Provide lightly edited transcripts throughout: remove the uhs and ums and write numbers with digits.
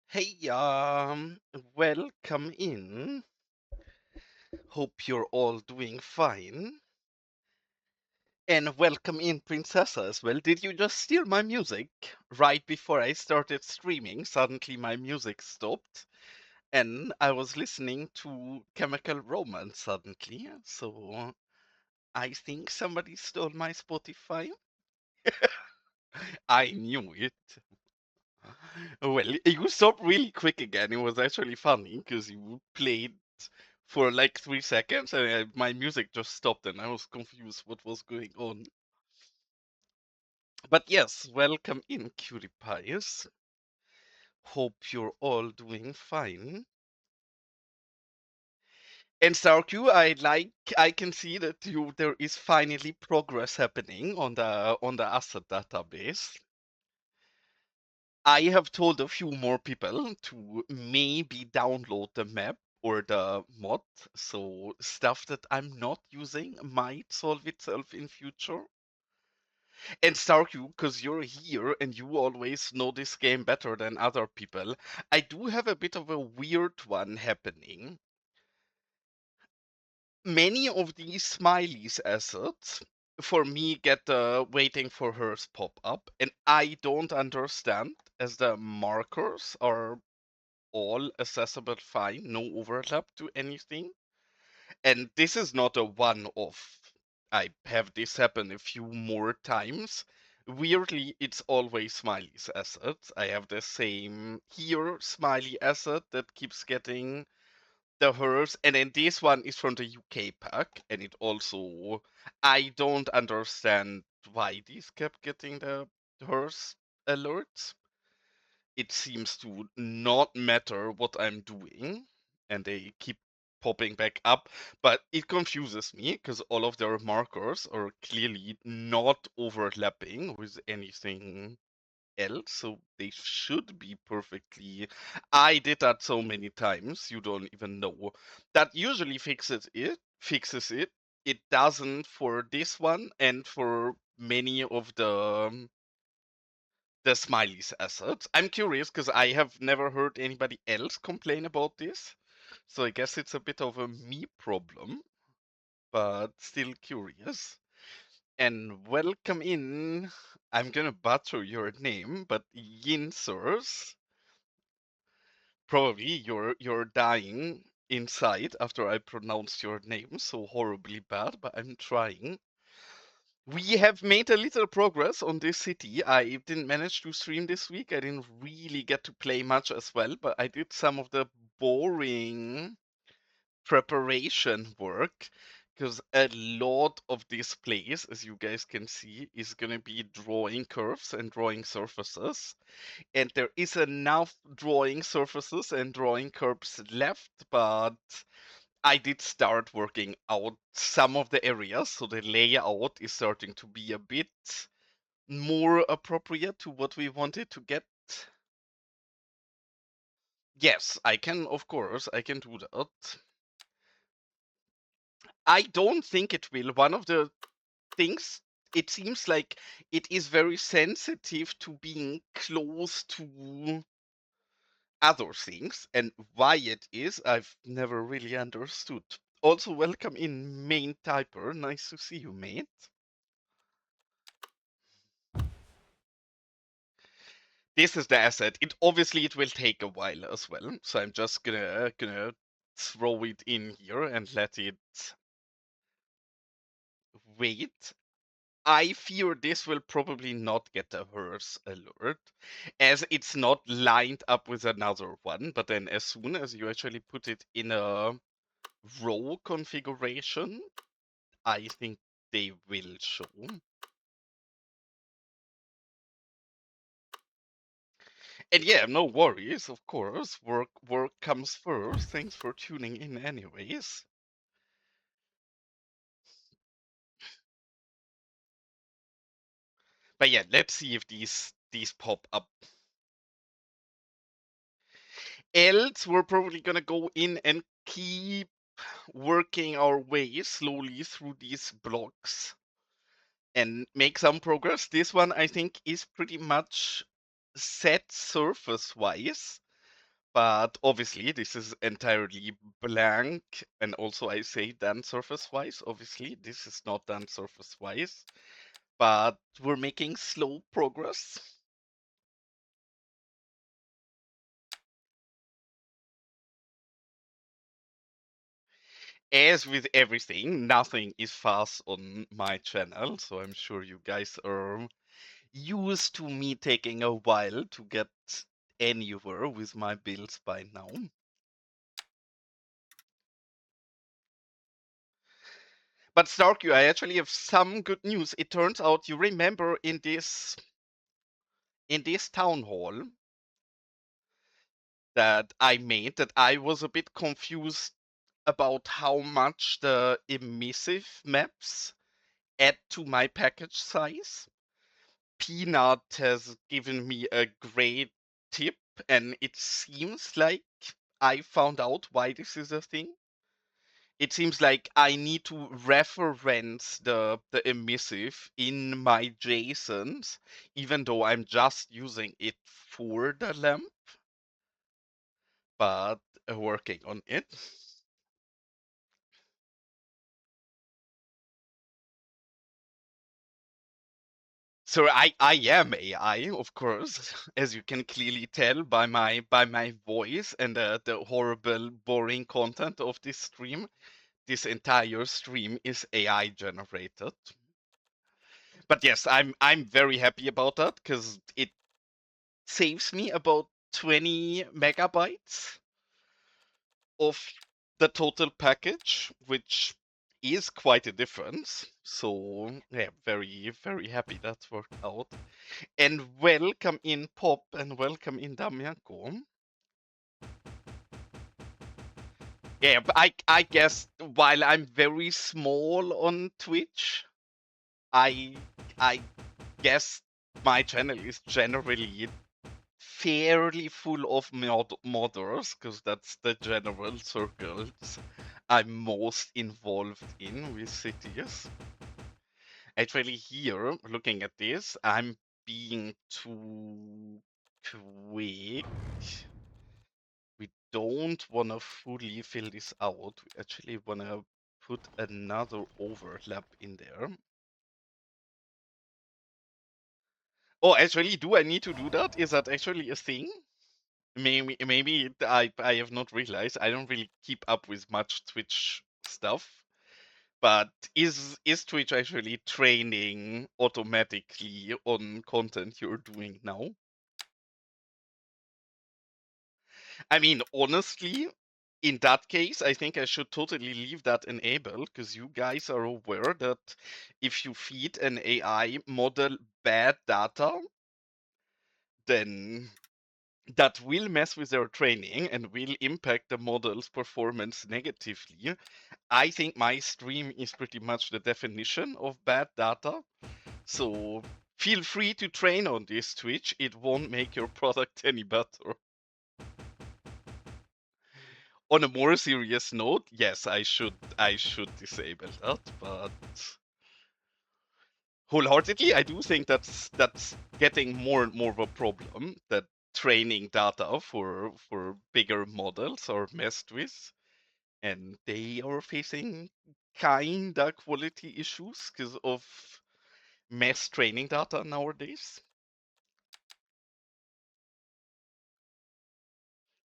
Hey, welcome in. Hope you're all doing fine. And welcome in, Princessa, as well. Did you just steal my music? Right before I started streaming, suddenly my music stopped, and I was listening to Chemical Romance suddenly. So I think somebody stole my Spotify. I knew it. Well, you stopped really quick again. It was actually funny because you played for like 3 seconds and my music just stopped and I was confused what was going on. But yes, welcome in, cutie pies. Hope you're all doing fine. And StarQ, I can see that there is finally progress happening on the asset database. I have told a few more people to maybe download the map or the mod, so stuff that I'm not using might solve itself in future. And Starku, because you're here and you always know this game better than other people, I do have a bit of a weird one happening. Many of these Smileys assets, for me, get the waiting for hers pop up, and I don't understand as the markers are all accessible fine, no overlap to anything. And this is not a one-off. I have this happen a few more times. Weirdly, it's always Smiley's assets. I have the same here Smiley asset that keeps getting the hers, and then this one is from the UK pack, and it also I don't understand why these kept getting the hers alerts. It seems to not matter what I'm doing, and they keep popping back up, but it confuses me because all of their markers are clearly not overlapping with anything else, so they should be perfectly. I did that so many times, you don't even know. That usually fixes it. It doesn't for this one and for many of the Smiley's assets. I'm curious because I have never heard anybody else complain about this. So I guess it's a bit of a me problem, but still curious. And welcome in. I'm gonna butcher your name, but Yinsers. Probably you're dying inside after I pronounced your name so horribly bad, but I'm trying. We have made a little progress on this city. I didn't manage to stream this week. I didn't really get to play much as well, but I did some of the boring preparation work because a lot of this place, as you guys can see, is going to be drawing curves and drawing surfaces. And there is enough drawing surfaces and drawing curves left, but I did start working out some of the areas, so the layout is starting to be a bit more appropriate to what we wanted to get. Yes, I can, of course, I can do that. I don't think it will. One of the things, it seems like it is very sensitive to being close to other things, and why it is, I've never really understood. Also, welcome in, main typer. Nice to see you, mate. This is the asset. It will take a while as well, so I'm just gonna throw it in here and let it wait. I fear this will probably not get a hearse alert, as it's not lined up with another one, but then as soon as you actually put it in a row configuration, I think they will show. And yeah, no worries, of course. Work comes first. Thanks for tuning in anyways. But yeah, let's see if these pop up. Else we're probably gonna go in and keep working our way slowly through these blocks and make some progress. This one I think is pretty much set surface wise. But obviously, this is entirely blank. And also, I say done surface-wise. Obviously, this is not done surface-wise. But we're making slow progress. As with everything, nothing is fast on my channel. So I'm sure you guys are used to me taking a while to get anywhere with my builds by now. But Starkey, I actually have some good news. It turns out you remember in this town hall that I made that I was a bit confused about how much the emissive maps add to my package size. Peanut has given me a great tip, and it seems like I found out why this is a thing. It seems like I need to reference the emissive in my JSONs, even though I'm just using it for the lamp, but working on it. So I am AI, of course, as you can clearly tell by my voice and the horrible, boring content of this stream. This entire stream is AI generated. But yes, I'm very happy about that because it saves me about 20 megabytes of the total package, which is quite a difference. So yeah, very, very happy that worked out. And welcome in Pop and welcome in Damianko. Yeah, but I guess while I'm very small on Twitch, I I guess my channel is generally fairly full of modders, because that's the general circles I'm most involved in with cities. Actually, here, looking at this, I'm being too quick. We don't want to fully fill this out. We actually want to put another overlap in there. Oh, actually, do I need to do that? Is that actually a thing? Maybe I have not realized. I don't really keep up with much Twitch stuff. But is Twitch actually training automatically on content you're doing now? I mean, honestly, in that case, I think I should totally leave that enabled, because you guys are aware that if you feed an AI model bad data, then that will mess with their training and will impact the model's performance negatively. I think my stream is pretty much the definition of bad data. So feel free to train on this, Twitch. It won't make your product any better. On a more serious note, yes, I should disable that, but wholeheartedly, I do think that's getting more and more of a problem, that training data for bigger models are messed with, and they are facing kinda quality issues because of mass training data nowadays.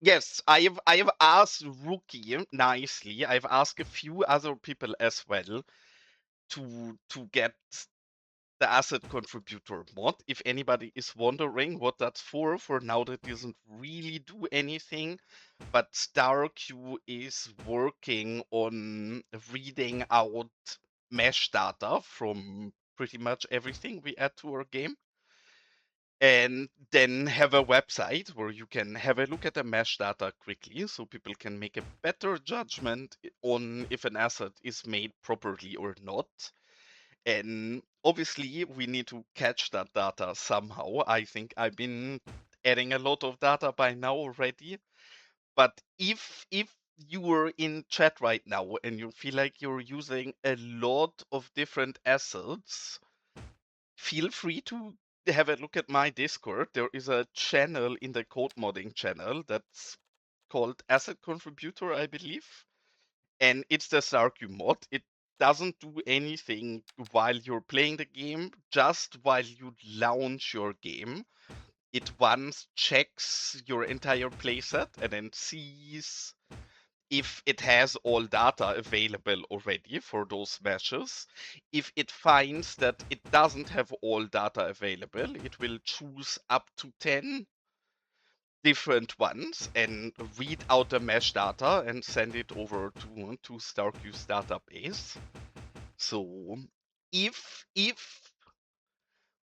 Yes, I have asked Rookie nicely. I've asked a few other people as well to get the asset contributor mod. If anybody is wondering what that's for now that doesn't really do anything, but StarQ is working on reading out mesh data from pretty much everything we add to our game, and then have a website where you can have a look at the mesh data quickly so people can make a better judgment on if an asset is made properly or not. And obviously, we need to catch that data somehow. I think I've been adding a lot of data by now already. But if you were in chat right now and you feel like you're using a lot of different assets, feel free to have a look at my Discord. There is a channel in the code modding channel that's called Asset Contributor, I believe. And it's the Sarku mod. It doesn't do anything while you're playing the game, just while you launch your game. It once checks your entire playset and then sees if it has all data available already for those meshes. If it finds that it doesn't have all data available, it will choose up to 10 different ones and read out the mesh data and send it over to Starq's database. So if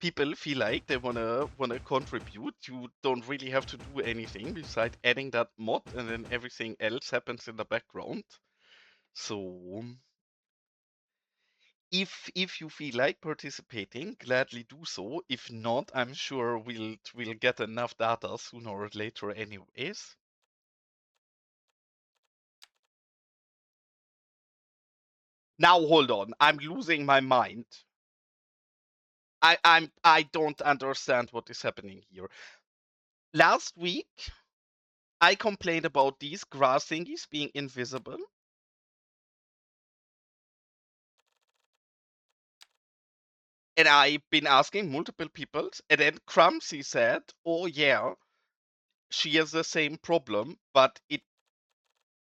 people feel like they wanna contribute, you don't really have to do anything besides adding that mod, and then everything else happens in the background. So if you feel like participating, gladly do so. If not, I'm sure we'll get enough data sooner or later anyways. Now hold on, I'm losing my mind. I don't understand what is happening here. Last week, I complained about these grass thingies being invisible. And I've been asking multiple people, and then Crumbsy said, oh yeah, she has the same problem, but it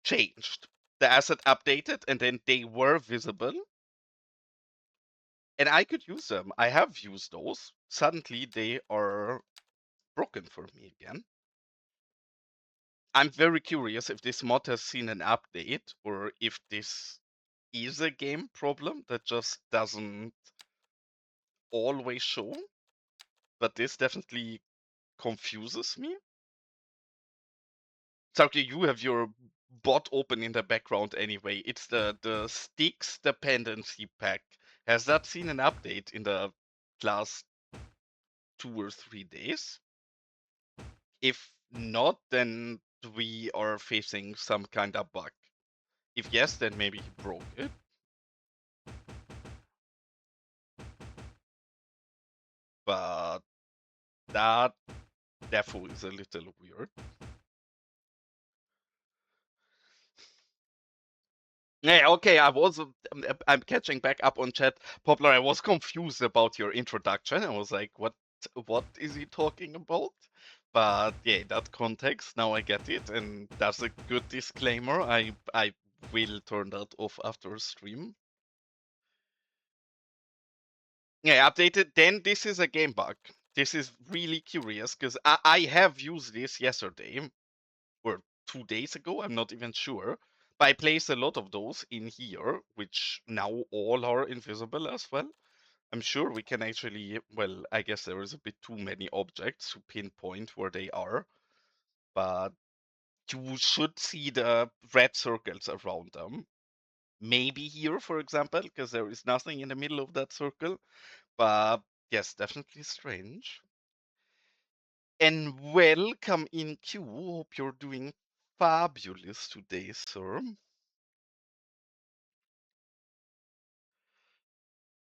changed. The asset updated, and then they were visible. And I could use them. I have used those. Suddenly they are broken for me again. I'm very curious if this mod has seen an update or if this is a game problem that just doesn't always show. But this definitely confuses me. Sauki, you have your bot open in the background anyway. It's the Sticks dependency pack. Has that seen an update in the last 2 or 3 days? If not, then we are facing some kind of bug. If yes, then maybe he broke it. But that defo is a little weird. Yeah, okay, I'm catching back up on chat. Poplar, I was confused about your introduction. I was like, what is he talking about? But yeah, that context, now I get it, and that's a good disclaimer. I will turn that off after stream. Yeah, updated. Then this is a game bug. This is really curious because I have used this yesterday or 2 days ago. I'm not even sure. But I placed a lot of those in here, which now all are invisible as well. I'm sure we can actually, well, I guess there is a bit too many objects to pinpoint where they are, but you should see the red circles around them. Maybe here, for example, because there is nothing in the middle of that circle. But yes, definitely strange. And welcome in Q. Hope you're doing fabulous today, sir.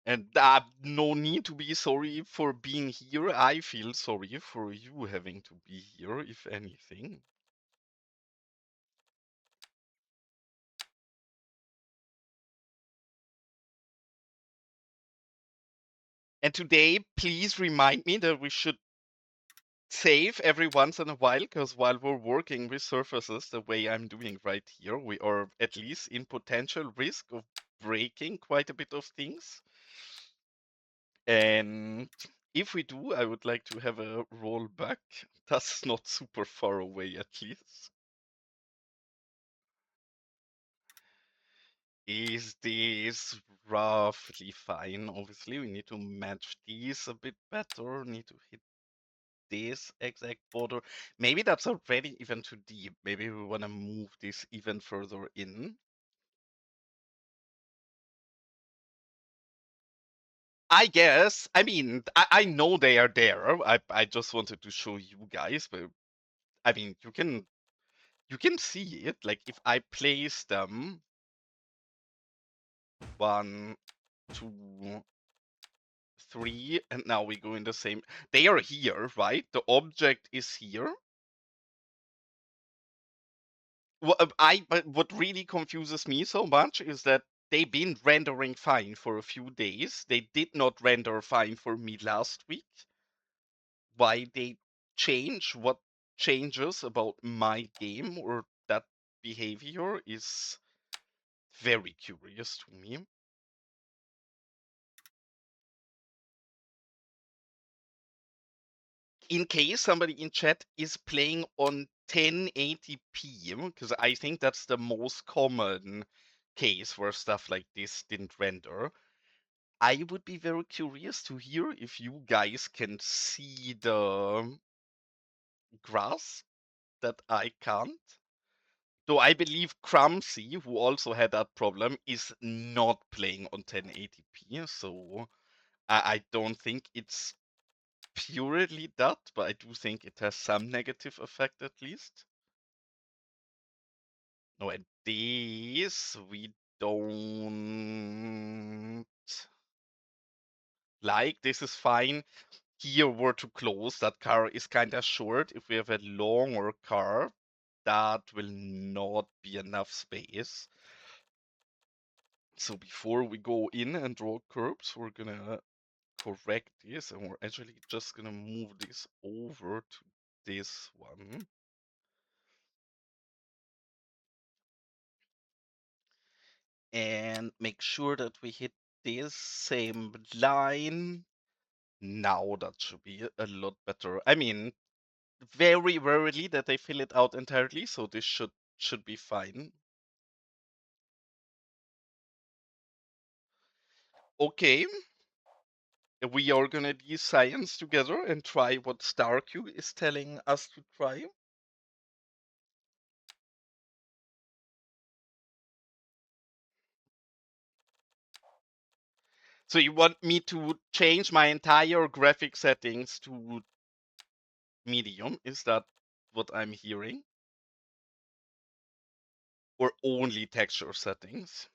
And no need to be sorry for being here. I feel sorry for you having to be here, if anything. And today, please remind me that we should save every once in a while, because while we're working with surfaces the way I'm doing right here, we are at least in potential risk of breaking quite a bit of things. And if we do, I would like to have a rollback. That's not super far away, at least. Is this roughly fine? Obviously, we need to match these a bit better. Need to hit this exact border. Maybe that's already even too deep. Maybe we want to move this even further in. I guess. I mean, I know they are there. I just wanted to show you guys, but I mean, you can see it. Like if I place them 1, 2, 3, and now we go in the same. They are here, right? The object is here. But what really confuses me so much is that they've been rendering fine for a few days. They did not render fine for me last week. Why they change what changes about my game or that behavior is very curious to me. In case somebody in chat is playing on 1080p, because I think that's the most common case where stuff like this didn't render, I would be very curious to hear if you guys can see the grass that I can't. Though I believe Crumbsy, who also had that problem, is not playing on 1080p, so I don't think it's purely that, but I do think it has some negative effect at least. No, and this we don't like. This is fine. Here were to close. That car is kind of short. If we have a longer car, that will not be enough space. So before we go in and draw curves, we're gonna correct this, and we're actually just gonna move this over to this one. And make sure that we hit this same line. Now that should be a lot better. I mean, very rarely that they fill it out entirely, so this should be fine. Okay, we are gonna do science together and try what StarQ is telling us to try. So you want me to change my entire graphic settings to medium? Is that what I'm hearing? Or only texture settings?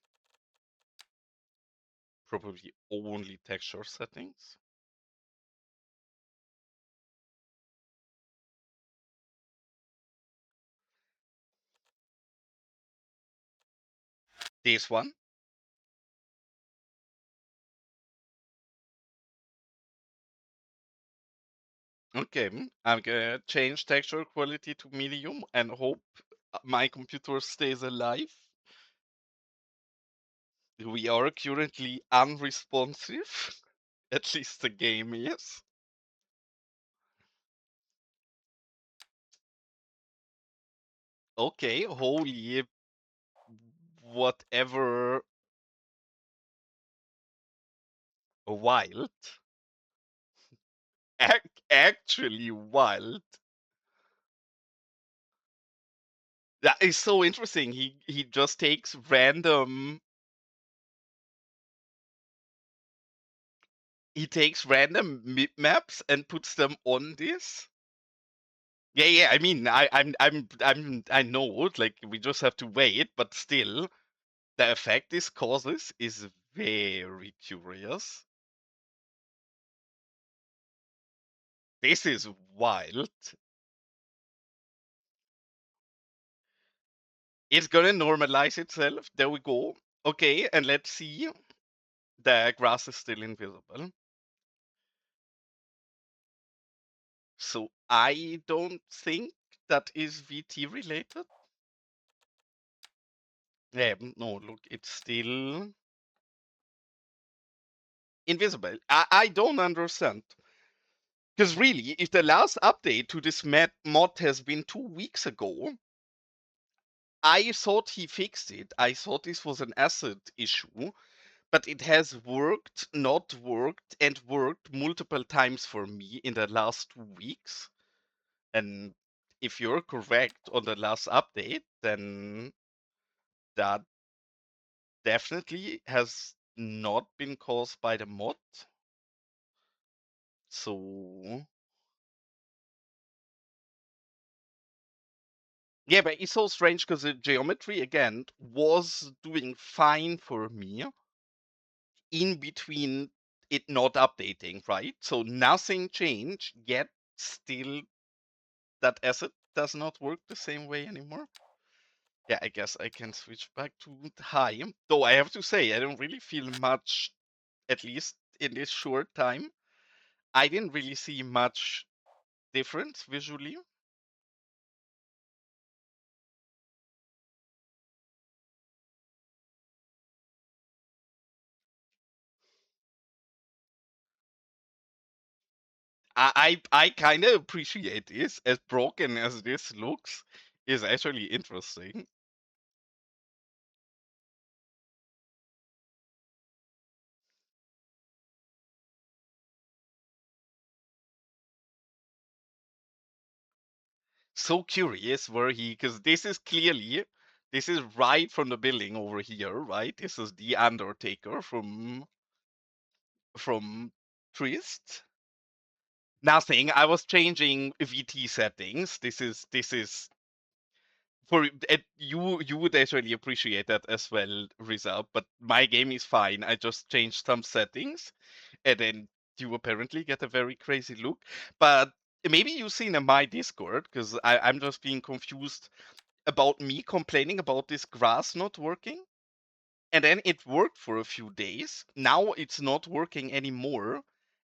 Probably only texture settings. This one. Okay, I'm gonna change texture quality to medium and hope my computer stays alive. We are currently unresponsive. At least the game is. Okay, holy whatever wild. Actually wild. That is so interesting. He just takes random maps and puts them on this. Yeah. I mean, I know. Like we just have to wait, but still, the effect this causes is very curious. This is wild. It's gonna normalize itself. There we go. Okay, and let's see. The grass is still invisible. So I don't think that is VT related. Yeah, no, look, it's still invisible. I don't understand. Because really, if the last update to this mod has been 2 weeks ago, I thought he fixed it. I thought this was an asset issue, but it has worked, not worked, and worked multiple times for me in the last 2 weeks. And if you're correct on the last update, then that definitely has not been caused by the mod. So yeah, but it's so strange because the geometry again was doing fine for me in between it not updating, right? So nothing changed, yet still that asset does not work the same way anymore. Yeah, I guess I can switch back to high. Though I have to say, I don't really feel much, at least in this short time. I didn't really see much difference visually. I kind of appreciate this, as broken as this looks, is actually interesting. So curious where he, because this is right from the building over here, right? This is the Undertaker from Priest. Nothing. I was changing VT settings. This is for you would actually appreciate that as well, Riza. But my game is fine. I just changed some settings, and then you apparently get a very crazy look. But maybe you've seen in my Discord, because I'm just being confused about me complaining about this grass not working. And then it worked for a few days. Now it's not working anymore.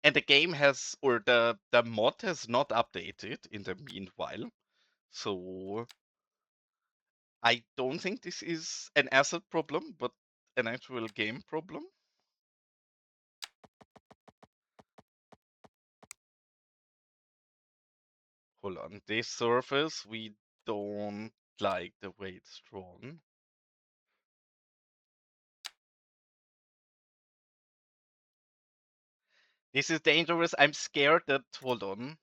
And the game has, or the mod has not updated in the meanwhile. So I don't think this is an asset problem, but an actual game problem. Hold on. This surface, we don't like the way it's drawn. This is dangerous. I'm scared that, hold on.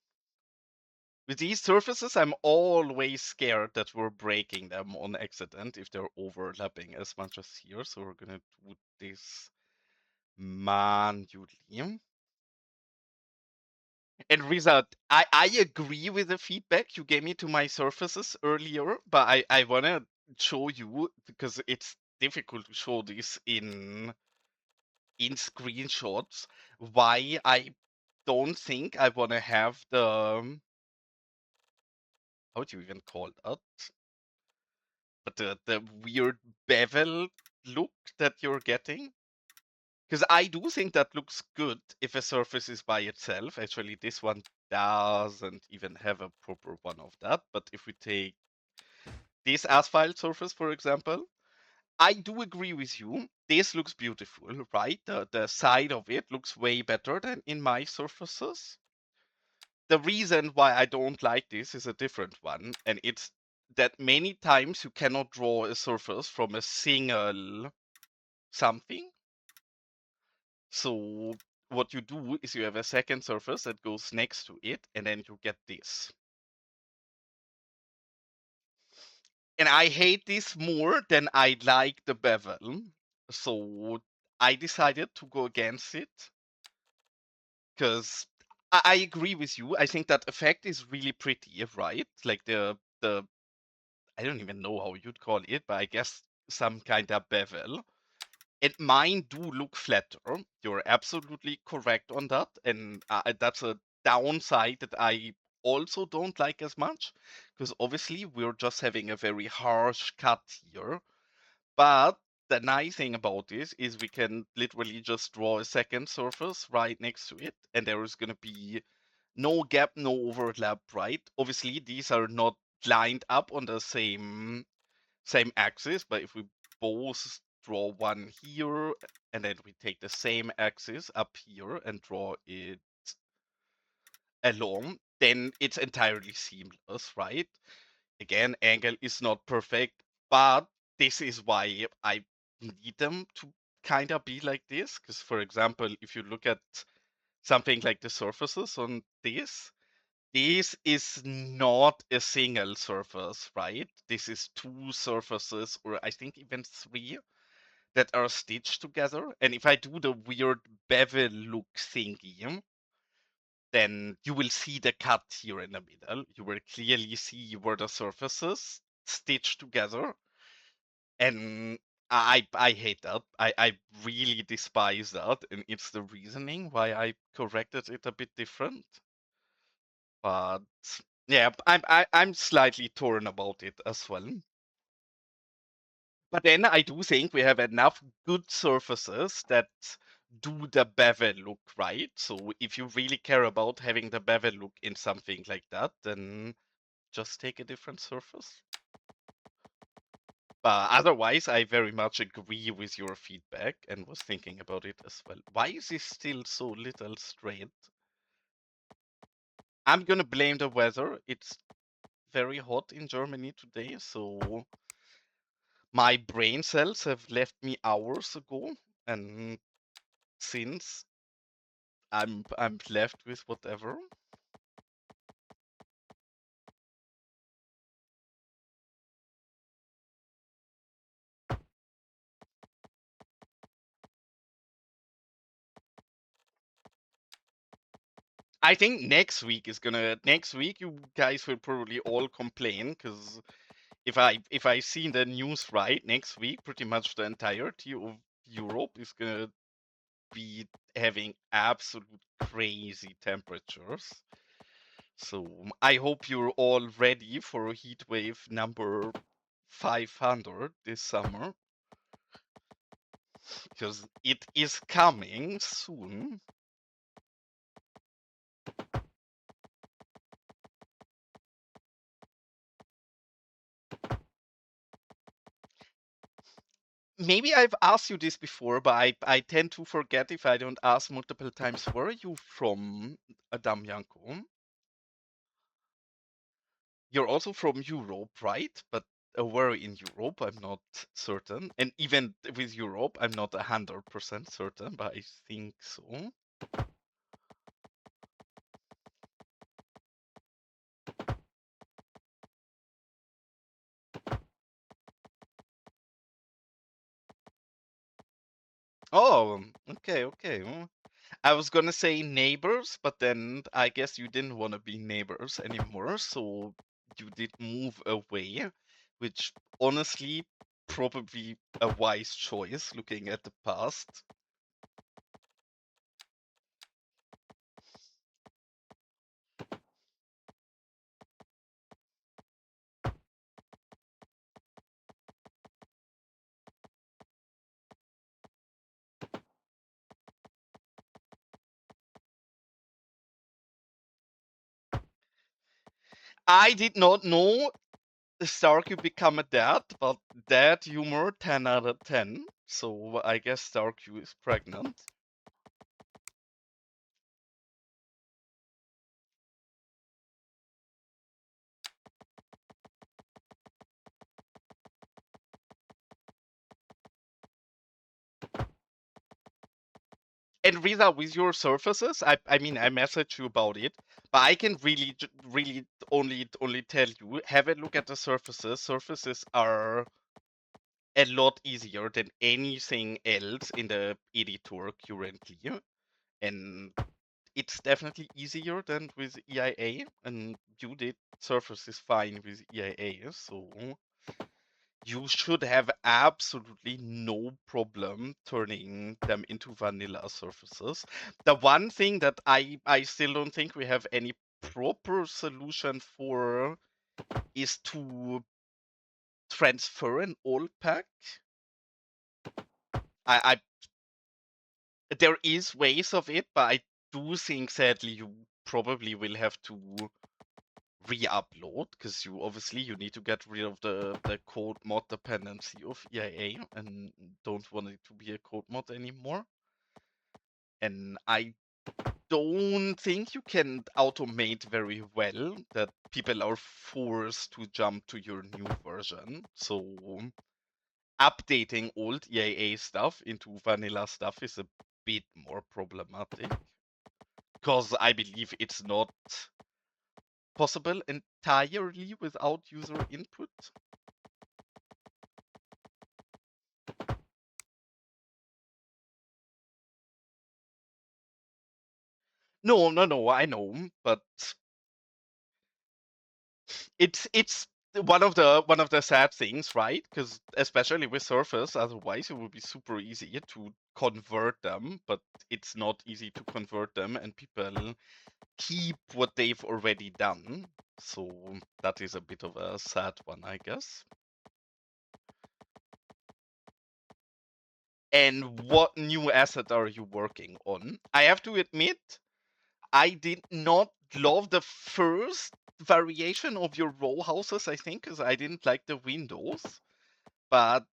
With these surfaces, I'm always scared that we're breaking them on accident if they're overlapping as much as here. So we're gonna do this manually. And Rizat, I agree with the feedback you gave me to my surfaces earlier, but I wanna show you because it's difficult to show this in screenshots why I don't think I wanna have the how do you even call that? But the weird bevel look that you're getting. Because I do think that looks good if a surface is by itself. Actually, this one doesn't even have a proper one of that. But if we take this asphalt surface, for example, I do agree with you. This looks beautiful, right? The side of it looks way better than in my surfaces. The reason why I don't like this is a different one, and it's that many times you cannot draw a surface from a single something. So what you do is you have a second surface that goes next to it, and then you get this. And I hate this more than I like the bevel. So I decided to go against it because I agree with you. I think that effect is really pretty, right? Like the I don't even know how you'd call it, but I guess some kind of bevel. And mine do look flatter. You're absolutely correct on that, and that's a downside that I also don't like as much, because obviously we're just having a very harsh cut here. But the nice thing about this is we can literally just draw a second surface right next to it, and there is going to be no gap, no overlap, right? Obviously, these are not lined up on the same axis, but if we both draw one here and then we take the same axis up here and draw it along, then it's entirely seamless, right? Again, angle is not perfect, but this is why I need them to kind of be like this. Because, for example, if you look at something like the surfaces on this is not a single surface, right? This is two surfaces, or I think even three, that are stitched together. And if I do the weird bevel look thingy, then you will see the cut here in the middle. You will clearly see where the surfaces stitched together. And I hate that. I really despise that. And it's the reasoning why I corrected it a bit different. But yeah, I'm slightly torn about it as well. But then I do think we have enough good surfaces that do the bevel look right. So if you really care about having the bevel look in something like that, then just take a different surface. But otherwise, I very much agree with your feedback and was thinking about it as well. Why is this still so little straight? I'm gonna blame the weather. It's very hot in Germany today, so my brain cells have left me hours ago, and since I'm left with whatever. I think next week you guys will probably all complain because if I see the news right, next week pretty much the entirety of Europe is gonna be having absolute crazy temperatures. So I hope you're all ready for heat wave number 500 this summer because it is coming soon. Maybe I've asked you this before, but I tend to forget if I don't ask multiple times. Where are you from, Damianko? You're also from Europe, right? But where in Europe, I'm not certain. And even with Europe, I'm not 100% certain, but I think so. Oh, okay, okay. I was gonna say neighbors, but then I guess you didn't want to be neighbors anymore, so you did move away, which honestly probably a wise choice looking at the past. I did not know Stark you become a dad, but dad humor 10 out of 10. So I guess Stark you is pregnant. And Rita, with your surfaces, I mean, I messaged you about it, but I can really only tell you, have a look at the surfaces. Surfaces are a lot easier than anything else in the editor currently, and it's definitely easier than with EIA. And you did surfaces fine with EIA, so you should have absolutely no problem turning them into vanilla surfaces. The one thing that I still don't think we have any proper solution for is to transfer an old pack. I there is ways of it, but I do think sadly you probably will have to re-upload because you need to get rid of the code mod dependency of EIA and don't want it to be a code mod anymore. And I don't think you can automate very well that people are forced to jump to your new version. So updating old EIA stuff into vanilla stuff is a bit more problematic because I believe it's not possible entirely without user input. No, I know, but it's one of the sad things, right? Because especially with Surface, otherwise it would be super easy to convert them, but it's not easy to convert them, and people keep what they've already done. So that is a bit of a sad one, I guess. And what new asset are you working on? I have to admit, I did not love the first variation of your row houses, I think, because I didn't like the windows. But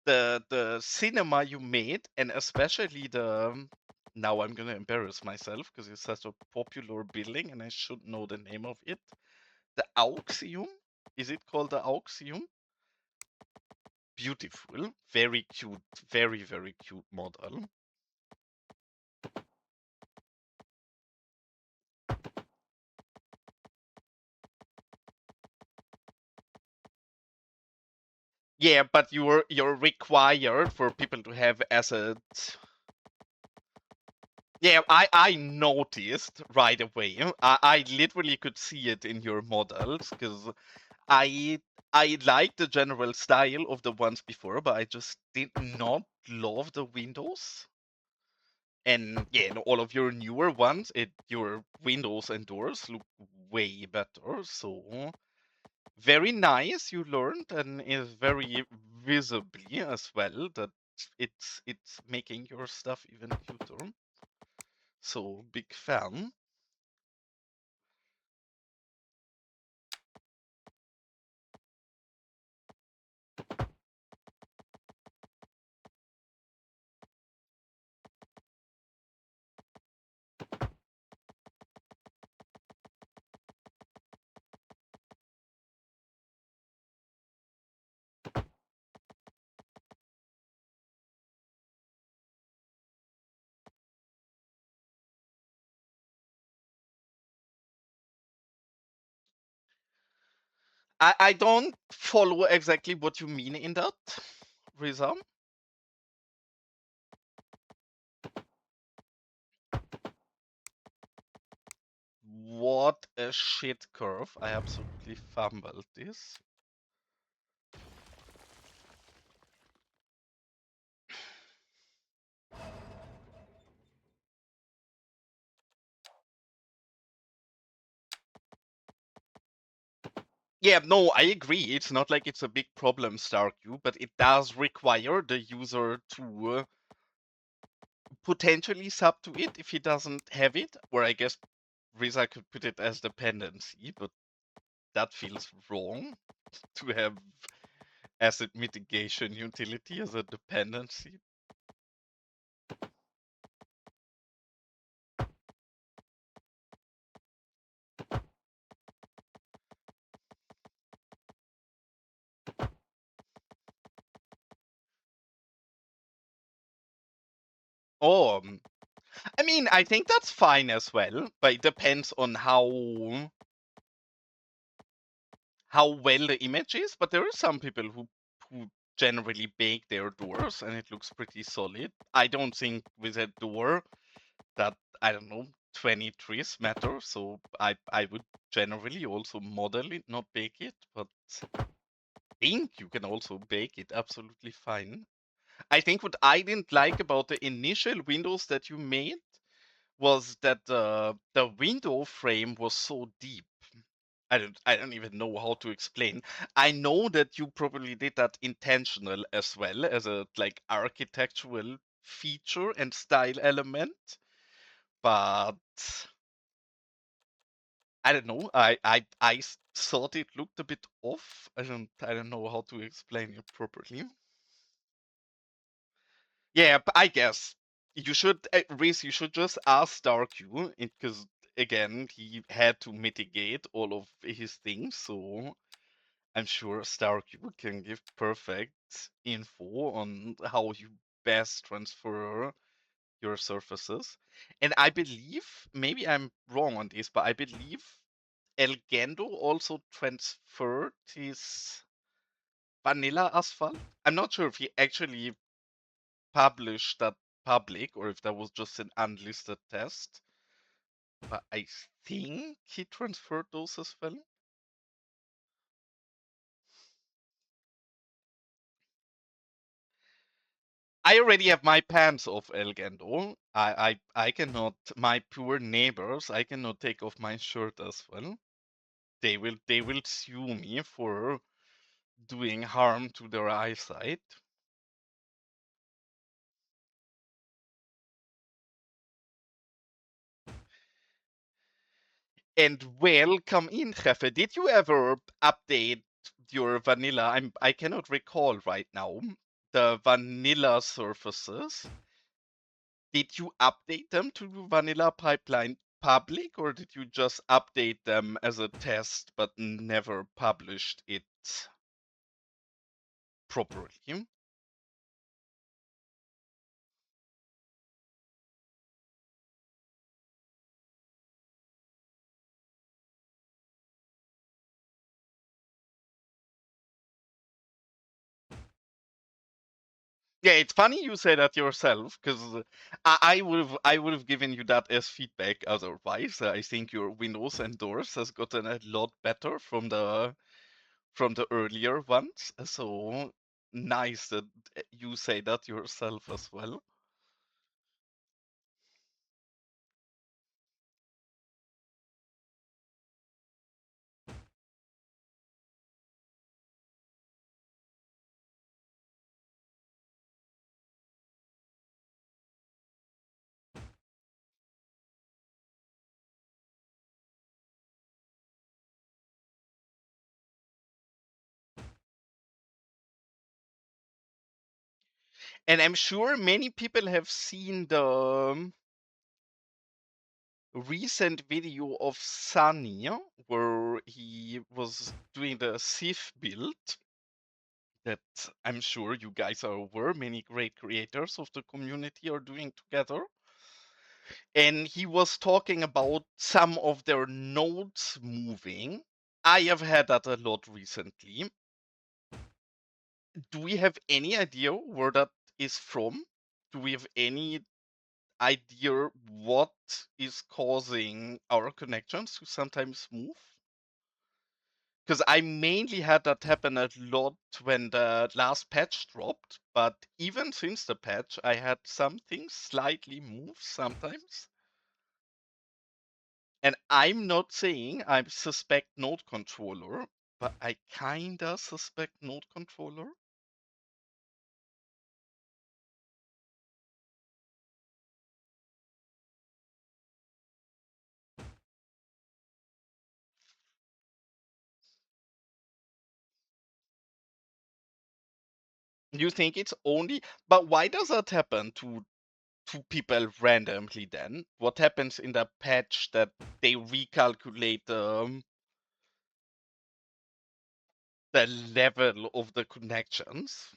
the cinema you made, and especially the now I'm gonna embarrass myself because it's such a popular building and I should know the name of it. The Auxium? Is it called the Auxium? Beautiful, very cute, very, very cute model. Yeah, but you're required for people to have assets. Yeah, I noticed right away. I literally could see it in your models because I I like the general style of the ones before, but I just did not love the windows. And yeah, and all of your newer ones, your windows and doors look way better. So very nice, you learned, and is very visibly as well that it's making your stuff even cuter. So big fan. I don't follow exactly what you mean in that, Riza. What a shit curve. I absolutely fumbled this. Yeah, no, I agree. It's not like it's a big problem, Stardew, but it does require the user to potentially sub to it if he doesn't have it. Or I guess Riza could put it as dependency, but that feels wrong to have asset mitigation utility as a dependency. Oh, I mean, I think that's fine as well, but it depends on how well the image is. But there are some people who generally bake their doors and it looks pretty solid. I don't think with a door that, I don't know, 20 trees matter, so I would generally also model it, not bake it, but I think you can also bake it absolutely fine. I think what I didn't like about the initial windows that you made was that the window frame was so deep. I don't even know how to explain. I know that you probably did that intentional as well as a like architectural feature and style element, but I don't know. I thought it looked a bit off. I don't know how to explain it properly. Yeah, but I guess you should, Reese, you should just ask Starq, because again, he had to mitigate all of his things, so I'm sure Starq can give perfect info on how you best transfer your surfaces. And I believe, maybe I'm wrong on this, but I believe Elgendo also transferred his vanilla asphalt. I'm not sure if he actually published that public or if that was just an unlisted test, but I think he transferred those as well. I already have my pants off, Elgendo. I cannot, my poor neighbors, I cannot take off my shirt as well. They will sue me for doing harm to their eyesight. And welcome in, Jefe. Did you ever update your vanilla? I cannot recall right now. The vanilla surfaces. Did you update them to vanilla pipeline public, or did you just update them as a test but never published it properly? Yeah, it's funny you say that yourself, because I would have given you that as feedback otherwise. I think your Windows and doors has gotten a lot better from the earlier ones. So nice that you say that yourself as well. And I'm sure many people have seen the recent video of Sunny where he was doing the Sif build that I'm sure you guys are aware many great creators of the community are doing together. And he was talking about some of their nodes moving. I have had that a lot recently. Do we have any idea where that is from? Do we have any idea what is causing our connections to sometimes move? Because I mainly had that happen a lot when the last patch dropped, but even since the patch, I had some things slightly move sometimes. And I'm not saying I suspect node controller, but I kinda suspect node controller. You think it's only, but why does that happen to people randomly then? What happens in the patch that they recalculate the level of the connections?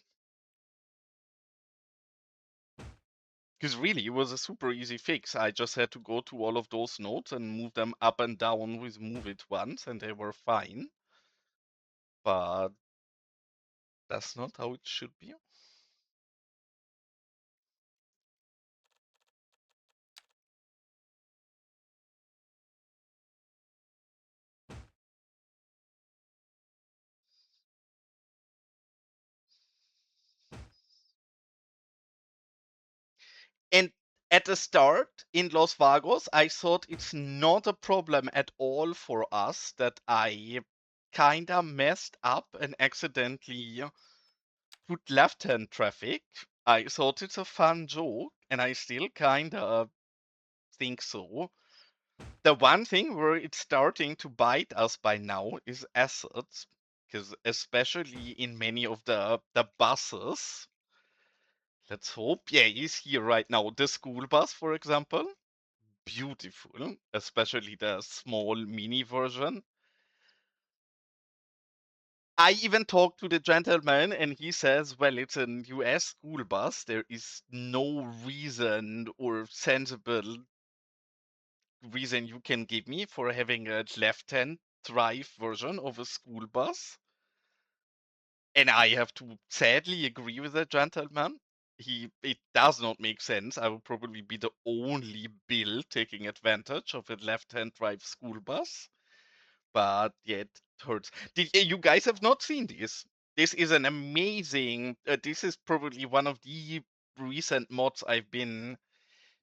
Because really, it was a super easy fix. I just had to go to all of those nodes and move them up and down with move it once, and they were fine. But that's not how it should be. And at the start in Los Vagos, I thought it's not a problem at all for us that I kinda messed up and accidentally put left-hand traffic. I thought it's a fun joke, and I still kinda think so. The one thing where it's starting to bite us by now is assets, because especially in many of the buses, let's hope. Yeah, he's here right now. The school bus, for example, beautiful, especially the small mini version. I even talked to the gentleman and he says, well, it's an US school bus. There is no reason or sensible reason you can give me for having a left-hand drive version of a school bus. And I have to sadly agree with the gentleman. It does not make sense. I will probably be the only Bill taking advantage of a left-hand drive school bus. But yeah, it hurts. You guys have not seen this? This is an amazing. This is probably one of the recent mods I've been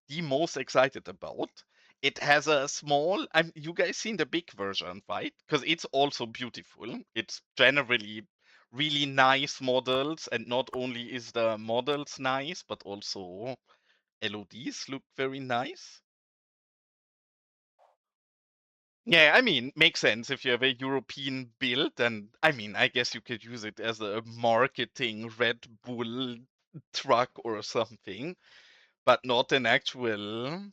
the most excited about. It has a small. You guys seen the big version, right? Because it's also beautiful. It's generally really nice models, and not only is the models nice, but also LODs look very nice. Yeah, I mean, makes sense if you have a European build, and I mean, I guess you could use it as a marketing Red Bull truck or something, but not an actual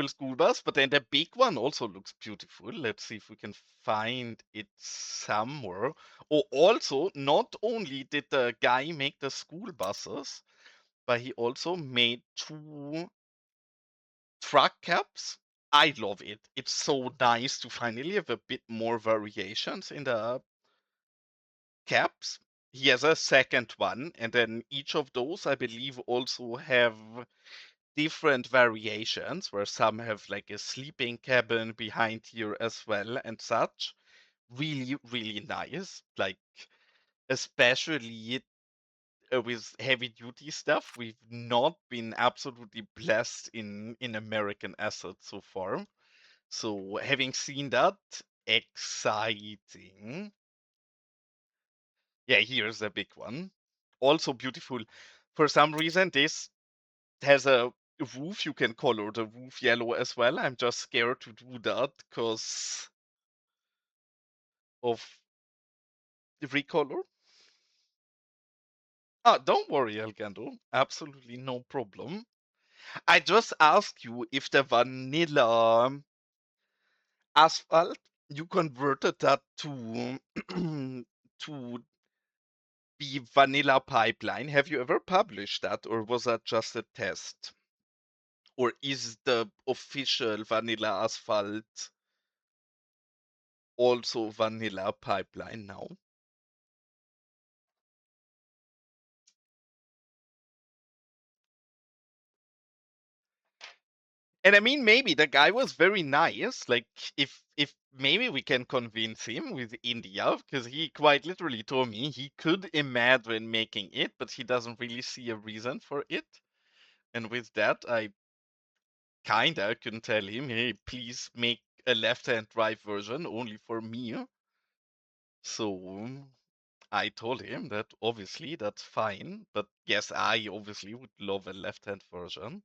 school bus. But then the big one also looks beautiful. Let's see if we can find it somewhere. Oh, also, not only did the guy make the school buses, but he also made two truck caps. I love it. It's so nice to finally have a bit more variations in the caps. He has a second one, and then each of those, I believe, also have different variations where some have like a sleeping cabin behind here as well and such. Really, really nice. Like, especially with heavy duty stuff, we've not been absolutely blessed in American assets so far. So having seen that, exciting. Yeah, here's a big one. Also beautiful. For some reason, this has a roof. You can color the roof yellow as well. I'm just scared to do that because of the recolor. Ah, don't worry, Elgando. Absolutely no problem. I just asked you if the vanilla asphalt, you converted that to to be vanilla pipeline. Have you ever published that, or was that just a test? Or is the official vanilla asphalt also vanilla pipeline now? And I mean, maybe the guy was very nice. Like, if maybe we can convince him with India, because he quite literally told me he could imagine making it, but he doesn't really see a reason for it. And with that, I kinda can tell him, hey, please make a left-hand drive version only for me. So I told him that obviously that's fine, but yes, I obviously would love a left-hand version.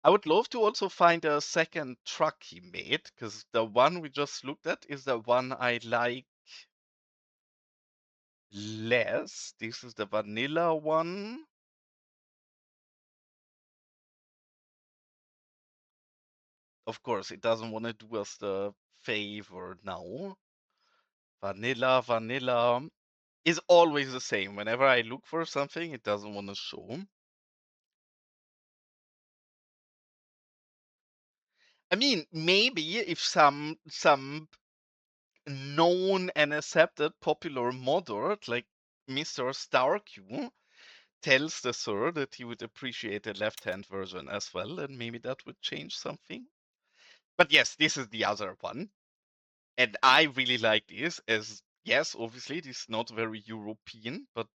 I would love to also find a second truck he made, because the one we just looked at is the one I like less. This is the vanilla one. Of course, it doesn't want to do us the favor now. Vanilla is always the same. Whenever I look for something, it doesn't want to show. I mean, maybe if some known and accepted popular modder like Mr. Starq tells the sir that he would appreciate a left-hand version as well, and maybe that would change something. But yes, this is the other one. And I really like this as yes, obviously this is not very European, but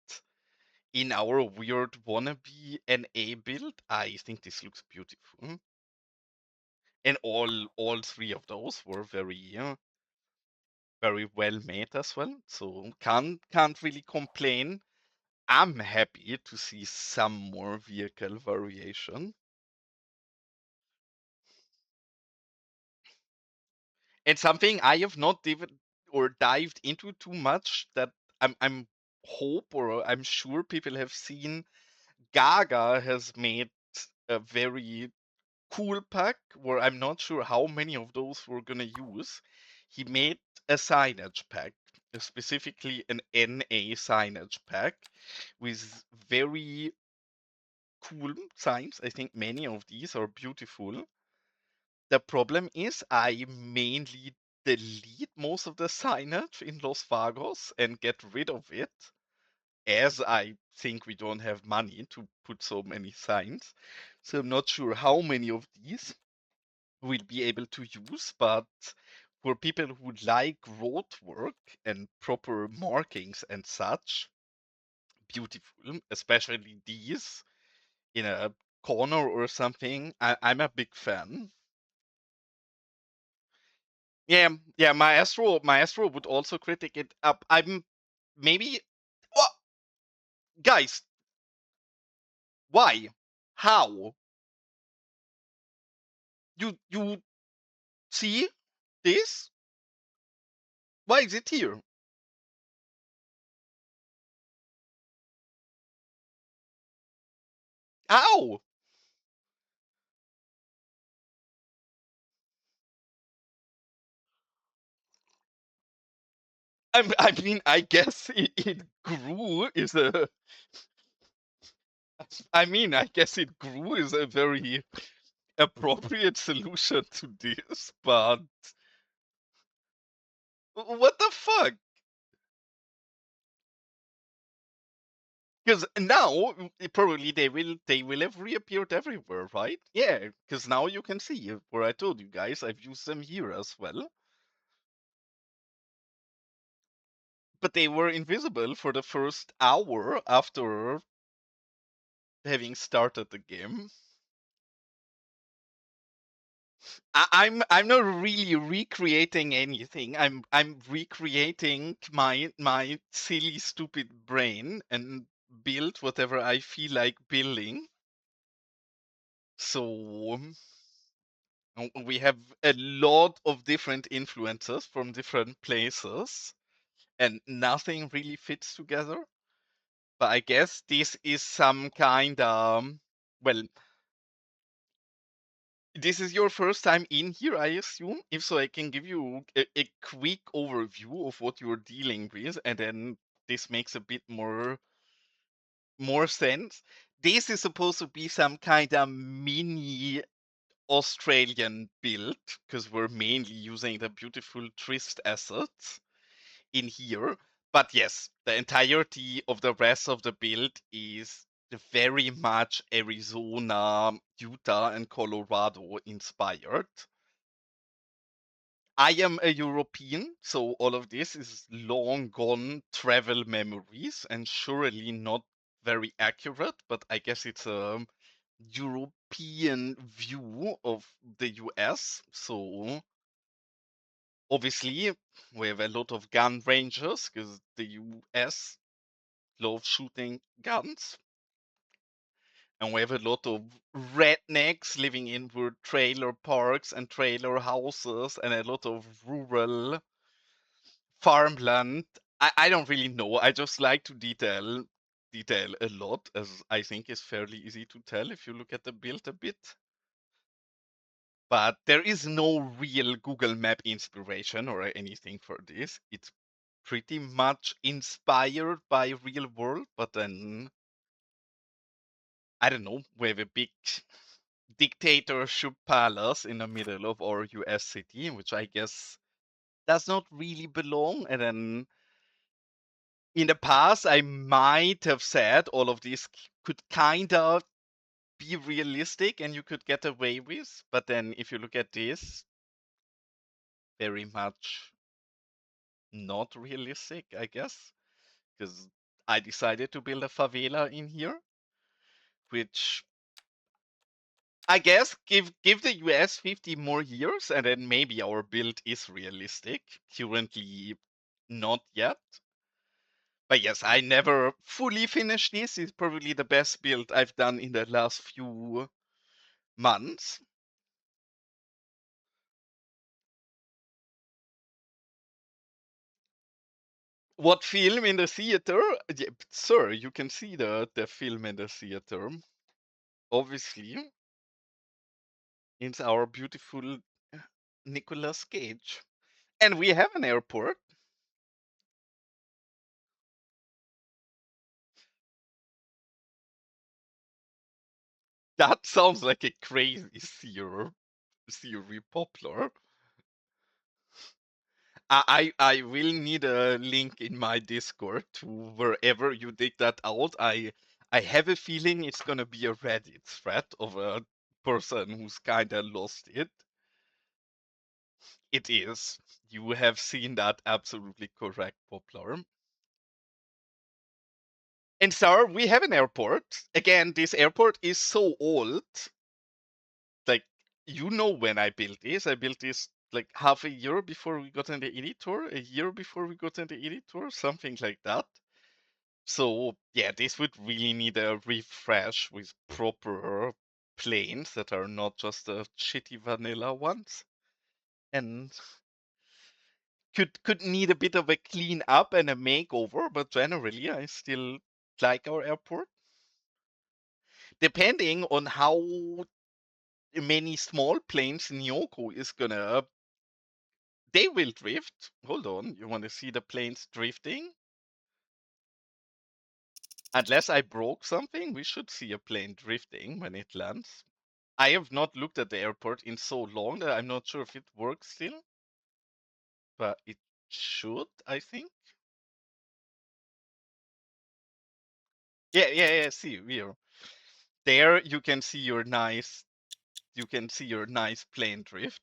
in our weird wannabe NA build, I think this looks beautiful. And all three of those were very well made as well. So can't really complain. I'm happy to see some more vehicle variation. And something I have not dived into too much that I'm hope or I'm sure people have seen. Gaga has made a very cool pack where I'm not sure how many of those we're gonna use. He made a signage pack, specifically an NA signage pack with very cool signs. I think many of these are beautiful. The problem is I mainly delete most of the signage in Los Vagos and get rid of it, as I think we don't have money to put so many signs. So I'm not sure how many of these we'll be able to use, but for people who like road work and proper markings and such, beautiful, especially these in a corner or something. I'm a big fan. Yeah, yeah, Maestro would also critic it up. I'm maybe oh, guys, why? How? You See this? Why is it here? Ow! I mean, I guess it grew is a. I mean, I guess it grew is a very appropriate solution to this, but what the fuck? Because now probably they will have reappeared everywhere, right? Yeah, because now you can see where I told you guys I've used them here as well. But they were invisible for the first hour after having started the game. I'm not really recreating anything. I'm recreating my silly stupid brain and build whatever I feel like building. So we have a lot of different influences from different places, and nothing really fits together. But I guess this is some kind well, this is your first time in here, I assume. If so, I can give you a quick overview of what you're dealing with, and then this makes a bit more sense. This is supposed to be some kind of mini Australian build, because we're mainly using the beautiful Trist assets in here. But yes, the entirety of the rest of the build is very much Arizona, Utah, and Colorado inspired. I am a European, so all of this is long gone travel memories and surely not very accurate, but I guess it's a European view of the US. So obviously, we have a lot of gun ranges because the US love shooting guns. And we have a lot of rednecks living in trailer parks and trailer houses and a lot of rural farmland. I don't really know. I just like to detail a lot, as I think is fairly easy to tell if you look at the build a bit. But there is no real Google Map inspiration or anything for this. It's pretty much inspired by real world, but then I don't know, we have a big dictatorship palace in the middle of our US city, which I guess does not really belong. And then in the past, I might have said all of this could kind of be realistic and you could get away with. But then if you look at this, very much not realistic, I guess, because I decided to build a favela in here, which I guess give the US 50 more years and then maybe our build is realistic. Currently, not yet. But yes, I never fully finished this. It's probably the best build I've done in the last few months. What film in the theater? Yeah, sir, you can see the film in the theater. Obviously, it's our beautiful Nicolas Cage. And we have an airport. That sounds like a crazy theory, Poplar. I will need a link in my Discord to wherever you dig that out. I have a feeling it's gonna be a Reddit thread of a person who's kinda lost it. It is. You have seen that absolutely correct, Poplar. And sir, we have an airport. Again, this airport is so old. Like, you know when I built this. I built this like half a year before we got in the editor, a year before we got in the editor, something like that. So yeah, this would really need a refresh with proper planes that are not just the shitty vanilla ones. and could need a bit of a clean up and a makeover, but generally I still like our airport. Depending on how many small planes Nyoko is gonna, they will drift. Hold on, you want to see the planes drifting? Unless I broke something, we should see a plane drifting when it lands. I have not looked at the airport in so long that I'm not sure if it works still, but it should, I think. Yeah. See, here, there you can see your nice, plane drift.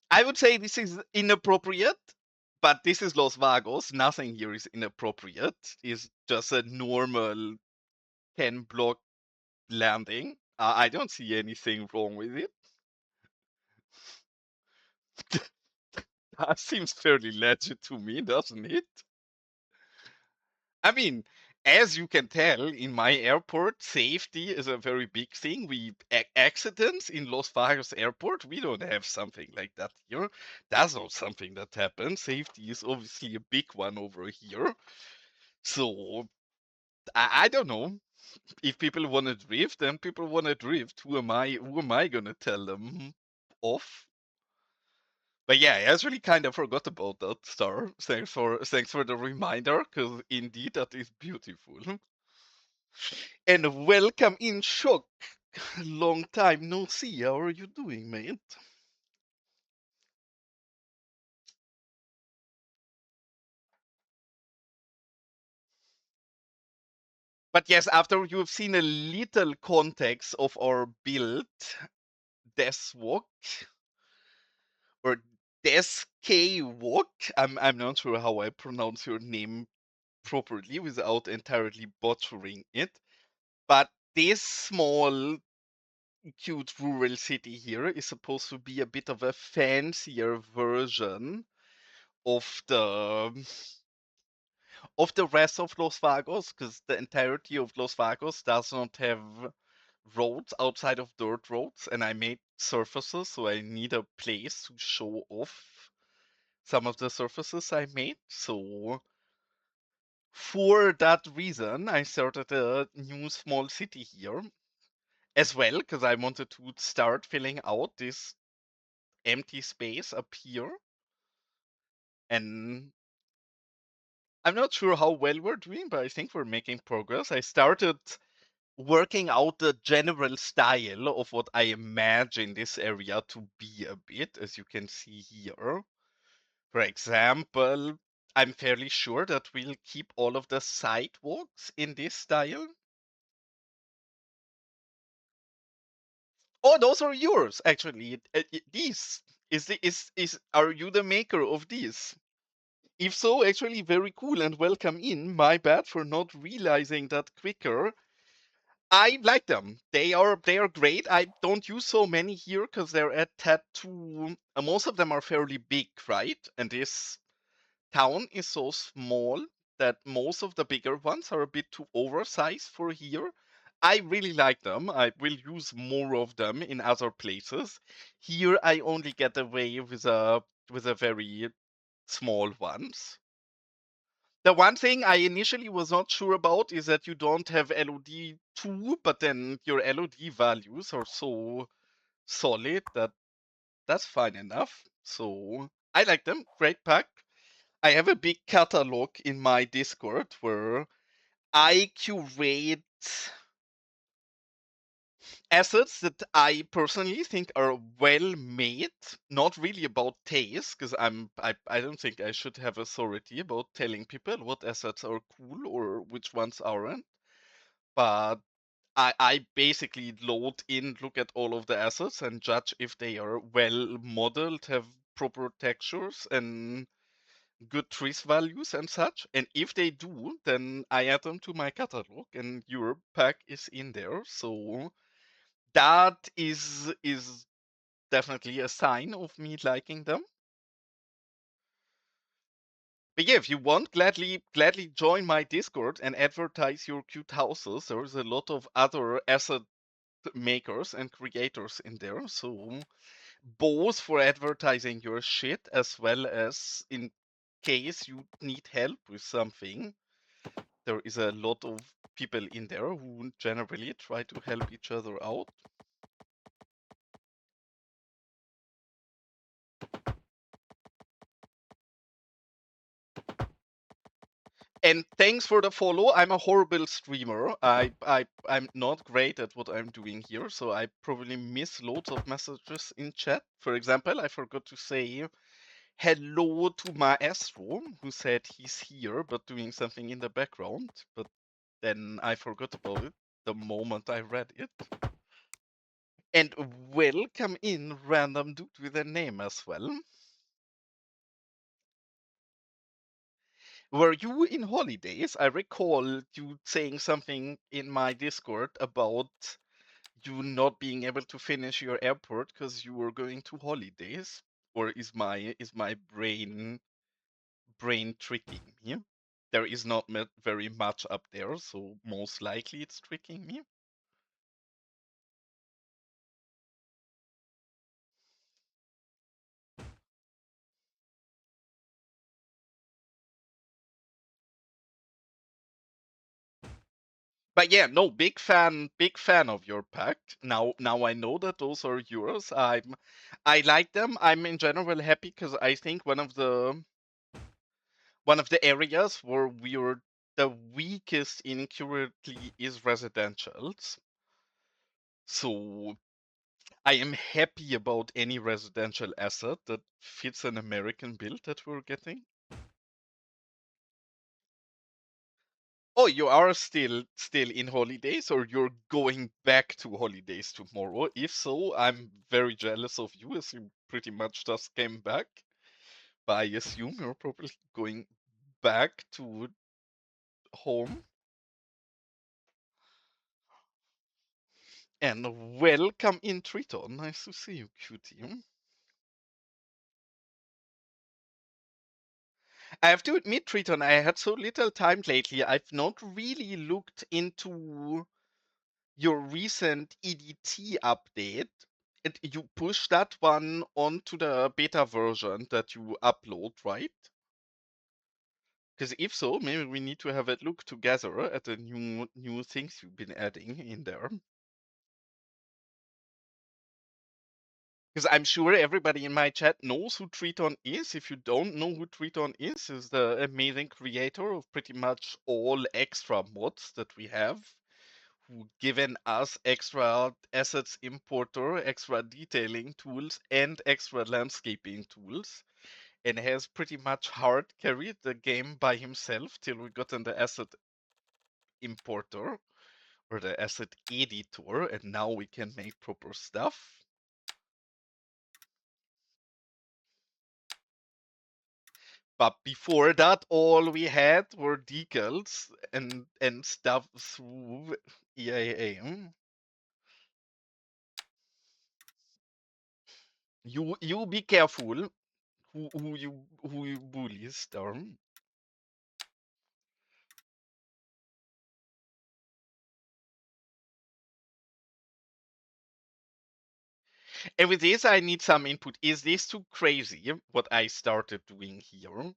I would say this is inappropriate, but this is Los Vagos. Nothing here is inappropriate. It's just a normal 10 block landing. I don't see anything wrong with it. That seems fairly legit to me, doesn't it? I mean, as you can tell, in my airport, safety is a very big thing. Accidents in Los Vagos airport, we don't have something like that here. That's not something that happens. Safety is obviously a big one over here. So I don't know. If people want to drift, then people want to drift. Who am I? Who am I gonna tell them off? But yeah, I actually kind of forgot about that star. Thanks for the reminder, because indeed that is beautiful. And welcome in Shock. Long time no see. How are you doing, mate? But yes, after you've seen a little context of our build, Deswalk or Deskywalk, I'm not sure how I pronounce your name properly without entirely butchering it. But this small, cute rural city here is supposed to be a bit of a fancier version of the rest of Los Vagos, because the entirety of Los Vagos does not have roads outside of dirt roads, and I made surfaces, so I need a place to show off some of the surfaces I made. So for that reason, I started a new small city here as well, because I wanted to start filling out this empty space up here. And I'm not sure how well we're doing, but I think we're making progress. I started working out the general style of what I imagine this area to be a bit, as you can see here. For example, I'm fairly sure that we'll keep all of the sidewalks in this style. Oh, those are yours, actually. These is are you the maker of these? If so, actually very cool and welcome in. My bad for not realizing that quicker. I like them. They are great. I don't use so many here because they're at tattoo. Most of them are fairly big, right? And this town is so small that most of the bigger ones are a bit too oversized for here. I really like them. I will use more of them in other places. Here I only get away with a very small ones. The one thing I initially was not sure about is that you don't have LOD 2, but then your LOD values are so solid that that's fine enough. So I like them. Great pack. I have a big catalog in my Discord where I curate assets that I personally think are well made, not really about taste, because I don't think I should have authority about telling people what assets are cool or which ones aren't. But I basically load in, look at all of the assets and judge if they are well modeled, have proper textures and good trace values and such. And if they do, then I add them to my catalog and your pack is in there. So that is definitely a sign of me liking them. But yeah, if you want, gladly join my Discord and advertise your cute houses. There's a lot of other asset makers and creators in there. So both for advertising your shit as well as in case you need help with something. There is a lot of people in there who generally try to help each other out. And thanks for the follow. I'm a horrible streamer. I'm not great at what I'm doing here, so I probably miss loads of messages in chat. For example, I forgot to say hello to Maestro, who said he's here but doing something in the background. But then I forgot about it the moment I read it. And welcome in random dude with a name as well. Were you in holidays? I recall you saying something in my Discord about you not being able to finish your airport because you were going to holidays. Or is my brain tricking me? There is not very much up there, so most likely it's tricking me. But yeah, no, big fan of your pack. Now I know that those are yours. I like them. I'm in general happy because I think one of the areas where we're the weakest in currently is residentials. So I am happy about any residential asset that fits an American build that we're getting. Oh, you are still in holidays, or you're going back to holidays tomorrow? If so, I'm very jealous of you, as you pretty much just came back. But I assume you're probably going back to home. And welcome in, Triton. Nice to see you, cutie. I have to admit, Triton, I had so little time lately. I've not really looked into your recent EDT update. You push that one onto the beta version that you upload, right? Because if so, maybe we need to have a look together at the new things you've been adding in there. Because I'm sure everybody in my chat knows who Triton is. If you don't know who Triton is the amazing creator of pretty much all extra mods that we have, who given us extra assets importer, extra detailing tools, and extra landscaping tools, and has pretty much hard carried the game by himself till we got in the asset importer or the asset editor, and now we can make proper stuff. But before that, all we had were decals and stuff through EAA. You be careful who you bully, Storm. And with this, I need some input. Is this too crazy? What I started doing here?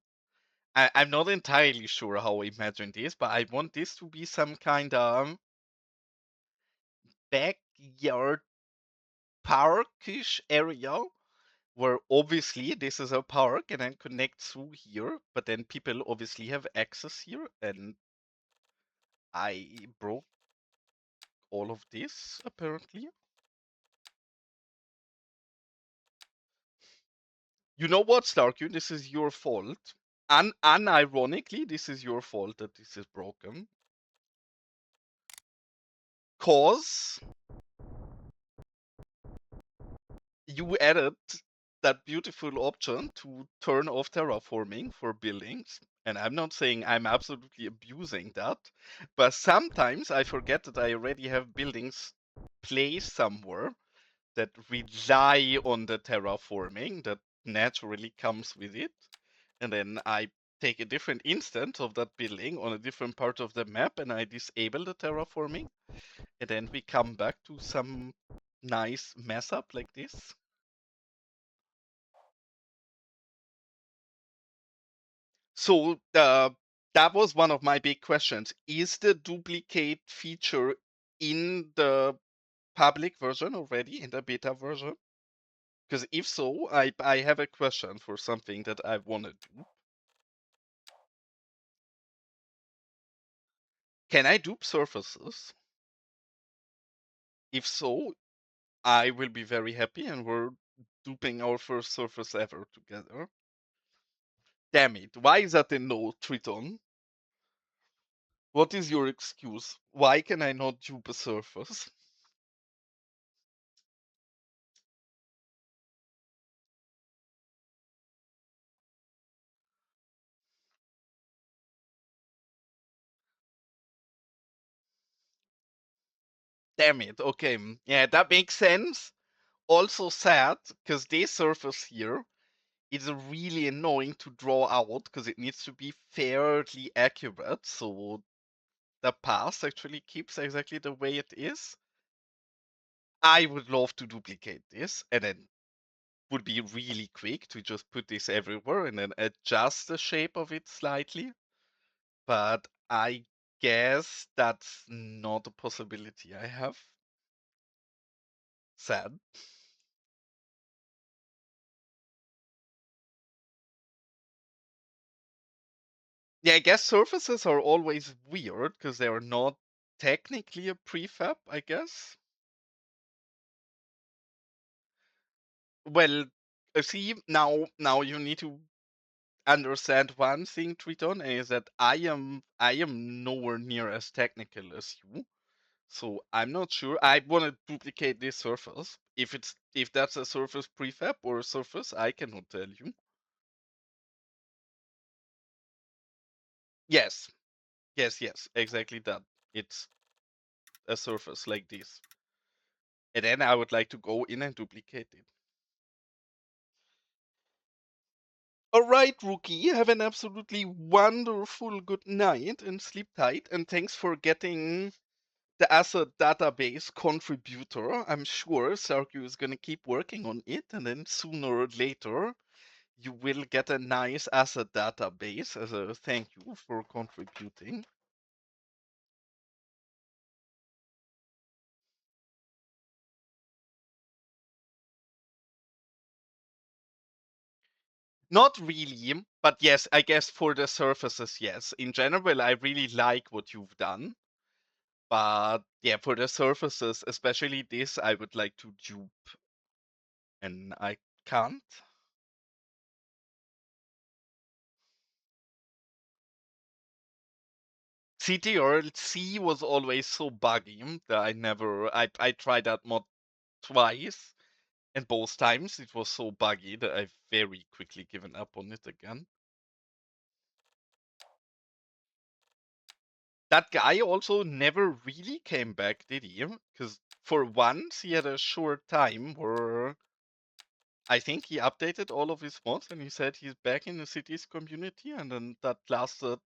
I'm not entirely sure how I imagine this, but I want this to be some kind of backyard parkish area where obviously this is a park and then connect through here, but then people obviously have access here, and I broke all of this apparently. You know what, Starkune? This is your fault. Unironically, this is your fault that this is broken. Cause you added that beautiful option to turn off terraforming for buildings. And I'm not saying I'm absolutely abusing that, but sometimes I forget that I already have buildings placed somewhere that rely on the terraforming that naturally comes with it. And then I take a different instance of that building on a different part of the map and I disable the terraforming. And then we come back to some nice mess up like this. So that was one of my big questions. Is the duplicate feature in the public version already, in the beta version? Because if so, I have a question for something that I want to do. Can I dupe surfaces? If so, I will be very happy and we're duping our first surface ever together. Damn it, why is that a no, Triton? What is your excuse? Why can I not dupe a surface? Damn it, okay. Yeah, that makes sense. Also sad, because this surface here is really annoying to draw out, because it needs to be fairly accurate, so the path actually keeps exactly the way it is. I would love to duplicate this, and then would be really quick to just put this everywhere and then adjust the shape of it slightly. But I guess that's not a possibility I have. Sad. Yeah, I guess surfaces are always weird because they are not technically a prefab, I guess. Well, see, now you need to understand one thing, Triton, is that I am nowhere near as technical as you. So I'm not sure. I want to duplicate this surface. If that's a surface prefab or a surface, I cannot tell you. Yes, yes, exactly that. It's a surface like this. And then I would like to go in and duplicate it. All right, rookie, have an absolutely wonderful good night and sleep tight. And thanks for getting the asset database contributor. I'm sure Sergio is going to keep working on it, and then sooner or later, you will get a nice asset database as a thank you for contributing. Not really, but yes, I guess for the surfaces, yes. In general, I really like what you've done. But yeah, for the surfaces, especially this, I would like to dupe. And I can't. CTRL-C was always so buggy that I tried that mod twice. And both times it was so buggy that I've very quickly given up on it again. That guy also never really came back, did he? Because for once he had a short time where I think he updated all of his mods and he said he's back in the cities community, and then that lasted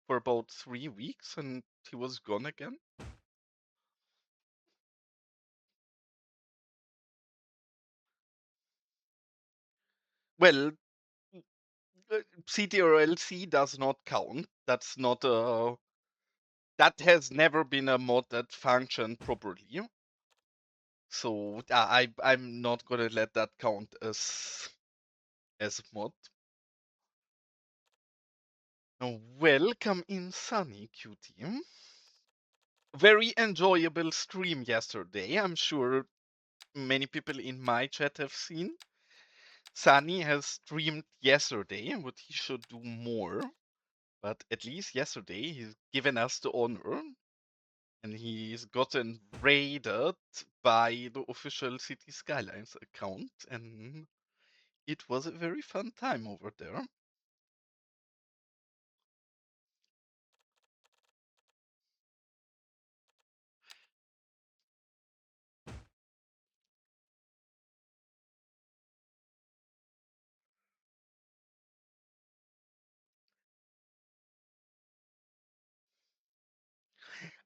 for about 3 weeks and he was gone again. Well, CTRL-C does not count. That's not a. That has never been a mod that functioned properly. So I'm not gonna let that count as mod. Welcome in Sunny, cutie. Very enjoyable stream yesterday. I'm sure many people in my chat have seen. Sunny has streamed yesterday, what he should do more. But at least yesterday he's given us the honor and he's gotten raided by the official Cities Skylines account, and it was a very fun time over there.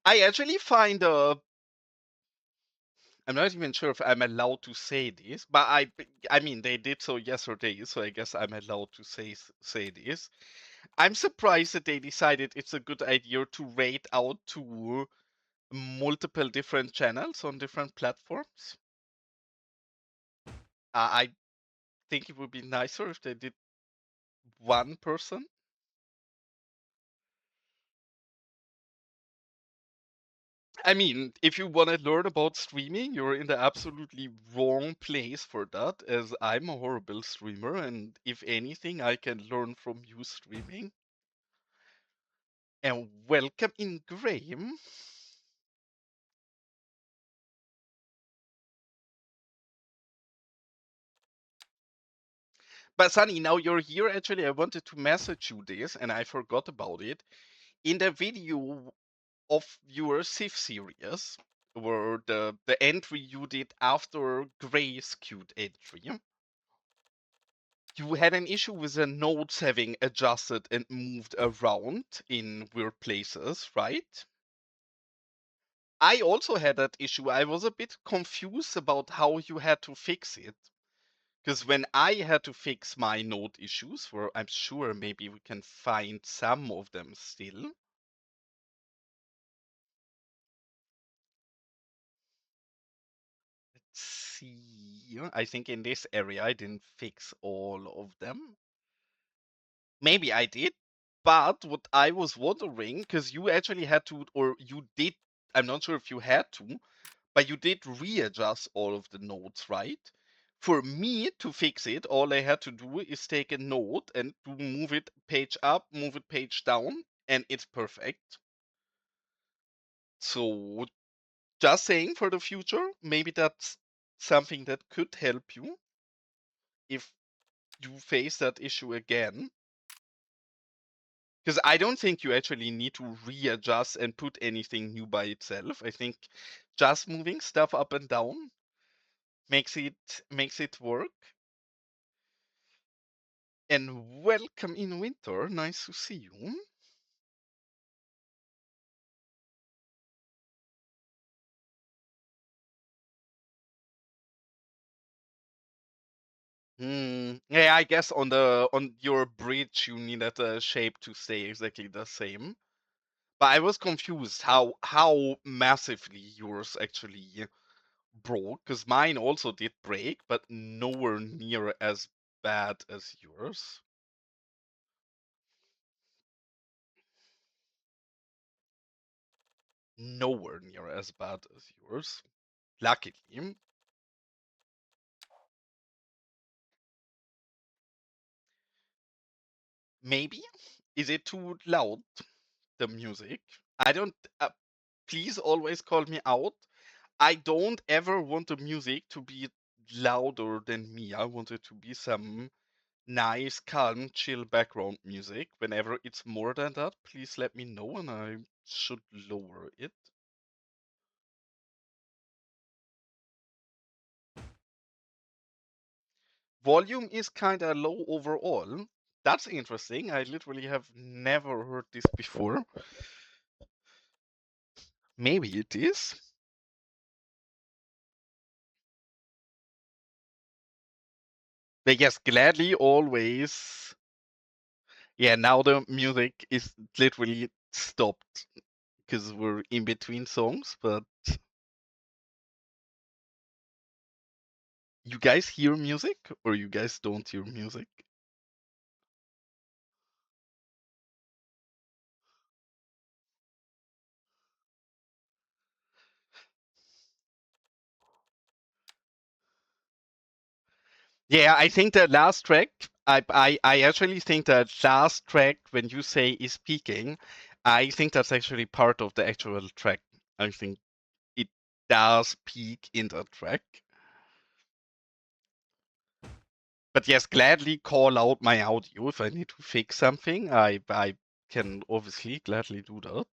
I actually find I'm not even sure if I'm allowed to say this, but I mean they did so yesterday, so I guess I'm allowed to say this. I'm surprised that they decided it's a good idea to rate out to multiple different channels on different platforms. I think it would be nicer if they did one person. I mean, if you want to learn about streaming, you're in the absolutely wrong place for that, as I'm a horrible streamer, and if anything, I can learn from you streaming. And welcome in, Graham. But Sunny, now you're here. Actually, I wanted to message you this, and I forgot about it. In the video of your Civ series, where the entry you did after Gray's cute entry, you had an issue with the nodes having adjusted and moved around in weird places, right? I also had that issue. I was a bit confused about how you had to fix it. Because when I had to fix my node issues, where I'm sure maybe we can find some of them still. Let's see. I think in this area I didn't fix all of them. Maybe I did. But what I was wondering, because you actually had to, or you did, I'm not sure if you had to, but you did readjust all of the nodes, right? For me to fix it, all I had to do is take a node and to move it page up, move it page down, and it's perfect. So just saying for the future, maybe that's something that could help you if you face that issue again. Because I don't think you actually need to readjust and put anything new by itself. I think just moving stuff up and down makes it work. And welcome in, Winter. Nice to see you. Yeah, I guess on your bridge you needed a shape to stay exactly the same. But I was confused how massively yours actually broke, because mine also did break, but nowhere near as bad as yours. Nowhere near as bad as yours. Luckily. Maybe? Is it too loud, the music? I don't. Please always call me out. I don't ever want the music to be louder than me. I want it to be some nice, calm, chill background music. Whenever it's more than that, please let me know and I should lower it. Volume is kinda low overall. That's interesting. I literally have never heard this before. Maybe it is. But yes, gladly always. Yeah, now the music is literally stopped because we're in between songs, but you guys hear music or you guys don't hear music? Yeah, I think the last track, I actually think that last track, when you say is peaking, I think that's actually part of the actual track. I think it does peak in the track. But yes, gladly call out my audio if I need to fix something. I can obviously gladly do that.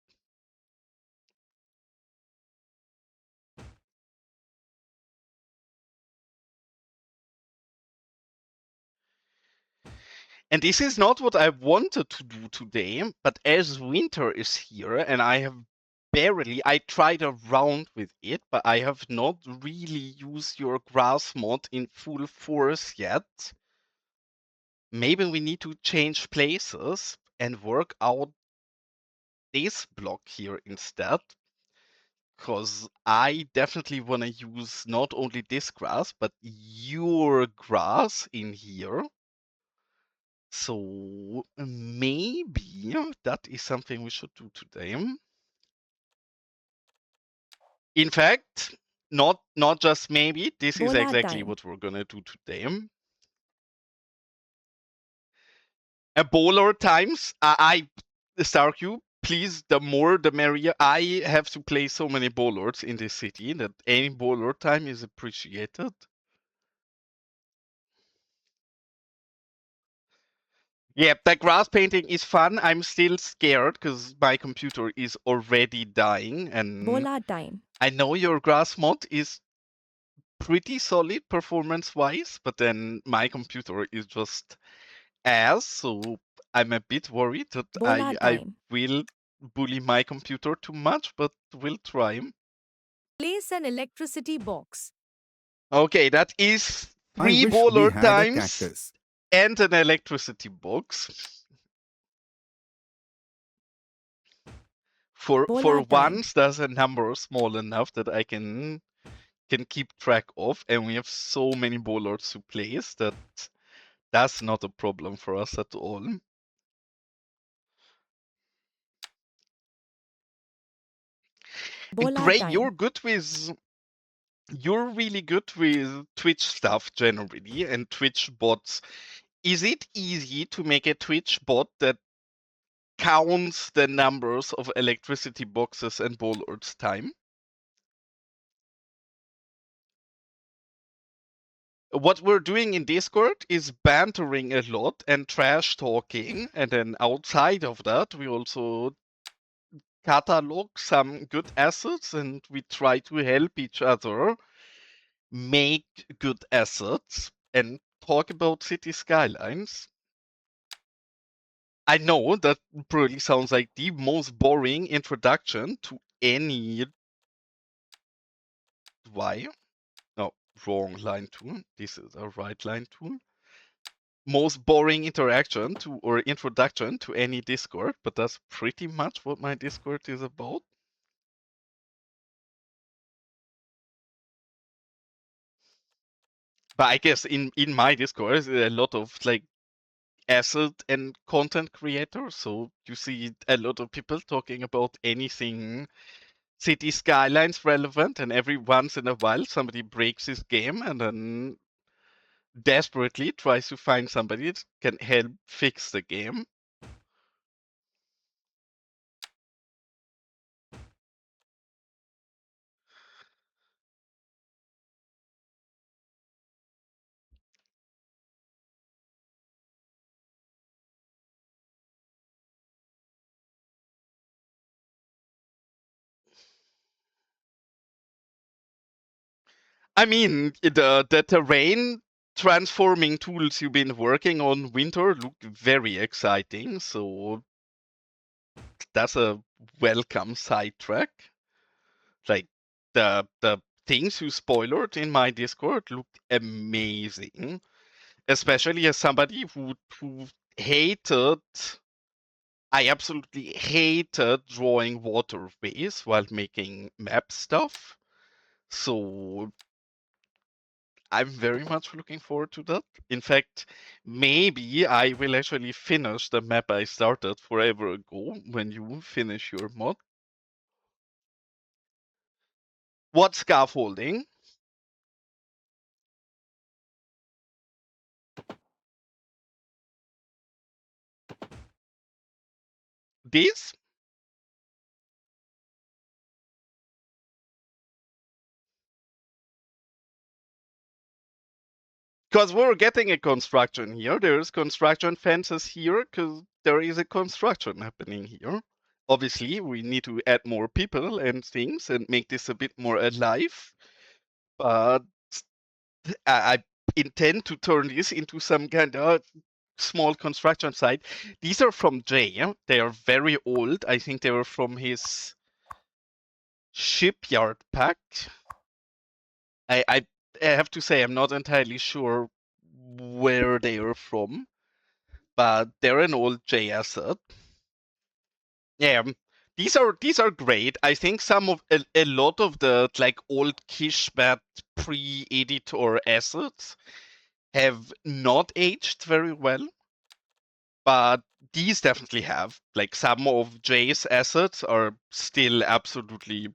And this is not what I wanted to do today, but as winter is here and I have barely. I tried around with it, but I have not really used your grass mod in full force yet. Maybe we need to change places and work out this block here instead. Because I definitely want to use not only this grass, but your grass in here. So maybe that is something we should do today. In fact, not just maybe, this is Bola exactly time. what we're gonna do today. A bowler times, Starku, please, the more the merrier. I have to play so many bowlers in this city that any bowler time is appreciated. Yeah, the grass painting is fun. I'm still scared because my computer is already dying, and Bola time. I know your grass mod is pretty solid performance-wise, but then my computer is just ass, so I'm a bit worried that Bola I time. will bully my computer too much, but we'll try. Place an electricity box. Okay, that is I 3 wish we bowler had a times cactus. and an electricity box. For Bola time. once, there's a number small enough that I can keep track of, and we have so many bowlers to place that that's not a problem for us at all. And Bola Gray, time. you're really good with Twitch stuff generally and Twitch bots. Is it easy to make a Twitch bot that counts the numbers of electricity boxes and bowlers time? What we're doing in Discord is bantering a lot and trash talking, and then outside of that, we also catalog some good assets and we try to help each other make good assets and talk about City Skylines. I know that probably sounds like the most boring introduction to any. Why? No, wrong line tool. This is a right line tool. Most boring interaction to or introduction to any Discord, but that's pretty much what my Discord is about. But I guess in my Discord, a lot of like asset and content creators. So you see a lot of people talking about anything City Skylines relevant, and every once in a while somebody breaks his game and then desperately tries to find somebody that can help fix the game. I mean, the terrain transforming tools you've been working on winter look very exciting, so that's a welcome sidetrack. Like the things you spoiled in my Discord looked amazing, especially as somebody who hated. I absolutely hated drawing waterways while making map stuff. So I'm very much looking forward to that. In fact, maybe I will actually finish the map I started forever ago when you finish your mod. What scaffolding? This? Because we're getting a construction here. There's construction fences here because there is a construction happening here. Obviously, we need to add more people and things and make this a bit more alive. But I intend to turn this into some kind of small construction site. These are from Jay. Yeah? They are very old. I think they were from his Shipyard pack. I have to say I'm not entirely sure where they are from, but they're an old J asset. Yeah, these are great. I think some of a lot of the like old Kishbat pre-editor assets have not aged very well, but these definitely have. Like some of Jay's assets are still absolutely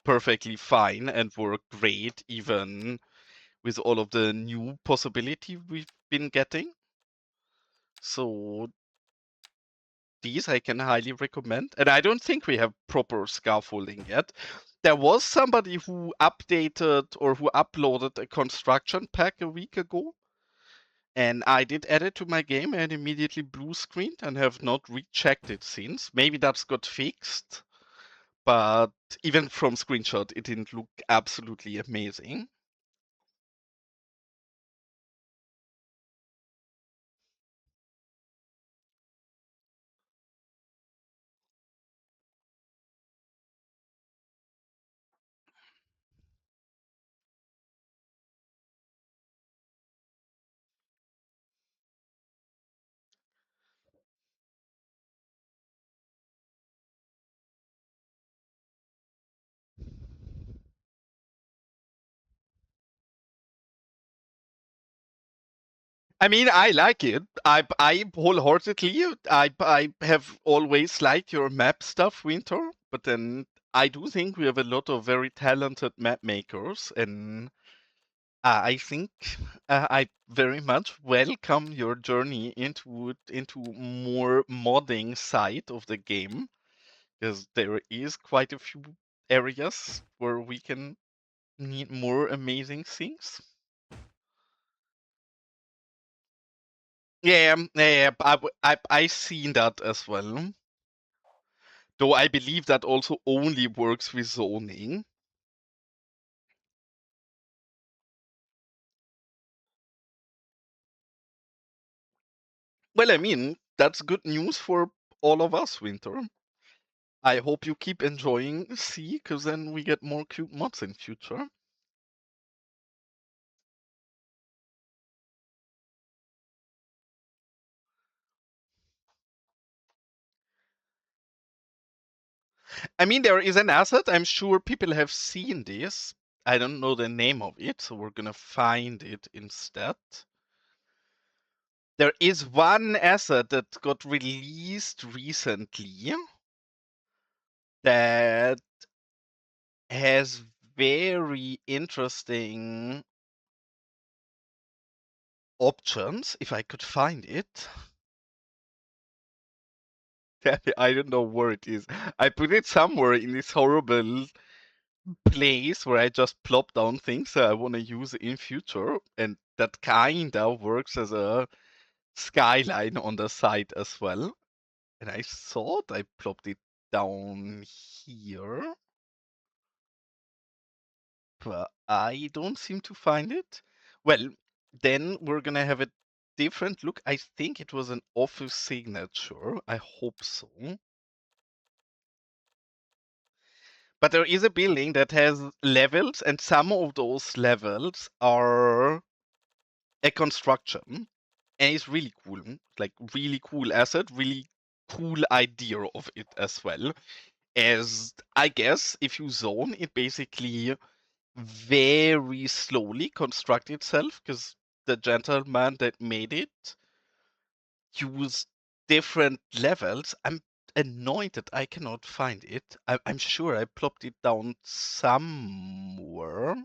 perfectly fine and work great even with all of the new possibility we've been getting. So these I can highly recommend. And I don't think we have proper scaffolding yet. There was somebody who updated or who uploaded a construction pack a week ago. And I did add it to my game and immediately blue screened and have not rechecked it since. Maybe that's got fixed. But even from screenshot, it didn't look absolutely amazing. I mean, I like it. I wholeheartedly. I have always liked your map stuff, Winter. But then I do think we have a lot of very talented map makers, and I think I very much welcome your journey into more modding side of the game, because there is quite a few areas where we can need more amazing things. Yeah, yeah, I seen that as well. Though I believe that also only works with zoning. Well, I mean, that's good news for all of us, Winter. I hope you keep enjoying C, because then we get more cute mods in future. I mean, there is an asset. I'm sure people have seen this. I don't know the name of it, so we're gonna find it instead. There is one asset that got released recently that has very interesting options, if I could find it. I don't know where it is. I put it somewhere in this horrible place where I just plop down things that I want to use in future, and that kinda works as a skyline on the side as well. And I thought I plopped it down here, but I don't seem to find it. Well, then we're gonna have a different look. I think it was an office signature. I hope so. But there is a building that has levels, and some of those levels are a construction. And it's really cool. Like, really cool asset, really cool idea of it as well. As I guess if you zone, it basically very slowly construct itself, because the gentleman that made it used different levels. I'm annoyed that I cannot find it. I'm sure I plopped it down somewhere.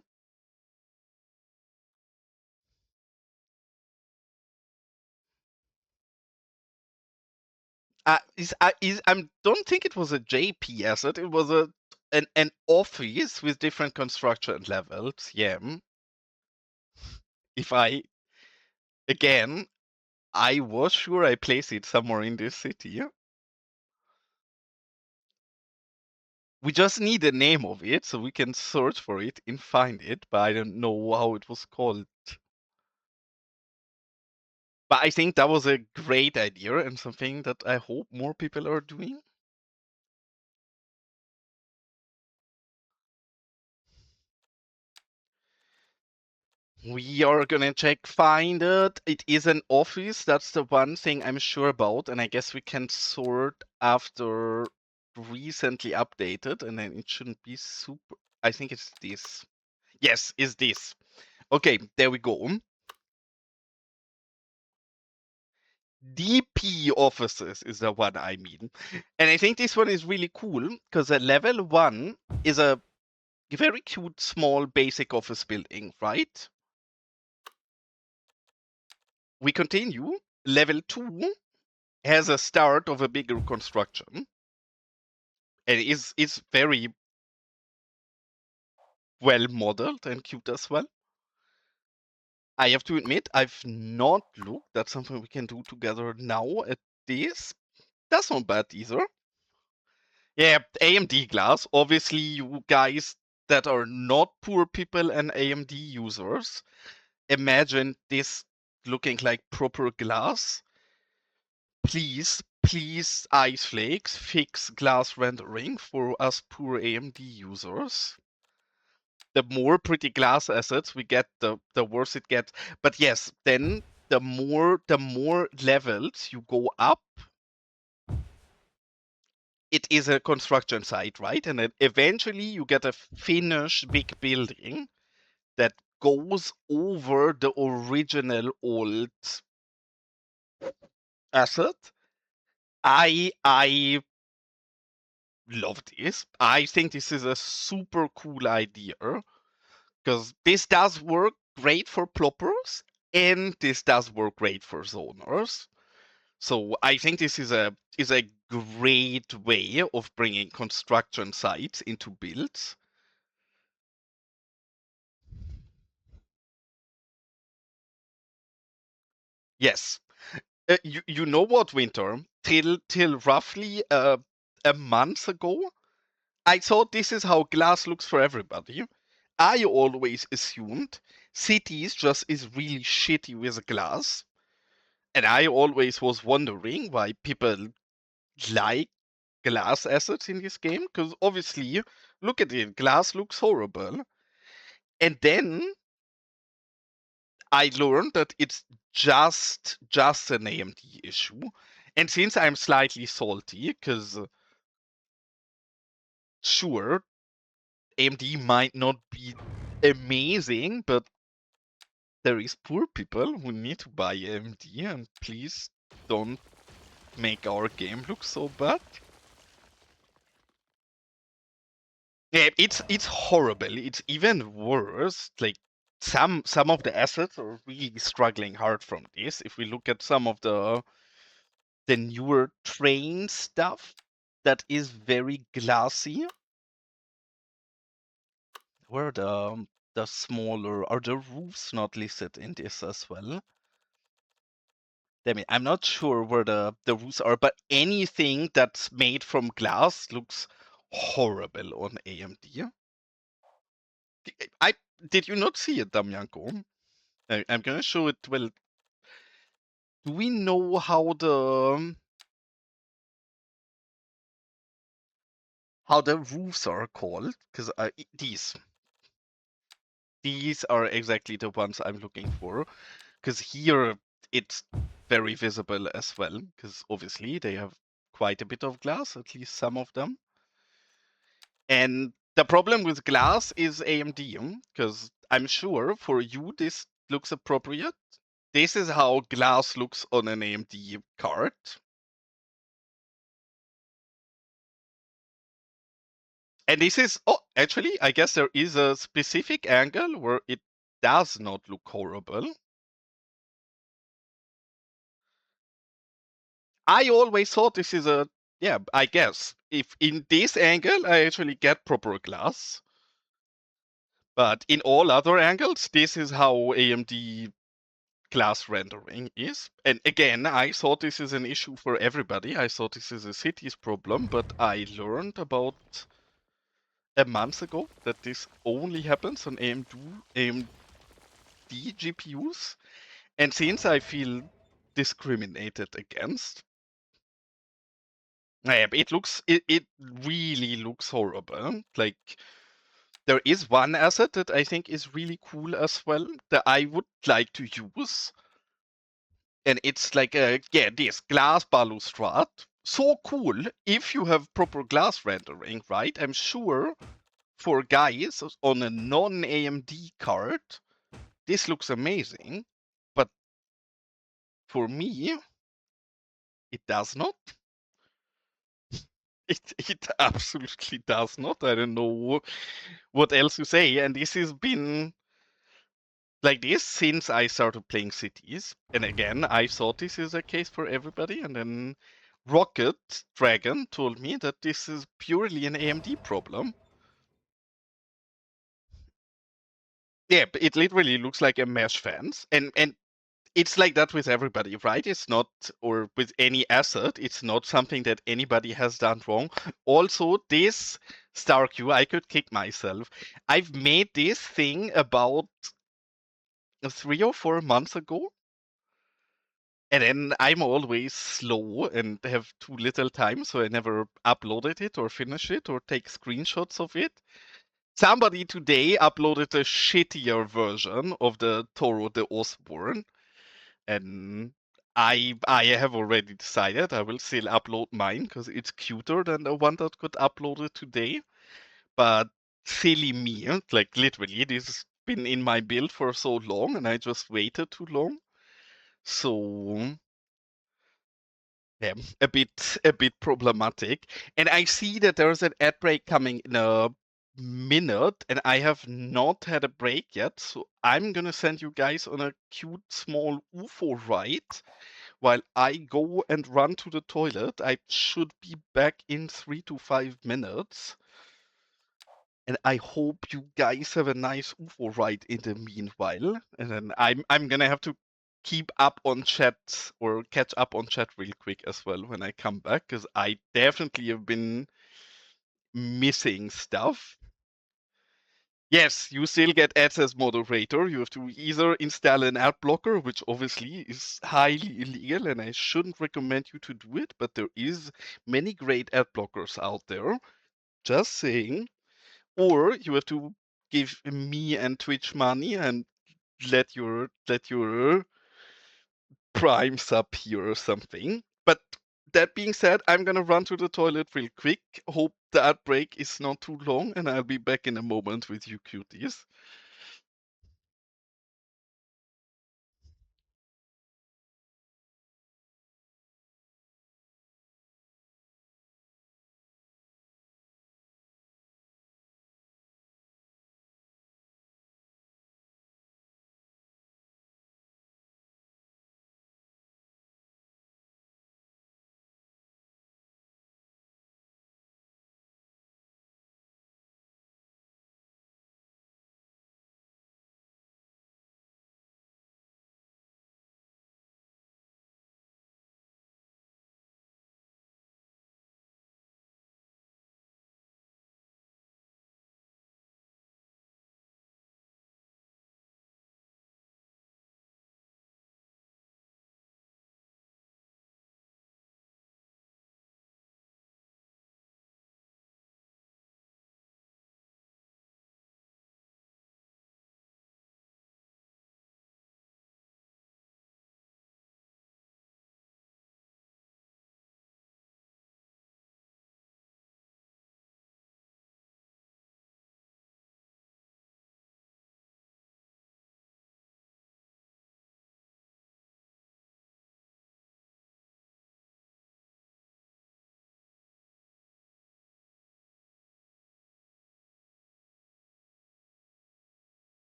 I don't think it was a JP asset. It was an office with different construction levels. Yeah. If I again, I was sure I placed it somewhere in this city. We just need the name of it so we can search for it and find it, but I don't know how it was called. But I think that was a great idea and something that I hope more people are doing. We are gonna check, find it. It is an office. That's the one thing I'm sure about. And I guess we can sort after recently updated, and then it shouldn't be super. I think it's this. Yes, is this. Okay, there we go. DP offices is the one I mean. And I think this one is really cool because a level 1 is a very cute, small, basic office building, right? We continue. Level 2 has a start of a bigger construction. And is very well modeled and cute as well. I have to admit, I've not looked. That's something we can do together now at this. That's not bad either. Yeah, AMD glass. Obviously, you guys that are not poor people and AMD users, imagine this looking like proper glass. Please, please, Ice Flakes, fix glass rendering for us poor AMD users. The more pretty glass assets we get, the worse it gets. But yes, then the more levels you go up, it is a construction site, right? And then eventually you get a finished big building that goes over the original old asset. I love this. I think this is a super cool idea because this does work great for ploppers and this does work great for zoners. So I think this is a great way of bringing construction sites into builds. Yes. You know what, Winter? Till roughly a month ago, I thought this is how glass looks for everybody. I always assumed cities just is really shitty with glass, and I always was wondering why people like glass assets in this game, because obviously, look at it, glass looks horrible. And then I learned that it's just an AMD issue. And since I'm slightly salty, because sure, AMD might not be amazing, but there is poor people who need to buy AMD, and please don't make our game look so bad. Yeah, it's horrible. It's even worse. Like some of the assets are really struggling hard from this. If we look at some of the newer train stuff, that is very glassy. Where are the smaller are the roofs not listed in this as well? Damn it, I'm not sure where the roofs are, but anything that's made from glass looks horrible on AMD. I did you not see it, Damianko? I'm gonna show it. Well, do we know how the roofs are called? Because these are exactly the ones I'm looking for. Because here it's very visible as well. Because obviously they have quite a bit of glass, at least some of them. And the problem with glass is AMD. Because I'm sure for you this looks appropriate. This is how glass looks on an AMD card. And this is, oh, actually, I guess there is a specific angle where it does not look horrible. I always thought this is yeah, I guess. If in this angle, I actually get proper glass. But in all other angles, this is how AMD glass rendering is. And again, I thought this is an issue for everybody. I thought this is a city's problem, but I learned about a month ago that this only happens on AMD GPUs. And since I feel discriminated against, yeah, it really looks horrible. Like There is one asset that I think is really cool as well that I would like to use, and it's like this glass balustrade. So cool if you have proper glass rendering, right? I'm sure for guys on a non-AMD card, this looks amazing, but for me, it does not. It absolutely does not. I don't know what else to say. And this has been like this since I started playing Cities. And again, I thought this is a case for everybody. And then Rocket Dragon told me that this is purely an AMD problem. Yeah, but it literally looks like a mesh fence. And it's like that with everybody, right? It's not, or with any asset, it's not something that anybody has done wrong. Also, this Star Q, I could kick myself. I've made this thing about 3 or 4 months ago, and then I'm always slow and have too little time, so I never uploaded it or finish it or take screenshots of it. Somebody today uploaded a shittier version of the Toro de Osborne, and I have already decided I will still upload mine because it's cuter than the one that got uploaded today. But silly me, like literally, this has been in my build for so long, and I just waited too long. So yeah, a bit problematic. And I see that there's an ad break coming in a minute, and I have not had a break yet. So I'm gonna send you guys on a cute small UFO ride while I go and run to the toilet. I should be back in 3 to 5 minutes. And I hope you guys have a nice UFO ride in the meanwhile. And then I'm gonna have to keep up on chat or catch up on chat real quick as well when I come back, because I definitely have been missing stuff. Yes, you still get ads as moderator. You have to either install an ad blocker, which obviously is highly illegal, and I shouldn't recommend you to do it, but there is many great ad blockers out there. Just saying. Or you have to give me and Twitch money and let your Prime sub here or something. But that being said, I'm gonna run to the toilet real quick. Hope the ad break is not too long, and I'll be back in a moment with you cuties.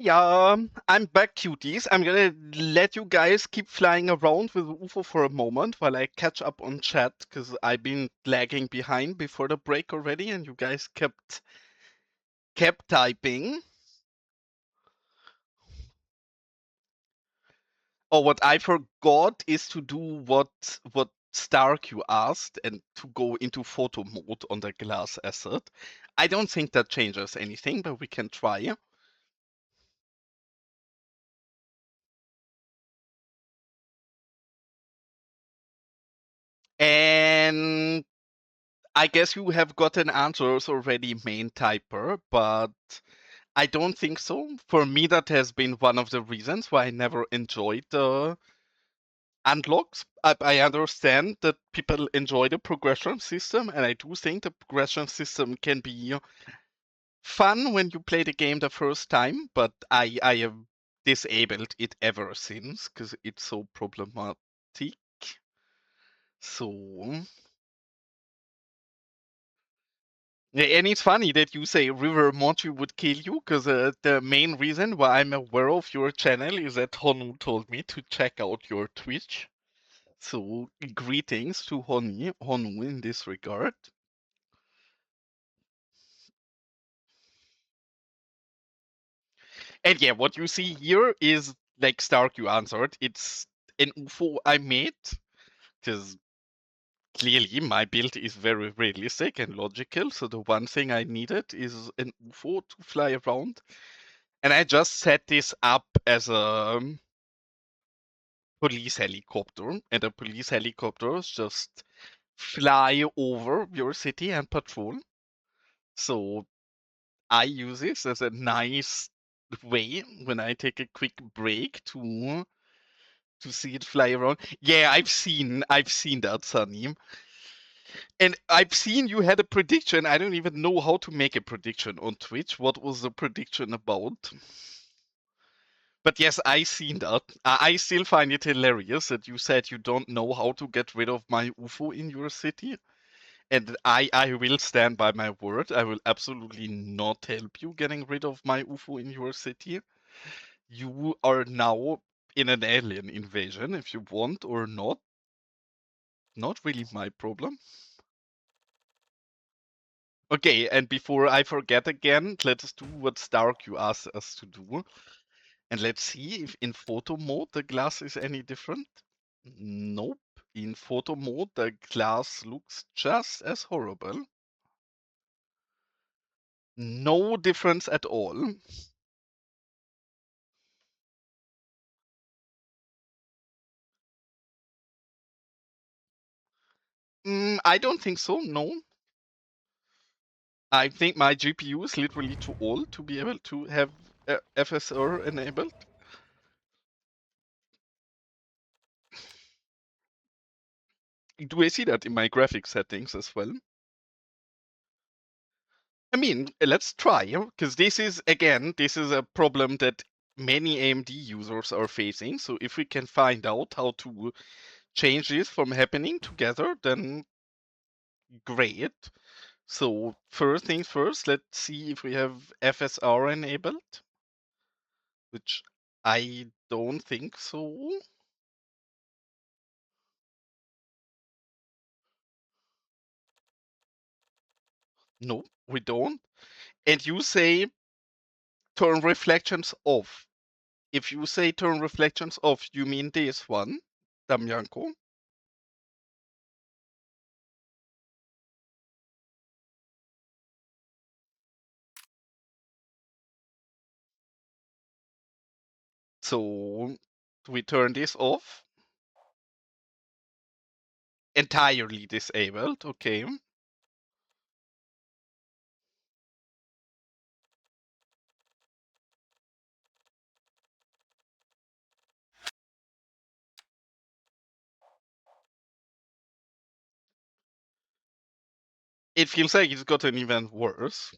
Yeah, I'm back, cuties. I'm gonna let you guys keep flying around with UFO for a moment while I catch up on chat, because I've been lagging behind before the break already, and you guys kept typing. Oh, what I forgot is to do what Stark you asked, and to go into photo mode on the glass asset. I don't think that changes anything, but we can try. And I guess you have gotten answers already, main typer, but I don't think so. For me, that has been one of the reasons why I never enjoyed the unlocks. I understand that people enjoy the progression system, and I do think the progression system can be fun when you play the game the first time, but I have disabled it ever since because it's so problematic. So, yeah, and it's funny that you say River Mochi would kill you, because the main reason why I'm aware of your channel is that Honu told me to check out your Twitch. So, greetings to Honu in this regard. And yeah, what you see here is, like Stark, you answered, it's an UFO I made, because clearly my build is very realistic and logical. So, the one thing I needed is an UFO to fly around. And I just set this up as a police helicopter, and the police helicopters just fly over your city and patrol. So I use this as a nice way when I take a quick break to see it fly around. Yeah, I've seen that, Sunny. And I've seen you had a prediction. I don't even know how to make a prediction on Twitch. What was the prediction about? But yes, I seen that. I still find it hilarious that you said you don't know how to get rid of my UFO in your city. And I will stand by my word. I will absolutely not help you getting rid of my UFO in your city. You are now in an alien invasion, if you want or not. Not really my problem. Okay, and before I forget again, let's do what Stark you asked us to do. And let's see if in photo mode the glass is any different. Nope. In photo mode, the glass looks just as horrible. No difference at all. I don't think so, no. I think my GPU is literally too old to be able to have FSR enabled. Do I see that in my graphics settings as well? I mean, let's try, because this is a problem that many AMD users are facing. So if we can find out how to change this from happening together, then great. So first things first, let's see if we have FSR enabled, which I don't think so. No, we don't. And you say turn reflections off. If you say turn reflections off, you mean this one, Damianko? So we turn this off. Entirely disabled, okay. It feels like it's gotten even worse.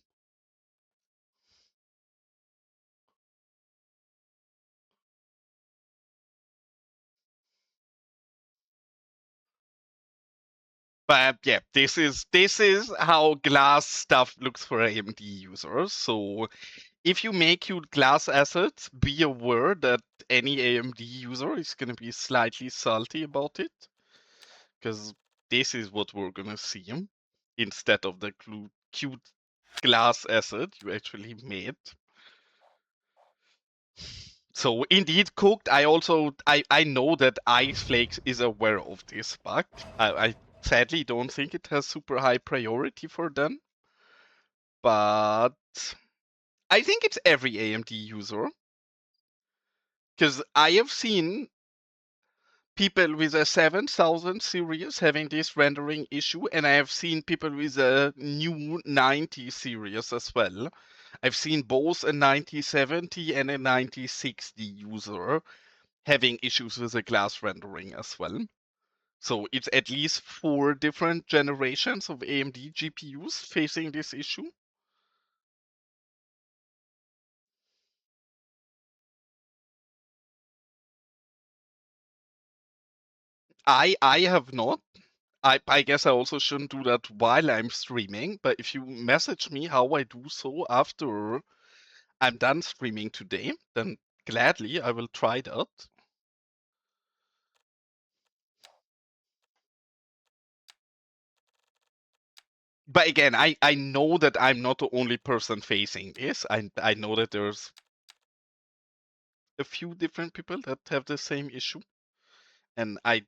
But yeah, this is how glass stuff looks for AMD users. So if you make cute glass assets, be aware that any AMD user is going to be slightly salty about it, because this is what we're going to see instead of the cute glass asset you actually made. So indeed, cooked. I know that Ice Flakes is aware of this bug. I sadly don't think it has super high priority for them, but I think it's every AMD user, because I have seen people with a 7000 series having this rendering issue, and I have seen people with a new 90 series as well. I've seen both a 9070 and a 9060 user having issues with the glass rendering as well. So it's at least 4 different generations of AMD GPUs facing this issue. I have not. I guess I also shouldn't do that while I'm streaming, but if you message me how I do so after I'm done streaming today, then gladly I will try that. But again, I know that I'm not the only person facing this. I know that there's a few different people that have the same issue, and I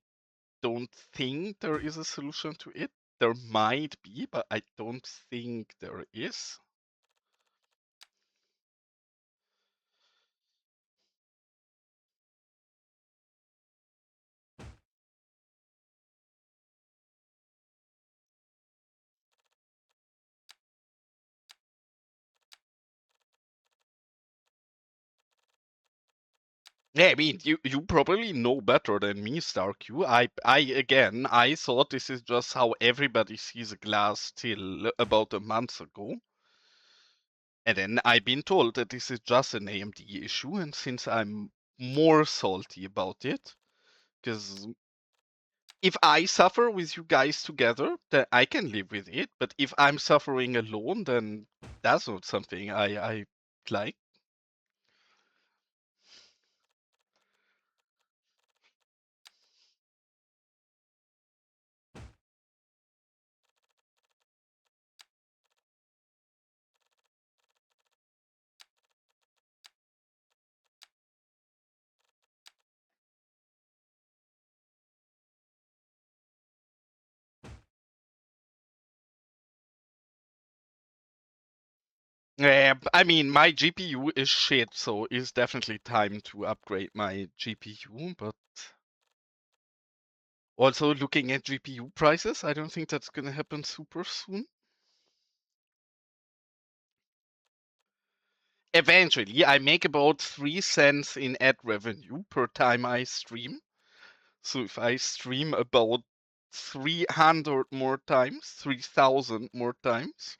don't think there is a solution to it. There might be, but I don't think there is. Yeah, I mean, you probably know better than me, StarQ. I thought this is just how everybody sees glass till about a month ago. And then I've been told that this is just an AMD issue, and since I'm more salty about it, because if I suffer with you guys together, then I can live with it. But if I'm suffering alone, then that's not something I like. Yeah, I mean, my GPU is shit, so it's definitely time to upgrade my GPU. But also looking at GPU prices, I don't think that's gonna happen super soon. Eventually, I make about 3 cents in ad revenue per time I stream. So if I stream about 300 more times, 3000 more times,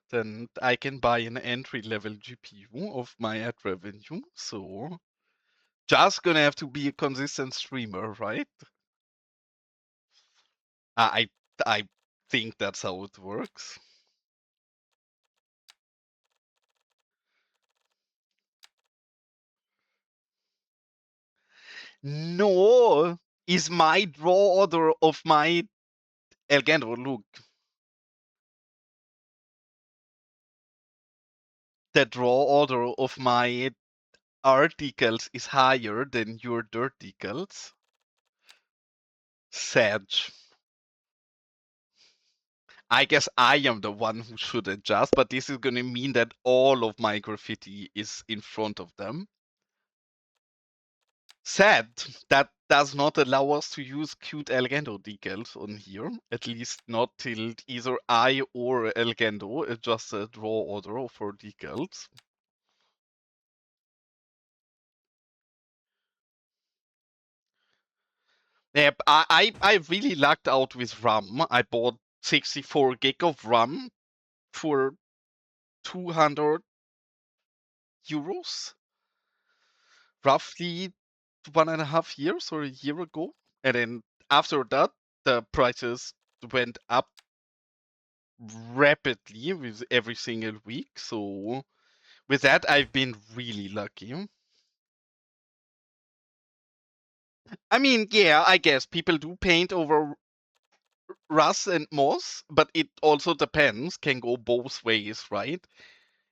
then I can buy an entry level GPU of my ad revenue. So just gonna have to be a consistent streamer, right? I I think that's how it works. No, is my draw order of my Elgando, look, the draw order of my articles is higher than your dirticles. Sad. I guess I am the one who should adjust, but this is gonna mean that all of my graffiti is in front of them. Sad. That does not allow us to use cute Elgando decals on here, at least not till either I or Elgando adjust the draw order for decals. Yep, I really lucked out with RAM. I bought 64 gig of RAM for 200 euros, roughly 1.5 years or a year ago. And then after that, the prices went up rapidly with every single week. So With that, I've been really lucky. I mean, yeah, I guess people do paint over rust and moss, but it also depends, can go both ways, right?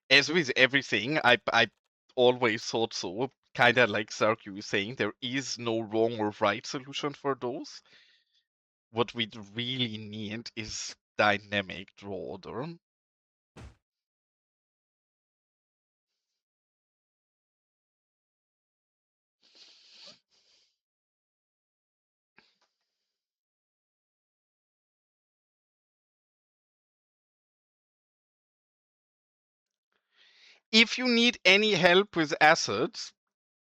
As with everything, I always thought so. Kind of like Sarku is saying, there is no wrong or right solution for those. What we really need is dynamic draw order. If you need any help with assets,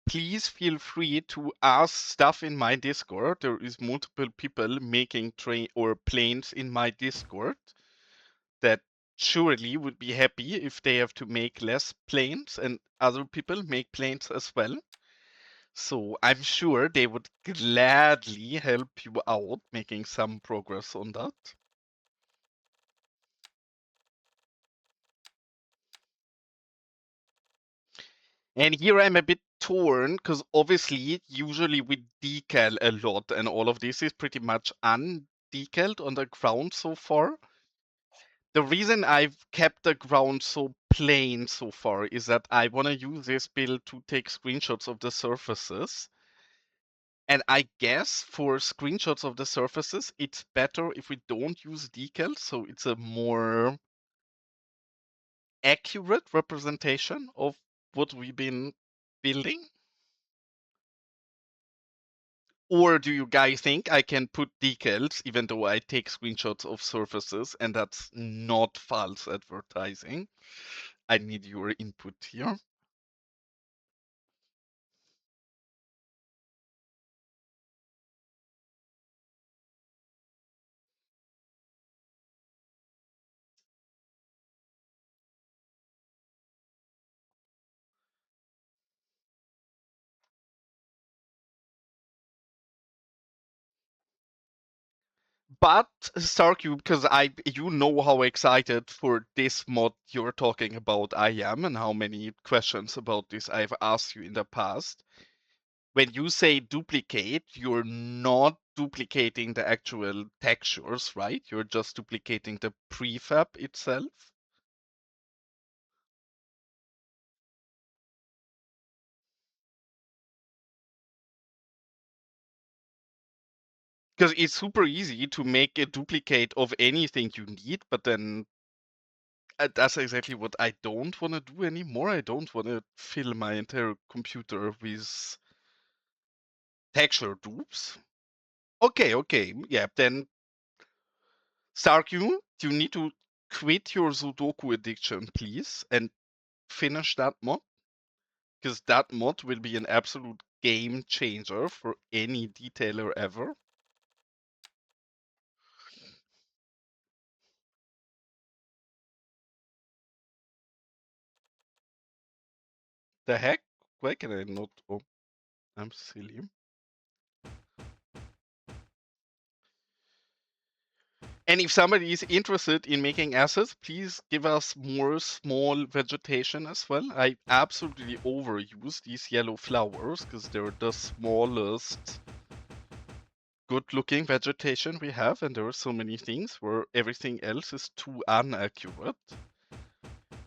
please feel free to ask stuff in my Discord. There is multiple people making train or planes in my Discord that surely would be happy if they have to make less planes and other people make planes as well. So I'm sure they would gladly help you out making some progress on that. And here I'm a bit torn because obviously, usually we decal a lot, and all of this is pretty much undecaled on the ground so far. The reason I've kept the ground so plain so far is that I want to use this build to take screenshots of the surfaces. And I guess for screenshots of the surfaces, it's better if we don't use decals, so it's a more accurate representation of what we've been building. Or do you guys think I can put decals even though I take screenshots of surfaces and that's not false advertising? I need your input here. But Starcube, because you know how excited for this mod you're talking about I am and how many questions about this I've asked you in the past. When you say duplicate, you're not duplicating the actual textures, right? You're just duplicating the prefab itself. Because it's super easy to make a duplicate of anything you need, but then that's exactly what I don't want to do anymore. I don't want to fill my entire computer with texture dupes. Okay, yeah, then Starkyu, you need to quit your Sudoku addiction, please, and finish that mod, because that mod will be an absolute game changer for any detailer ever. The heck? Why can I not? Oh, I'm silly. And if somebody is interested in making assets, please give us more small vegetation as well. I absolutely overuse these yellow flowers because they're the smallest good looking vegetation we have, and there are so many things where everything else is too inaccurate.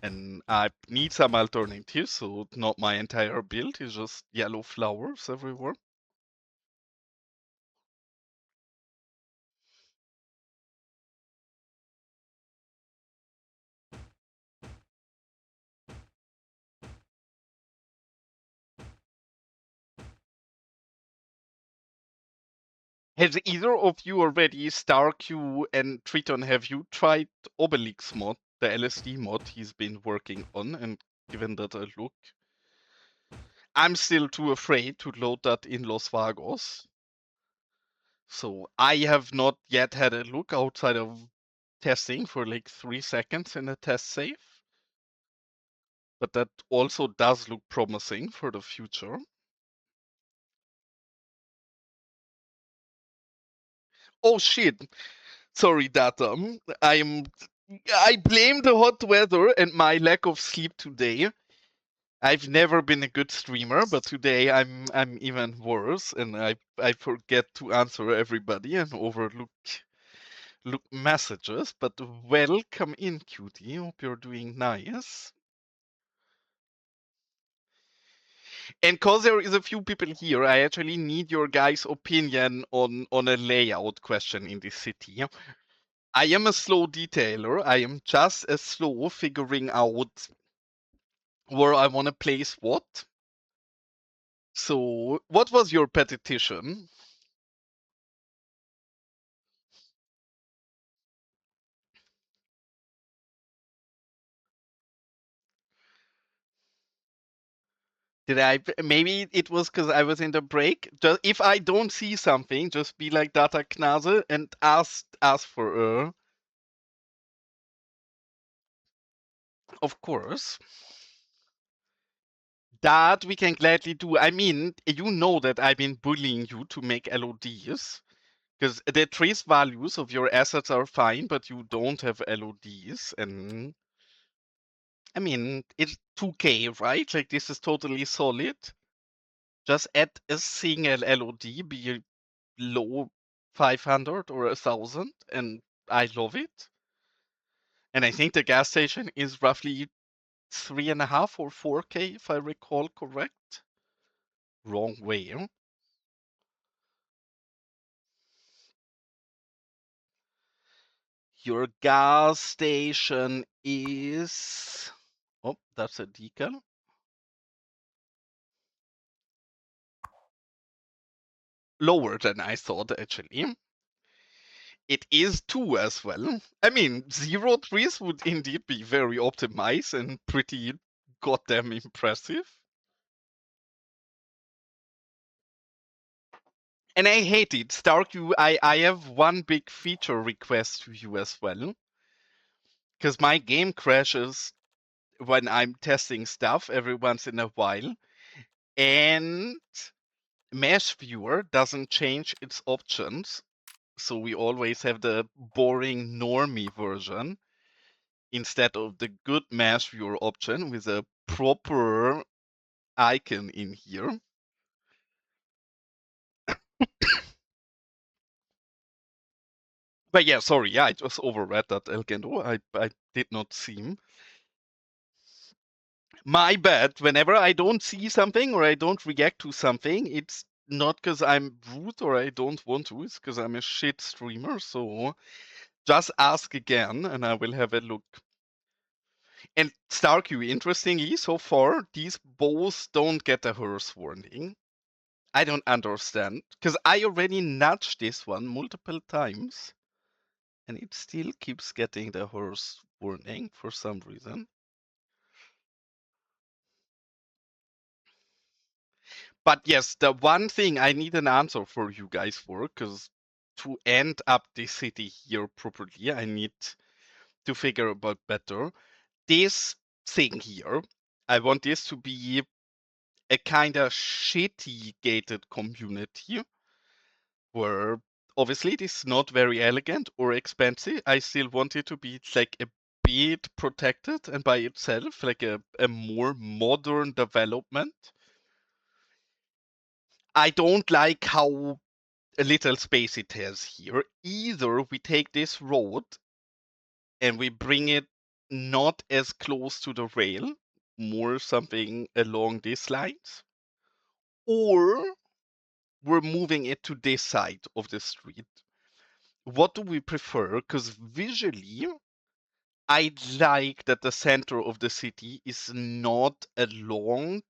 And I need some alternatives, so not my entire build is just yellow flowers everywhere. Has either of you already, StarQ and Triton, have you tried Obelix mod, the LSD mod he's been working on, and given that a look? I'm still too afraid to load that in Los Vagos. So I have not yet had a look outside of testing for like 3 seconds in a test save. But that also does look promising for the future. Oh shit! Sorry, Datum. I blame the hot weather and my lack of sleep today. I've never been a good streamer, but today I'm even worse, and I forget to answer everybody and overlook look messages. But welcome in, cutie. Hope you're doing nice. And cause there is a few people here, I actually need your guys' opinion on a layout question in this city. I am a slow detailer. I am just as slow figuring out where I want to place what. So, what was your petition? Did I? Maybe it was because I was in the break. Just if I don't see something, just be like Data Knase and ask for of course. That we can gladly do. I mean, you know that I've been bullying you to make LODs. Because the trace values of your assets are fine, but you don't have LODs. And I mean, it's 2K, right? Like, this is totally solid. Just add a single LOD, be low 500 or 1,000, and I love it. And I think the gas station is roughly 3.5 or 4K, if I recall correct. Wrong way. Huh? Your gas station is. Oh, that's a decal. Lower than I thought, actually. It is 2 as well. I mean, 0 trees would indeed be very optimized and pretty goddamn impressive. And I hate it. Stark, I have one big feature request to you as well. Because my game crashes when I'm testing stuff every once in a while. And Mesh Viewer doesn't change its options. So we always have the boring normie version instead of the good Mesh Viewer option with a proper icon in here. But yeah, sorry, yeah, I just overread that, Elgendo. I did not see. My bad. Whenever I don't see something or I don't react to something, it's not because I'm rude or I don't want to, it's because I'm a shit streamer. So just ask again and I will have a look. And Starkey, interestingly, so far, these both don't get a hearse warning. I don't understand because I already nudged this one multiple times and it still keeps getting the hearse warning for some reason. But yes, the one thing I need an answer for you guys for, because to end up this city here properly, I need to figure out better. This thing here, I want this to be a kind of shitty gated community where obviously it is not very elegant or expensive. I still want it to be like a bit protected and by itself, like a more modern development. I don't like how a little space it has here. Either we take this road and we bring it not as close to the rail, more something along these lines, or we're moving it to this side of the street. What do we prefer? Because visually, I like that the center of the city is not along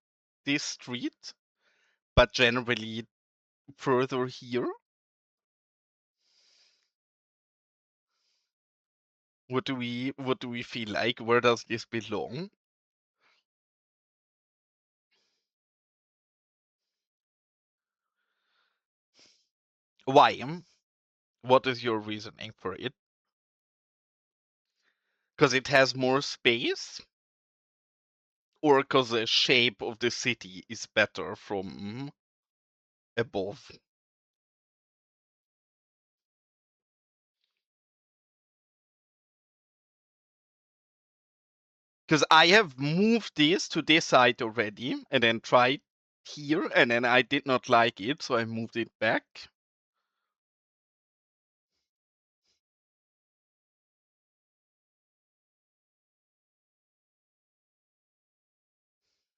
this street, but generally further here. What do we feel like? Where does this belong? Why? What is your reasoning for it? Because it has more space, or because the shape of the city is better from above? Because I have moved this to this side already and then tried here and then I did not like it, so I moved it back.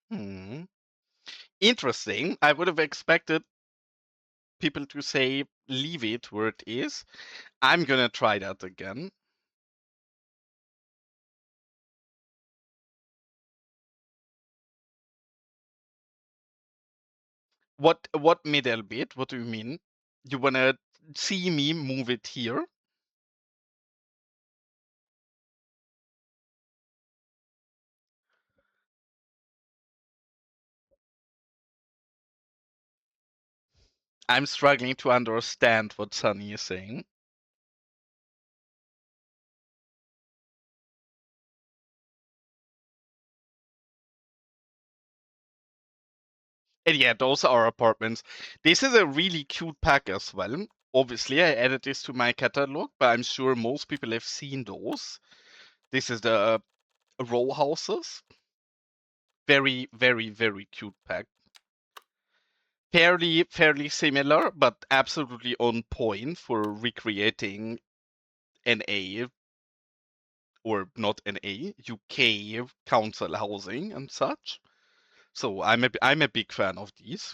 Hmm. Interesting. I would have expected people to say leave it where it is. I'm gonna try that again. What middle bit? What do you mean? You wanna see me move it here? I'm struggling to understand what Sunny is saying. And yeah, those are apartments. This is a really cute pack as well. Obviously, I added this to my catalog, but I'm sure most people have seen those. This is the row houses. Very, very, very cute pack. Fairly similar, but absolutely on point for recreating NA or not NA, UK council housing and such. So I'm a big fan of these.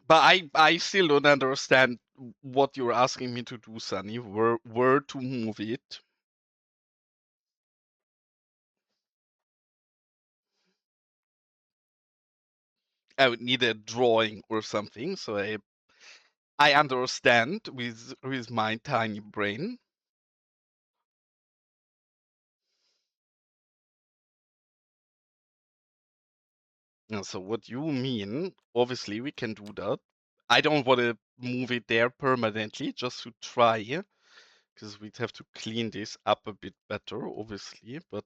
But I still don't understand what you're asking me to do, Sunny. Where to move it? I would need a drawing or something, so I understand with my tiny brain. So what you mean? Obviously, we can do that. I don't want to move it there permanently, just to try, because we'd have to clean this up a bit better, obviously. But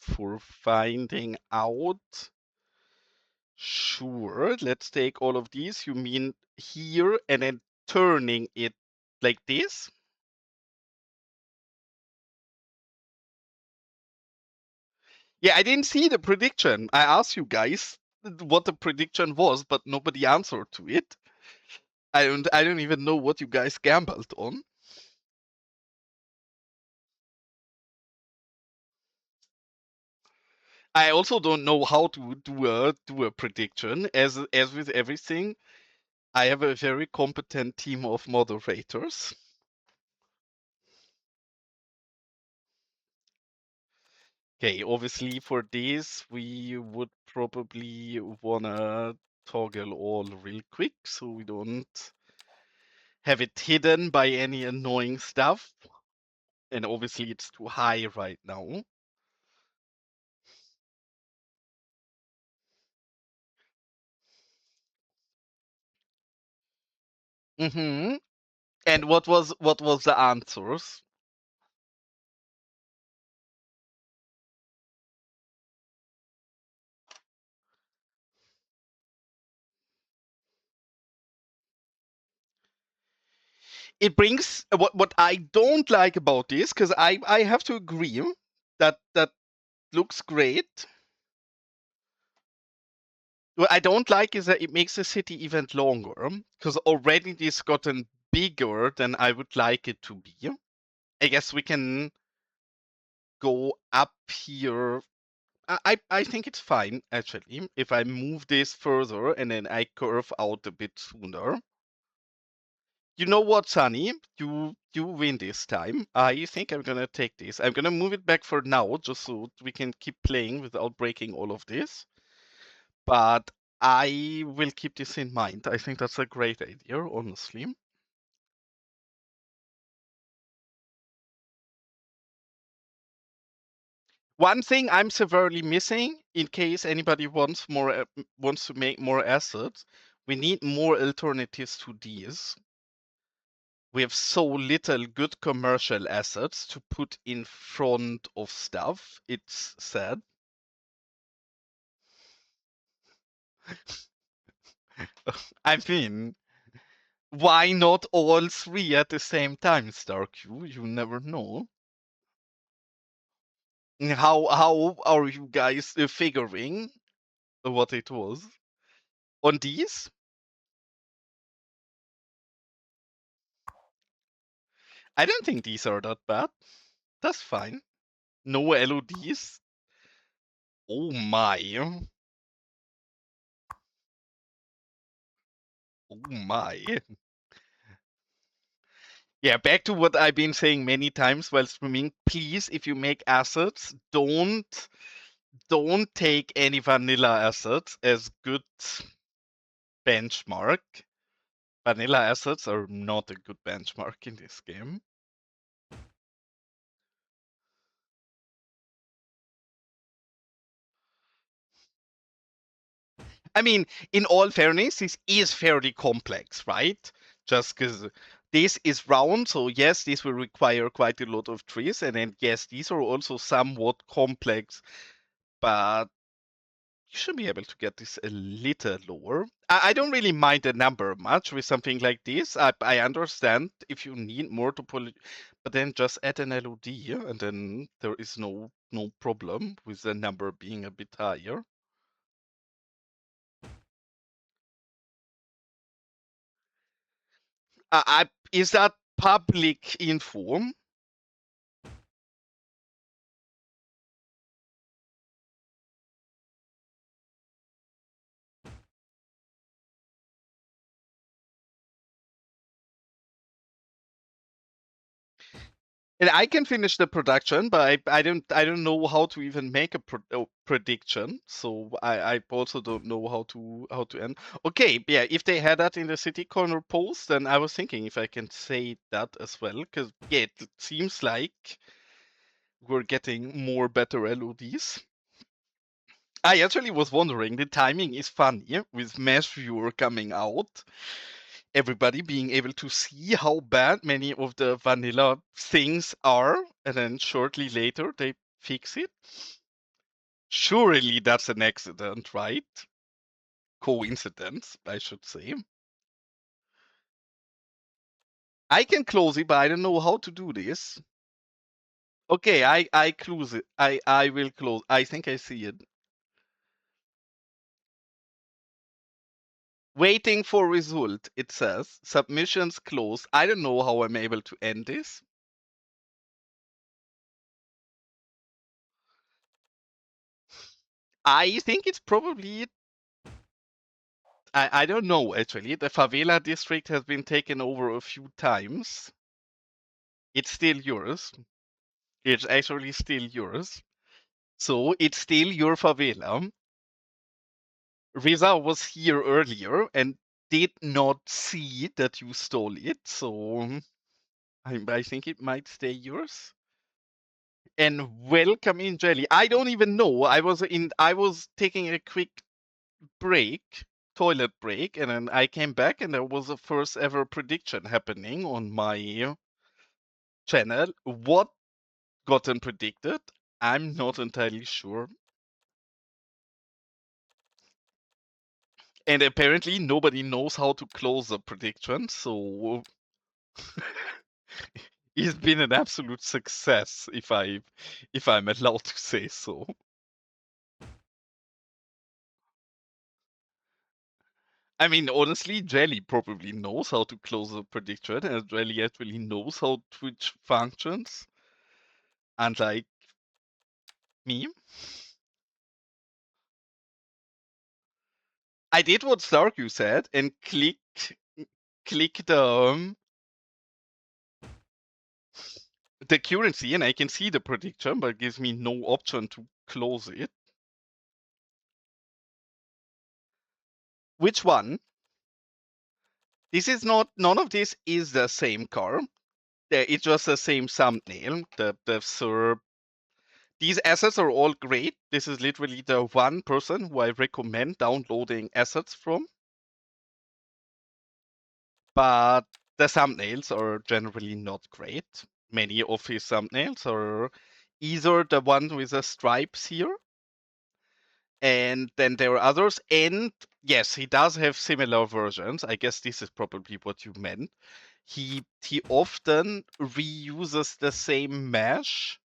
for finding out, sure, let's take all of these. You mean here and then turning it like this? Yeah, I didn't see the prediction. I asked you guys what the prediction was, but nobody answered to it. I don't even know what you guys gambled on. I also don't know how to do a prediction. As with everything, I have a very competent team of moderators. Okay, obviously for this we would probably wanna toggle all real quick so we don't have it hidden by any annoying stuff. And obviously it's too high right now. Mm-hmm. And what was the answers? It brings what I don't like about this, because I have to agree that looks great. What I don't like is that it makes the city even longer, because already this gotten bigger than I would like it to be. I guess we can go up here. I think it's fine actually if I move this further and then I curve out a bit sooner. You know what, Sunny? You win this time. I think I'm gonna take this. I'm gonna move it back for now, just so we can keep playing without breaking all of this. But I will keep this in mind. I think that's a great idea, honestly. One thing I'm severely missing, in case anybody wants to make more assets, we need more alternatives to these. We have so little good commercial assets to put in front of stuff. It's sad. I mean, Why not all three at the same time, StarQ? You never know. How are you guys figuring what it was on these? I don't think these are that bad. That's fine. No LODs. Oh my. Oh my. Yeah, back to what I've been saying many times while streaming. Please, if you make assets, don't take any vanilla assets as good benchmark. Vanilla assets are not a good benchmark in this game. I mean, in all fairness, this is fairly complex, right? Just because this is round, so yes, this will require quite a lot of trees, and then yes, these are also somewhat complex, but you should be able to get this a little lower. I don't really mind the number much with something like this. I understand if you need more to pull it, but then just add an LOD, and then there is no problem with the number being a bit higher. Is that public info? And I can finish the production, but I don't know how to even make a prediction. So I also don't know how to end. Okay, yeah, if they had that in the City Corner post, then I was thinking if I can say that as well, because yeah, it seems like we're getting more better LODs. I actually was wondering, the timing is funny with Mesh Viewer coming out, everybody being able to see how bad many of the vanilla things are, and then shortly later they fix it. Surely that's an accident, right? Coincidence, I should say. I can close it, but I don't know how to do this. Okay, I close it. I will close. I think I see it. Waiting for result, it says. Submissions closed. I don't know how I'm able to end this. I think it's probably I don't know actually. The favela district has been taken over a few times. It's still yours. It's actually still yours. So it's still your favela. Riza was here earlier and did not see that you stole it. So I think it might stay yours. And welcome in, Jelly. I don't even know. I was taking a quick break, toilet break, and then I came back and there was a first ever prediction happening on my channel. What gotten predicted? I'm not entirely sure. And apparently nobody knows how to close a prediction, so it's been an absolute success if I'm allowed to say so. I mean, honestly, Jelly probably knows how to close a prediction, and Jelly actually knows how Twitch functions. Unlike me. I did what Starku said and click the currency, and I can see the prediction, but it gives me no option to close it. Which one? This is not. None of this is the same car. It's just the same thumbnail. The Sir. These assets are all great. This is literally the one person who I recommend downloading assets from. But the thumbnails are generally not great. Many of his thumbnails are either the one with the stripes here, And then there are others. And yes, he does have similar versions. I guess this is probably what you meant. He often reuses the same mesh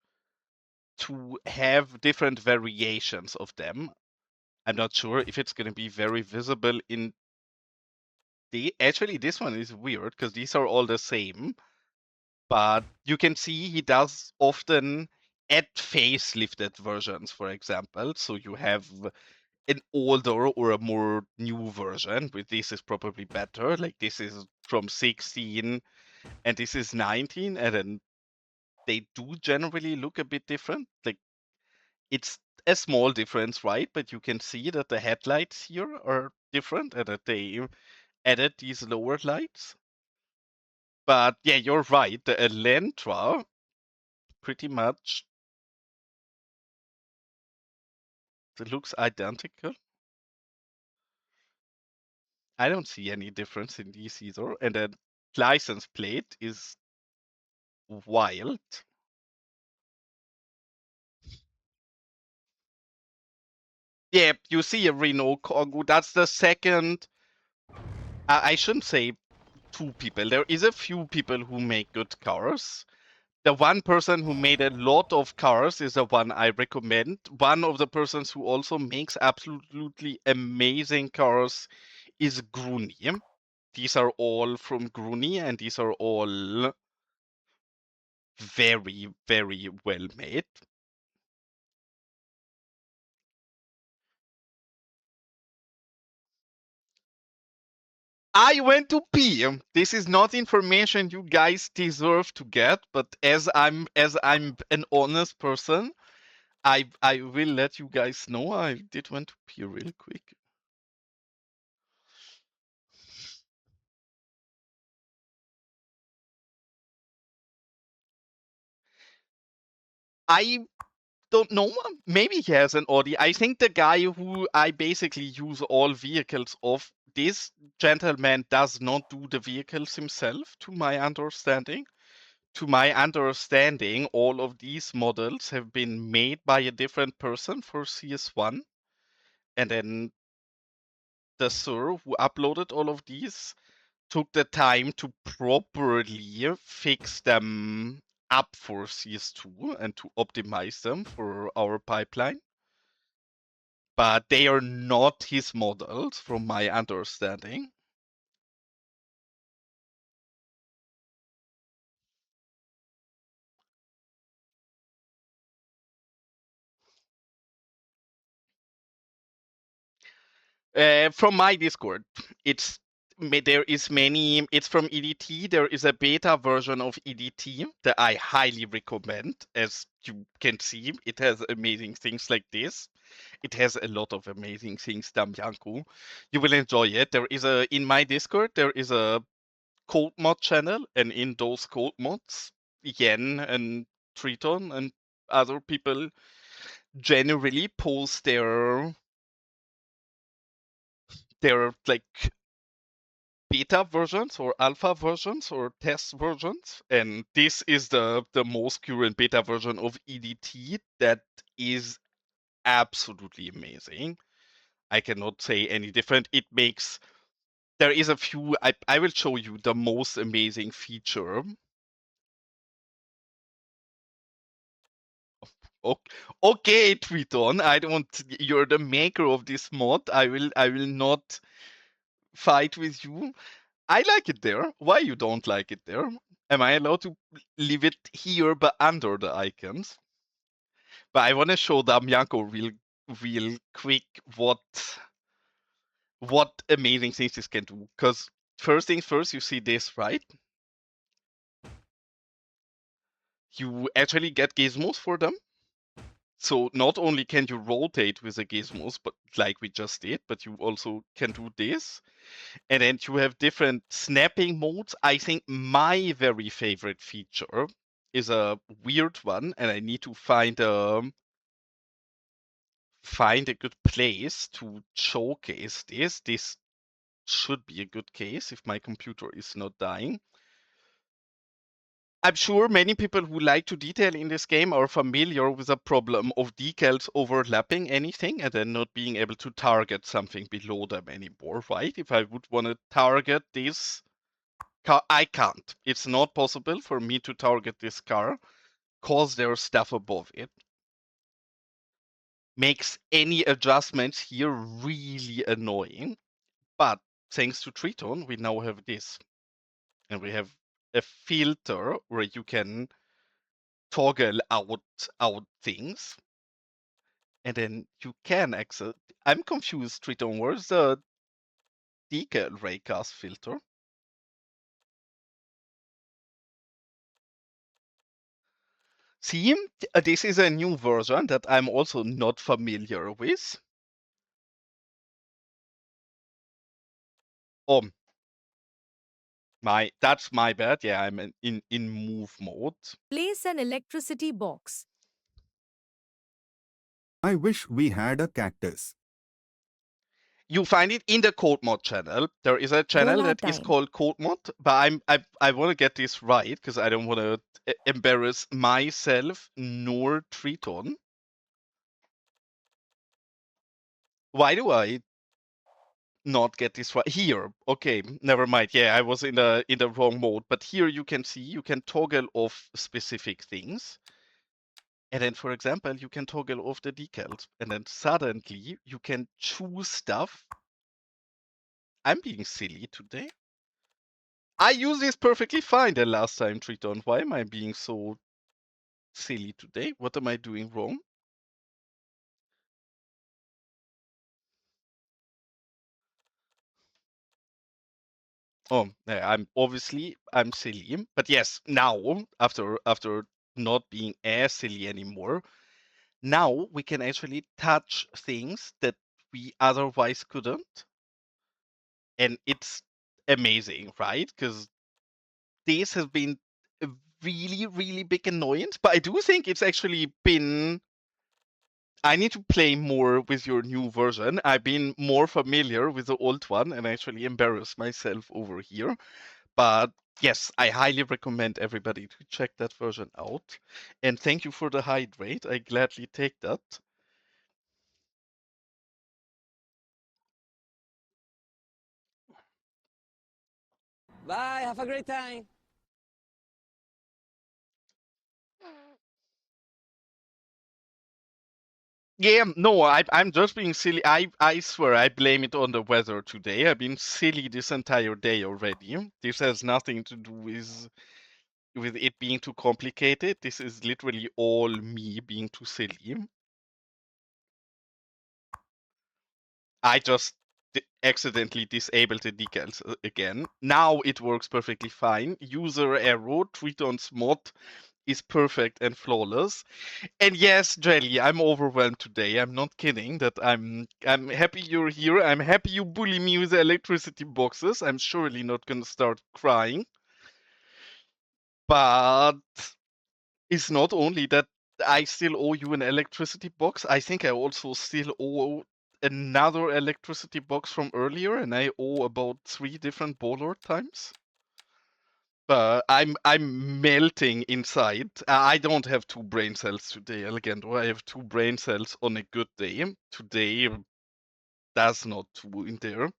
to have different variations of them. I'm not sure if it's going to be very visible in the. Actually, this one is weird because these are all the same. But you can see he does often add facelifted versions, for example. So you have an older or a more new version, with this is probably better. Like this is from 16 and this is 19, and then they do generally look a bit different. Like it's a small difference, right? But you can see that the headlights here are different and that they added these lower lights. But yeah, you're right. The Elantra pretty much it looks identical. I don't see any difference in these either. And the license plate is wild. Yeah, you see a Renault Kangoo. That's the second. I shouldn't say two people. There is a few people who make good cars. The one person who made a lot of cars is the one I recommend. One of the persons who also makes absolutely amazing cars is Gruni. These are all from Gruni, and these are all very, very well made. I went to pee. This is not information you guys deserve to get, but as I'm an honest person, I will let you guys know I did went to pee real quick. I don't know. Maybe he has an Audi. I think the guy who I basically use all vehicles of, this gentleman does not do the vehicles himself, to my understanding. To my understanding, all of these models have been made by a different person for CS1. And then the sir who uploaded all of these took the time to properly fix them up for CS2 and to optimize them for our pipeline. But they are not his models, from my understanding. From my Discord, it's there is many. It's from EDT. There is a beta version of EDT that I highly recommend. As you can see, it has amazing things like this. It has a lot of amazing things, Damyanku. You will enjoy it. There is a in my Discord. There is a code mod channel, and in those code mods, Yen and Triton and other people generally post their like beta versions or alpha versions or test versions, and this is the most current beta version of EDT that is absolutely amazing. I cannot say any different. It makes there is a few. I will show you the most amazing feature. Okay, Triton, I don't. You're the maker of this mod. I will not fight with you. I like it there. Why you don't like it there? Am I allowed to leave it here but under the icons? But I want to show Damianko real quick what amazing things this can do. Because first things first, you see this, right? You actually get gizmos for them. So not only can you rotate with the gizmos, but like we just did, but you also can do this. And then you have different snapping modes. I think my very favorite feature is a weird one, and I need to find a good place to showcase this. This should be a good case if my computer is not dying. I'm sure many people who like to detail in this game are familiar with the problem of decals overlapping anything and then not being able to target something below them anymore, right? If I would want to target this car, I can't. It's not possible for me to target this car because there's stuff above it. Makes any adjustments here really annoying. But thanks to Triton, we now have this. And we have a filter where you can toggle out things. And then you can access. I'm confused, Triton. Where's the decal raycast filter? See, this is a new version that I'm also not familiar with. Oh, that's my bad. Yeah, I'm in move mode. Place an electricity box. I wish we had a cactus. You find it in the code mod channel. There is a channel Gola that is time. called code mod, but I want to get this right because I don't want to embarrass myself nor Triton. Why do I not get this right here? Okay, never mind. Yeah, I was in the wrong mode. But here you can see you can toggle off specific things. And then, for example, you can toggle off the decals. And then suddenly you can choose stuff. I'm being silly today. I used this perfectly fine the last time, Triton. Why am I being so silly today? What am I doing wrong? Oh, yeah, I'm silly. But yes, now after not being as silly anymore, now we can actually touch things that we otherwise couldn't. And it's amazing, right? Because this has been a really, really big annoyance, but I do think it's actually been. I need to play more with your new version. I've been more familiar with the old one and actually embarrass myself over here. But yes, I highly recommend everybody to check that version out. And thank you for the hydrate. I gladly take that. Bye. Have a great time. Yeah, no, I'm just being silly. I swear I blame it on the weather today. I've been silly this entire day already. This has nothing to do with it being too complicated. This is literally all me being too silly. I just accidentally disabled the decals again. Now it works perfectly fine. User error, Triton's mod is perfect and flawless. And yes, Jelly, I'm overwhelmed today. I'm not kidding. That I'm happy you're here. I'm happy you bully me with the electricity boxes. I'm surely not gonna start crying. But it's not only that I still owe you an electricity box. I think I also still owe another electricity box from earlier, and I owe about 3 different Bollard times. I'm melting inside. I don't have 2 brain cells today, Elegando. I have 2 brain cells on a good day. Today, that's not 2 in there.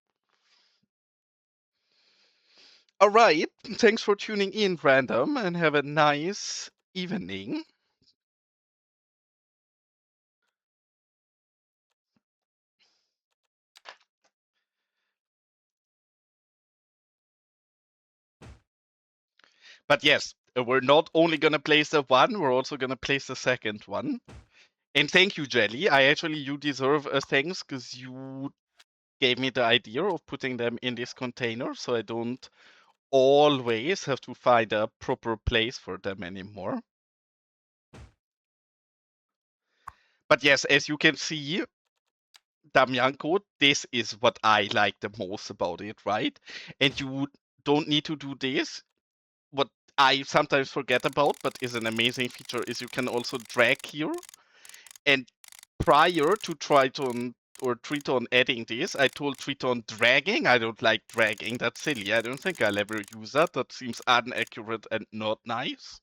All right. Thanks for tuning in, random, and have a nice evening. But yes, we're not only gonna place the one, we're also gonna place the second one. And thank you, Jelly. You deserve a thanks because you gave me the idea of putting them in this container so I don't always have to find a proper place for them anymore. But yes, as you can see, Damianko, this is what I like the most about it, right? And you don't need to do this. What I sometimes forget about, but is an amazing feature, is you can also drag here. And prior to Triton or Triton adding this. I told Triton dragging. I don't like dragging. That's silly. I don't think I'll ever use that. That seems inaccurate and not nice.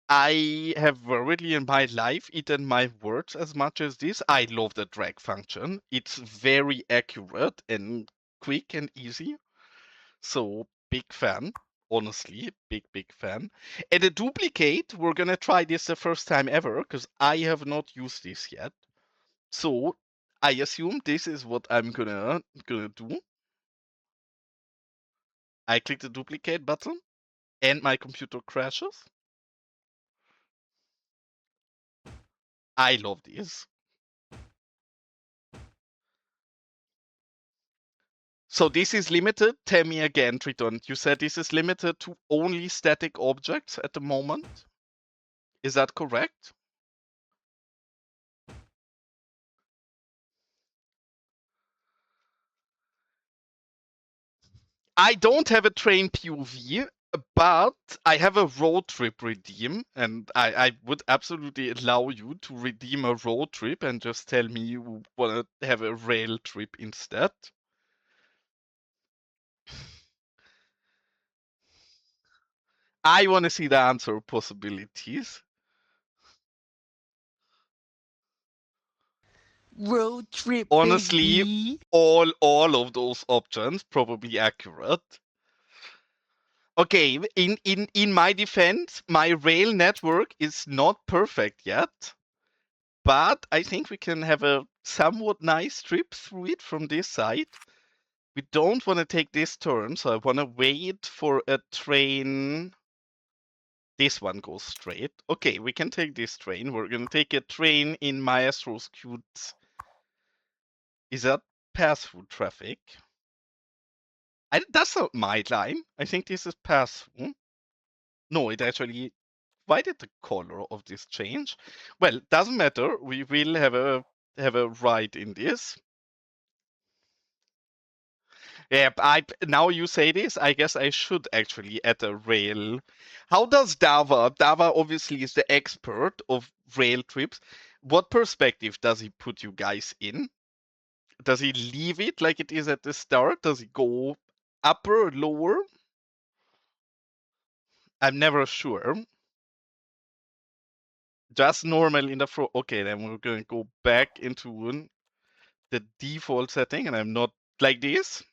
I have rarely in my life eaten my words as much as this. I love the drag function. It's very accurate and quick and easy. So big fan. Honestly, big fan. And a duplicate, we're gonna try this the first time ever because I have not used this yet. So I assume this is what I'm gonna do. I click the duplicate button and my computer crashes. I love this. So this is limited. Tell me again, Triton. You said this is limited to only static objects at the moment. Is that correct? I don't have a train POV, but I have a road trip redeem, and I would absolutely allow you to redeem a road trip and just tell me you want to have a rail trip instead. I want to see the answer possibilities. Road trip, Honestly, baby. all of those options probably accurate. Okay, in my defense, my rail network is not perfect yet, but I think we can have a somewhat nice trip through it from this side. We don't want to take this turn, so I want to wait for a train. This one goes straight. Okay, we can take this train. We're gonna take a train in Maestro's cute. Is that pass-through traffic? That's not my line. I think this is pass-through. No, it actually. Why did the color of this change? Well, doesn't matter. We will have a ride in this. Yeah, now you say this, I guess I should actually add a rail. How does Dava? Dava obviously is the expert of rail trips. What perspective does he put you guys in? Does he leave it like it is at the start? Does he go upper or lower? I'm never sure. Just normal in the front. Okay, then we're going to go back into the default setting, and I'm not like this.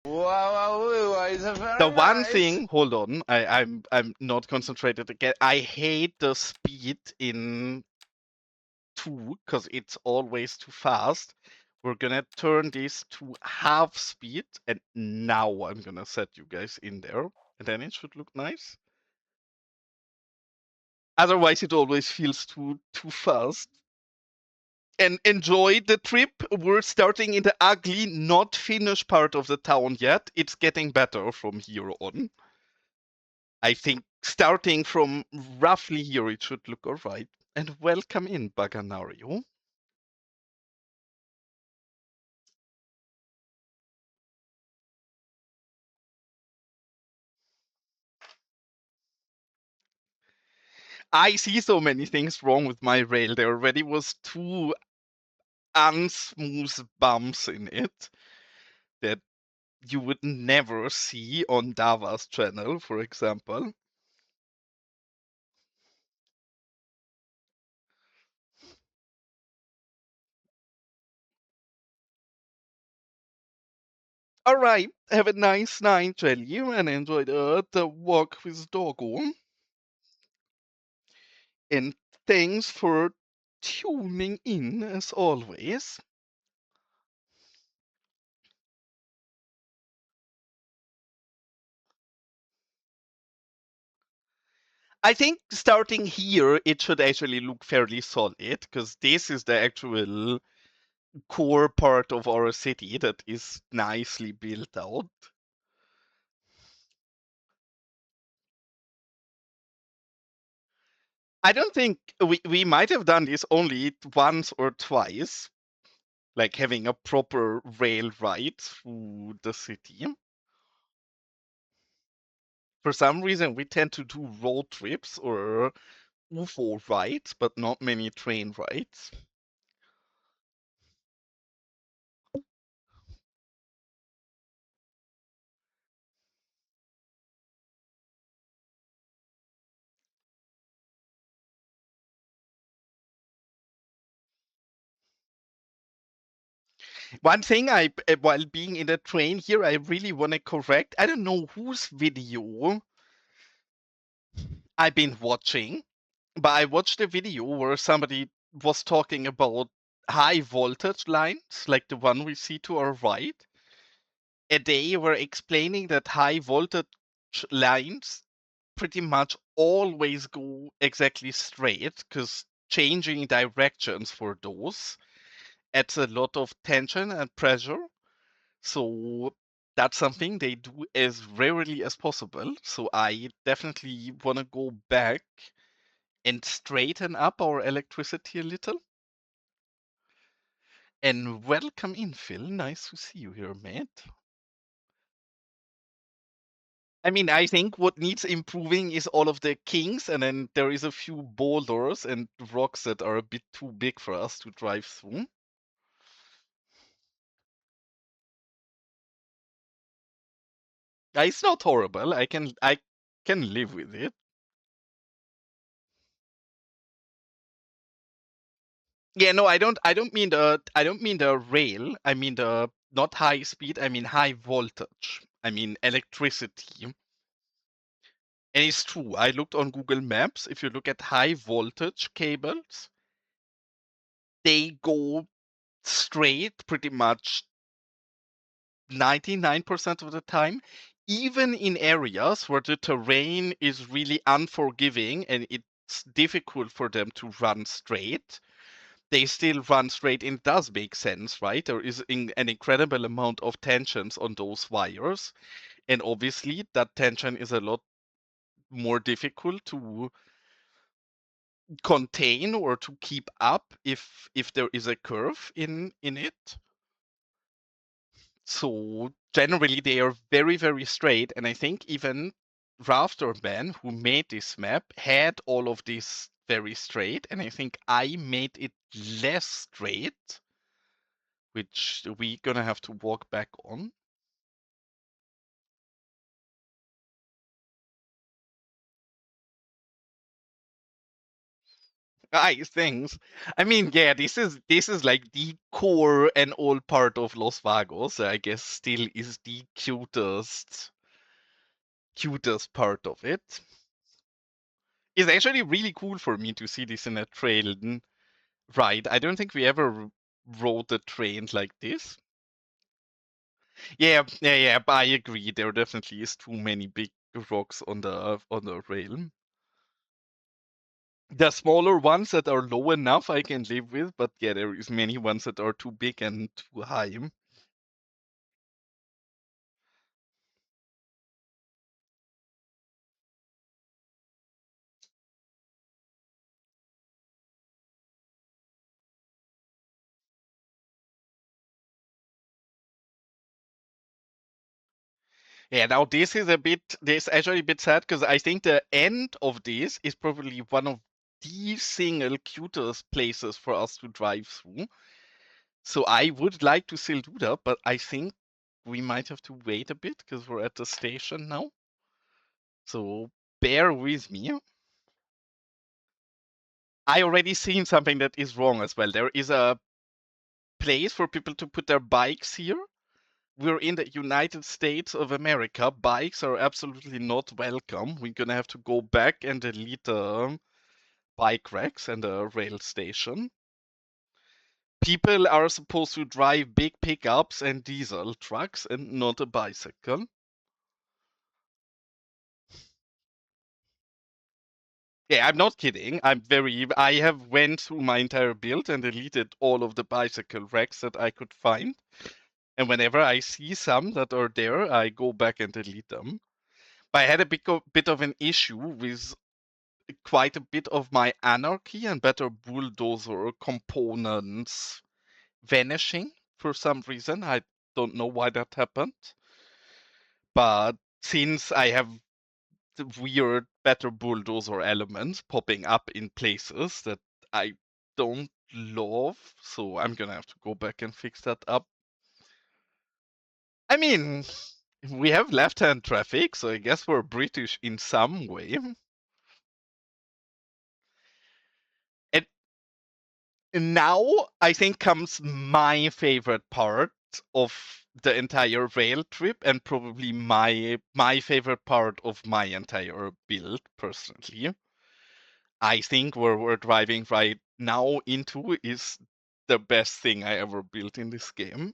Wow, it's The very one nice. thing, hold on, I'm not concentrated again. I hate the speed in 2 because it's always too fast. We're gonna turn this to half speed, and now I'm gonna set you guys in there, and then it should look nice. Otherwise, it always feels too fast. And enjoy the trip. We're starting in the ugly, not finished part of the town yet. It's getting better from here on. I think starting from roughly here, it should look all right. And welcome in, Baganario. I see so many things wrong with my rail. There already was 2 unsmooth bumps in it that you would never see on Dava's channel, for example. All right, have a nice night, Jelly, and enjoy the walk with Doggo. And thanks for tuning in as always. I think starting here, it should actually look fairly solid because this is the actual core part of our city that is nicely built out. I don't think we might have done this only once or twice, like having a proper rail ride through the city. For some reason, we tend to do road trips or UFO rides, but not many train rides. One thing while being in the train here, I really want to correct. I don't know whose video I've been watching, but I watched a video where somebody was talking about high voltage lines, like the one we see to our right. And they were explaining that high voltage lines pretty much always go exactly straight because changing directions for those adds a lot of tension and pressure. So that's something they do as rarely as possible. So I definitely want to go back and straighten up our electricity a little. And welcome in, Phil. Nice to see you here, mate. I mean, I think what needs improving is all of the kings, and then there is a few boulders and rocks that are a bit too big for us to drive through. It's not horrible. I can live with it. Yeah, no, I don't mean the rail. I mean the not high speed, I mean high voltage. I mean electricity. And it's true. I looked on Google Maps. If you look at high voltage cables, they go straight pretty much 99% of the time, even in areas where the terrain is really unforgiving and it's difficult for them to run straight. They still run straight, and it does make sense, right? There is an incredible amount of tensions on those wires, and obviously that tension is a lot more difficult to contain or to keep up if there is a curve in it. So generally they are very, very straight, and I think even Rafterman, who made this map, had all of this very straight, and I think I made it less straight, which we're gonna have to walk back on. Nice things. I mean, yeah, this is like the core and all part of Los Vagos. I guess still is the cutest part of it. It's actually really cool for me to see this in a trail ride. I don't think we ever rode a train like this. Yeah, but I agree. There definitely is too many big rocks on the rail. The smaller ones that are low enough I can live with, but yeah, there is many ones that are too big and too high. Yeah, now this actually a bit sad because I think the end of this is probably one of the single cutest places for us to drive through. So I would like to still do that, but I think we might have to wait a bit because we're at the station now. So bear with me. I already seen something that is wrong as well. There is a place for people to put their bikes here. We're in the United States of America. Bikes are absolutely not welcome. We're gonna have to go back and delete the bike racks and the rail station. People are supposed to drive big pickups and diesel trucks and not a bicycle. Yeah, I'm not kidding. I have went through my entire build and deleted all of the bicycle racks that I could find. And whenever I see some that are there, I go back and delete them. But I had a bit of an issue with quite a bit of my anarchy and better bulldozer components vanishing for some reason. I don't know why that happened. But since I have the weird better bulldozer elements popping up in places that I don't love, so I'm gonna have to go back and fix that up. I mean, we have left-hand traffic, so I guess we're British in some way. And Now I think comes my favorite part of the entire rail trip, and probably my favorite part of my entire build personally. I think where we're driving right now into is the best thing I ever built in this game.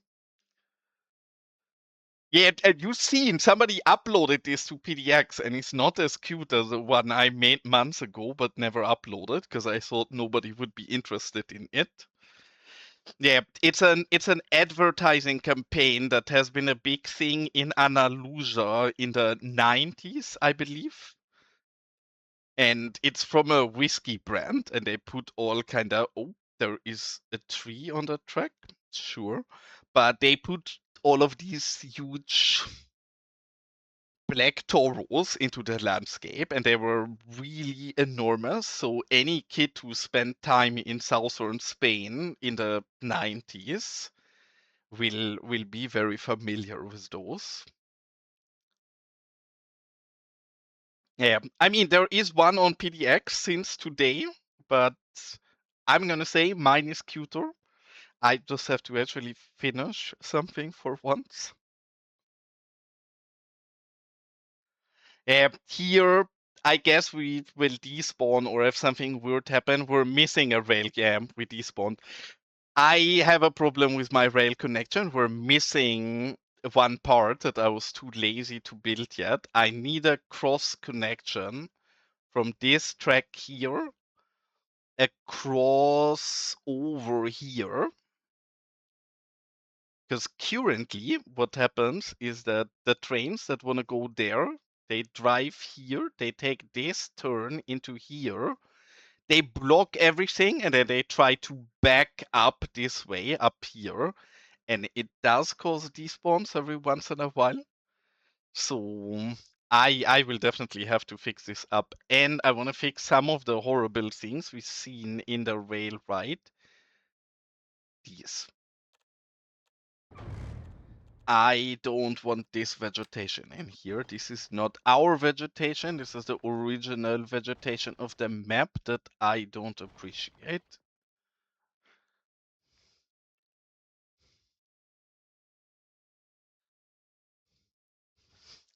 Yeah, and you've seen somebody uploaded this to PDX, and it's not as cute as the one I made months ago, but never uploaded because I thought nobody would be interested in it. Yeah, it's an advertising campaign that has been a big thing in Andalusia in the 90s, I believe. And it's from a whiskey brand, and they put all kind of, oh, there is a tree on the track, sure, but they put all of these huge black toros into the landscape, and they were really enormous. So any kid who spent time in southern Spain in the 90s will be very familiar with those. Yeah, I mean there is one on PDX since today, but I'm gonna say mine is cuter. I just have to actually finish something for once. Here, I guess we will despawn, or if something weird happen, we're missing a rail. Yeah, we despawned. I have a problem with my rail connection. We're missing one part that I was too lazy to build yet. I need a cross connection from this track here across over here. Because currently, what happens is that the trains that want to go there, they drive here, they take this turn into here, they block everything, and then they try to back up this way up here. And it does cause despawns every once in a while. So I will definitely have to fix this up. And I want to fix some of the horrible things we've seen in the rail ride. These. I don't want this vegetation in here. This is not our vegetation. This is the original vegetation of the map that I don't appreciate.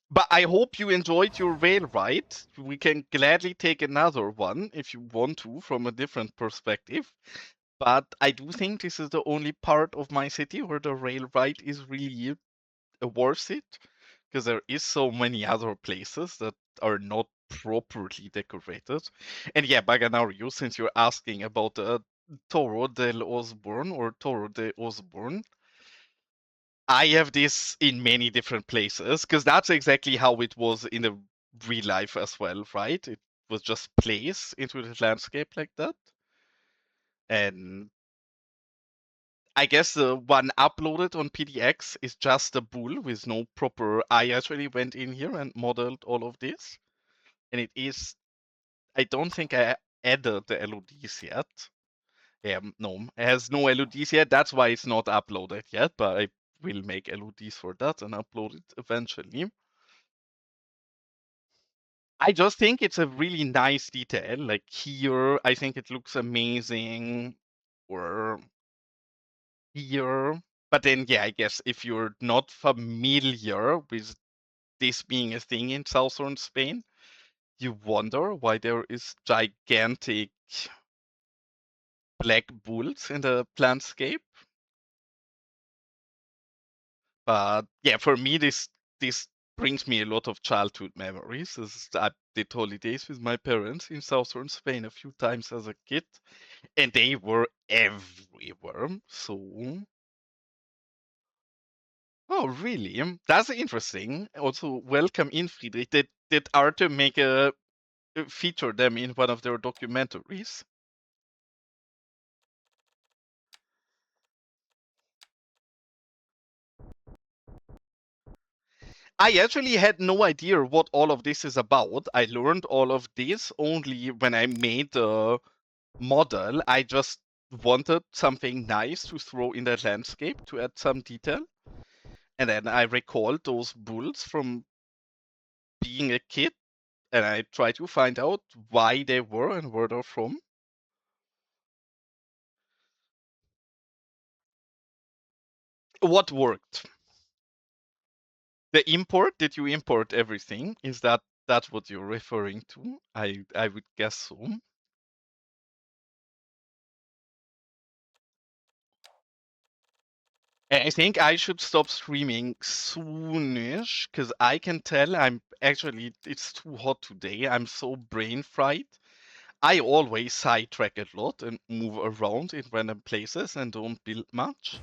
But I hope you enjoyed your rail ride. We can gladly take another one if you want to from a different perspective. But I do think this is the only part of my city where the rail ride is really worth it, because there is so many other places that are not properly decorated. And yeah, Baganario, since you're asking about Toro del Osborne or Toro de Osborne, I have this in many different places, because that's exactly how it was in the real life as well, right? It was just placed into the landscape like that. And I guess the one uploaded on PDX is just a bull with no proper. I actually went in here and modeled all of this, and it is. I don't think I added the LODs yet. No, it has no LODs yet. That's why it's not uploaded yet. But I will make LODs for that and upload it eventually. I just think it's a really nice detail. Like here, I think it looks amazing. Or here. But then, yeah, I guess if you're not familiar with this being a thing in southern Spain, you wonder why there is gigantic black bulls in the landscape. But yeah, for me, this brings me a lot of childhood memories. I did holidays with my parents in southern Spain a few times as a kid, and they were everywhere. So oh, really? That's interesting. Also, welcome in, Friedrich. Did Arte make a feature them in one of their documentaries? I actually had no idea what all of this is about. I learned all of this only when I made the model. I just wanted something nice to throw in the landscape to add some detail. And then I recalled those bulls from being a kid, and I tried to find out why they were and where they're from. What worked? The import? Did you import everything? Is that's what you're referring to? I would guess so. I think I should stop streaming soonish because I can tell I'm actually it's too hot today. I'm so brain fried. I always sidetrack a lot and move around in random places and don't build much.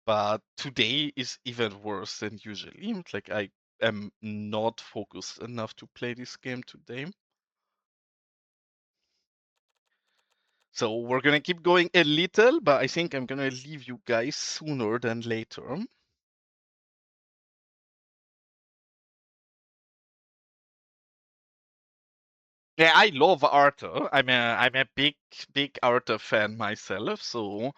But today is even worse than usually. It's like I am not focused enough to play this game today. So we're gonna keep going a little, but I think I'm gonna leave you guys sooner than later. Yeah, I love Arthur. I'm a big Arthur fan myself, so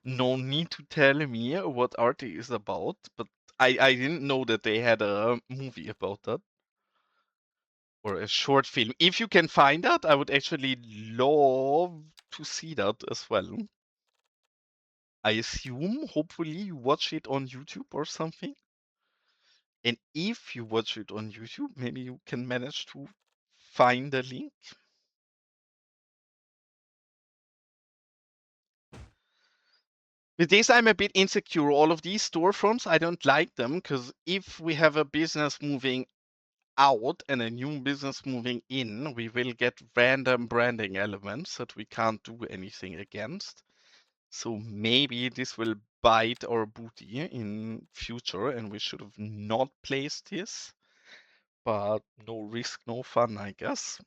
no need to tell me what Arthur is about. But I didn't know that they had a movie about that or a short film. If you can find that, I would actually love to see that as well. I assume, hopefully, you watch it on YouTube or something. And if you watch it on YouTube, maybe you can manage to find the link. With this, I'm a bit insecure. All of these storefronts, I don't like them because if we have a business moving out and a new business moving in, we will get random branding elements that we can't do anything against. So maybe this will bite our booty in future and we should have not placed this. But no risk, no fun, I guess.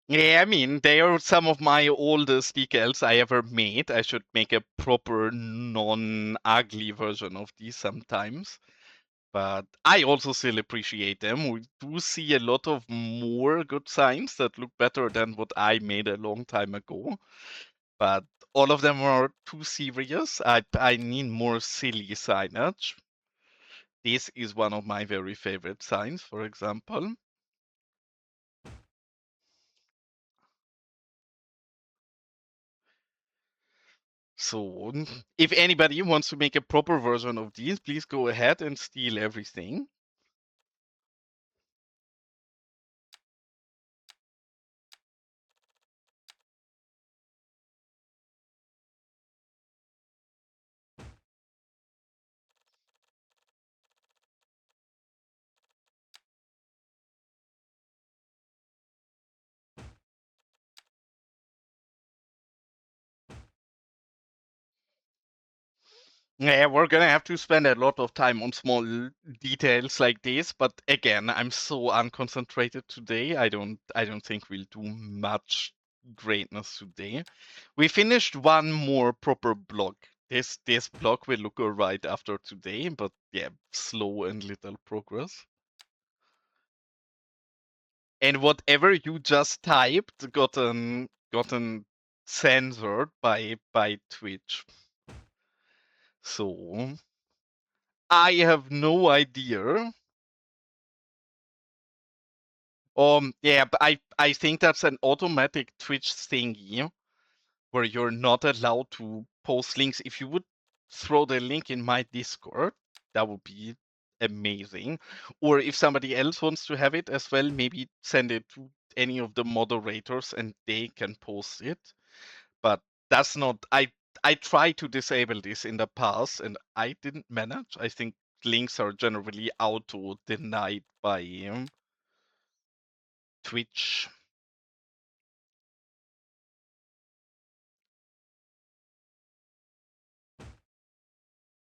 Yeah, I mean, they are some of my oldest decals I ever made. I should make a proper non-ugly version of these sometimes. But I also still appreciate them. We do see a lot of more good signs that look better than what I made a long time ago. But all of them are too serious. I need more silly signage. This is one of my very favorite signs, for example. So, if anybody wants to make a proper version of these, please go ahead and steal everything. Yeah, we're gonna have to spend a lot of time on small details like this, but again, I'm so unconcentrated today. I don't think we'll do much greatness today. We finished one more proper block. This block will look alright after today, but yeah, slow and little progress. And whatever you just typed gotten censored by Twitch. So I have no idea. Yeah, but I think that's an automatic Twitch thingy where you're not allowed to post links. If you would throw the link in my Discord, that would be amazing. Or if somebody else wants to have it as well, maybe send it to any of the moderators and they can post it. But that's not I tried to disable this in the past and I didn't manage. I think links are generally auto denied by Twitch.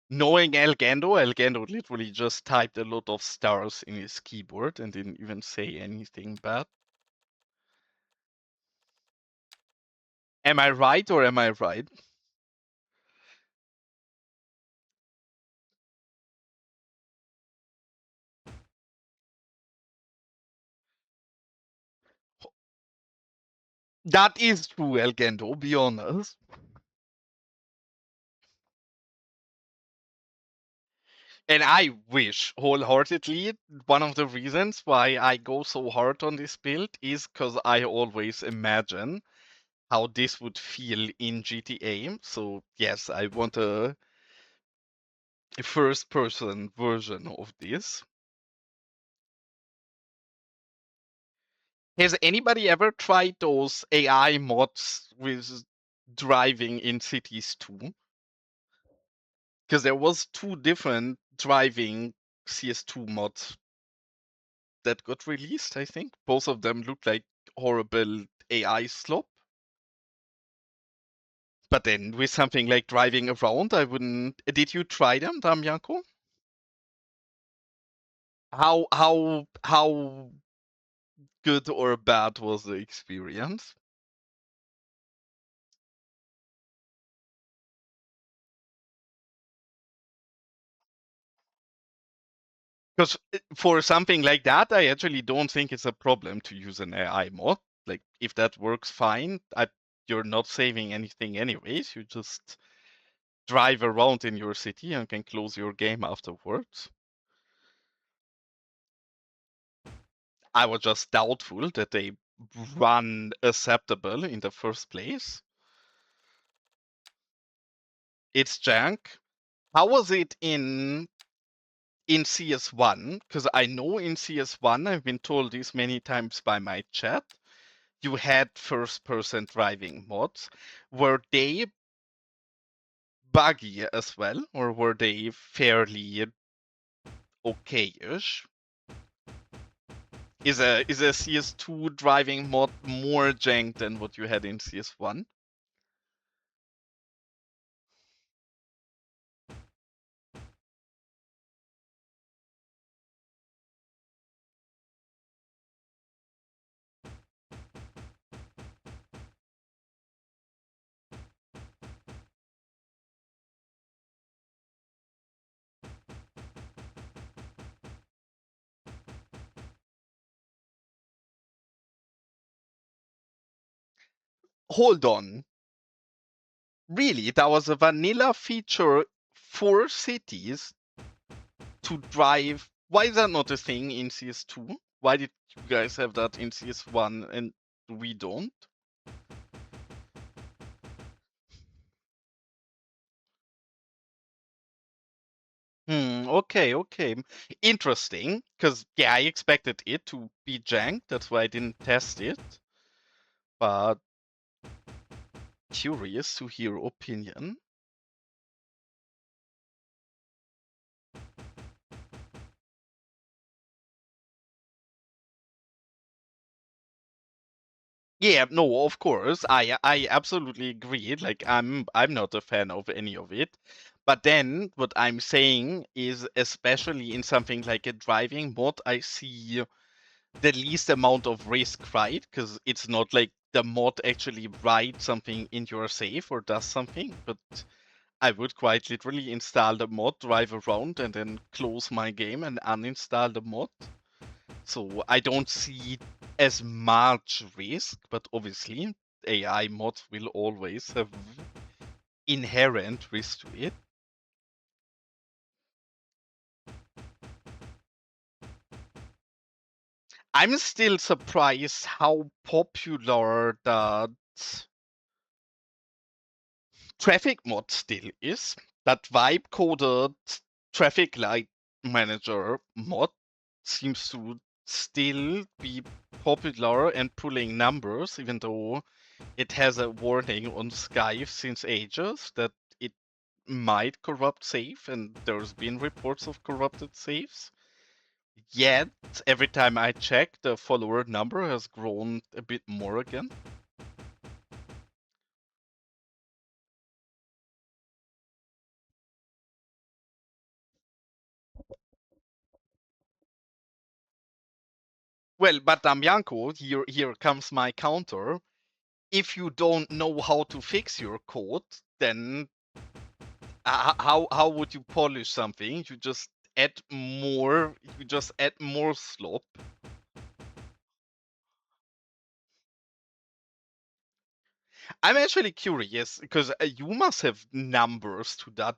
Knowing Elgando literally just typed a lot of stars in his keyboard and didn't even say anything bad. Am I right or am I right? That is true, Elgendo, be honest. And I wish wholeheartedly one of the reasons why I go so hard on this build is because I always imagine how this would feel in GTA. So yes, I want a first person version of this. Has anybody ever tried those AI mods with driving in cities too? Because there was two different driving CS2 mods that got released, I think. Both of them look like horrible AI slop. But then with something like driving around, I wouldn't. Did you try them, Damianko? How good or bad was the experience? Because for something like that, I actually don't think it's a problem to use an AI mod. Like if that works fine, you're not saving anything anyways. You just drive around in your city and can close your game afterwards. I was just doubtful that they run acceptable in the first place. It's jank. How was it in CS1? Because I know in CS1, I've been told this many times by my chat, you had first person driving mods. Were they buggy as well, or were they fairly okay-ish? Is a CS2 driving mod more jank than what you had in CS1? Hold on. Really, that was a vanilla feature for cities to drive. Why is that not a thing in CS2? Why did you guys have that in CS1 and we don't? Okay. Interesting, because yeah, I expected it to be jank, that's why I didn't test it. But curious to hear opinion. Yeah, no, of course. I absolutely agree. Like I'm not a fan of any of it. But then what I'm saying is especially in something like a driving mod, I see the least amount of risk, right? Because it's not like the mod actually writes something in your save or does something, but I would quite literally install the mod, drive around, and then close my game and uninstall the mod. So I don't see as much risk, but obviously AI mods will always have inherent risk to it. I'm still surprised how popular that traffic mod still is. That vibe coded traffic light manager mod seems to still be popular and pulling numbers, even though it has a warning on Skype since ages that it might corrupt safe, and there's been reports of corrupted safes. Yet, every time I check, the follower number has grown a bit more again. Well, but Damianko, here comes my counter. If you don't know how to fix your code, then how would you polish something? You just add more slop. I'm actually curious because you must have numbers to that.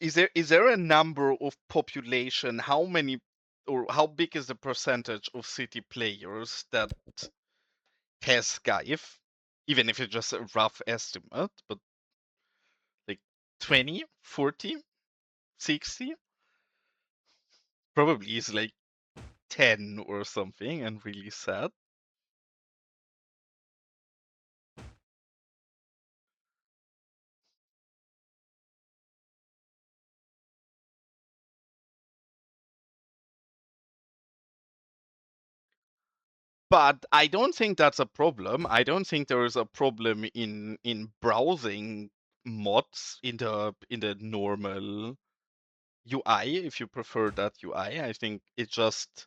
Is there a number of population? How many or how big is the percentage of city players that has Skype? Even if it's just a rough estimate, but like 20, 40, 60? Probably is like 10 or something and really sad. But I don't think that's a problem. I don't think there is a problem in browsing mods in the normal UI if you prefer that UI. I think it's just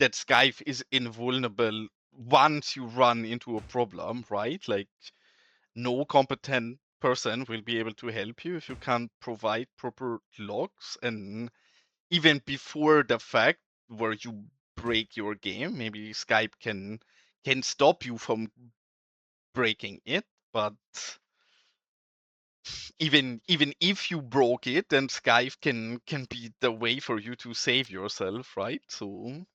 that Skype is invulnerable once you run into a problem, right? Like no competent person will be able to help you if you can't provide proper logs, and even before the fact where you break your game, maybe Skype can stop you from breaking it, but even if you broke it, then Skype can be the way for you to save yourself, right? So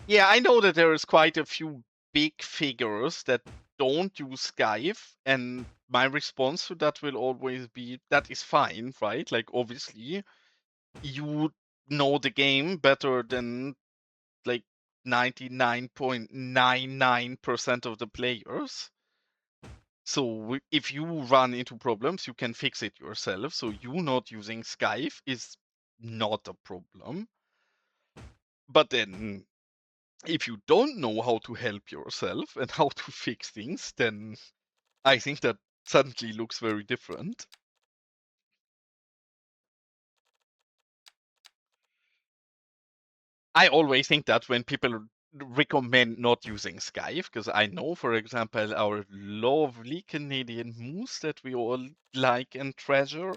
yeah, I know that there is quite a few big figures that don't use Skype, and my response to that will always be that is fine, right? Like obviously you know the game better than like 99.99% of the players. So if you run into problems, you can fix it yourself. So you not using Skype is not a problem. But then if you don't know how to help yourself and how to fix things, then I think that suddenly looks very different. I always think that when people recommend not using Skype, because I know, for example, our lovely Canadian Moose that we all like and treasure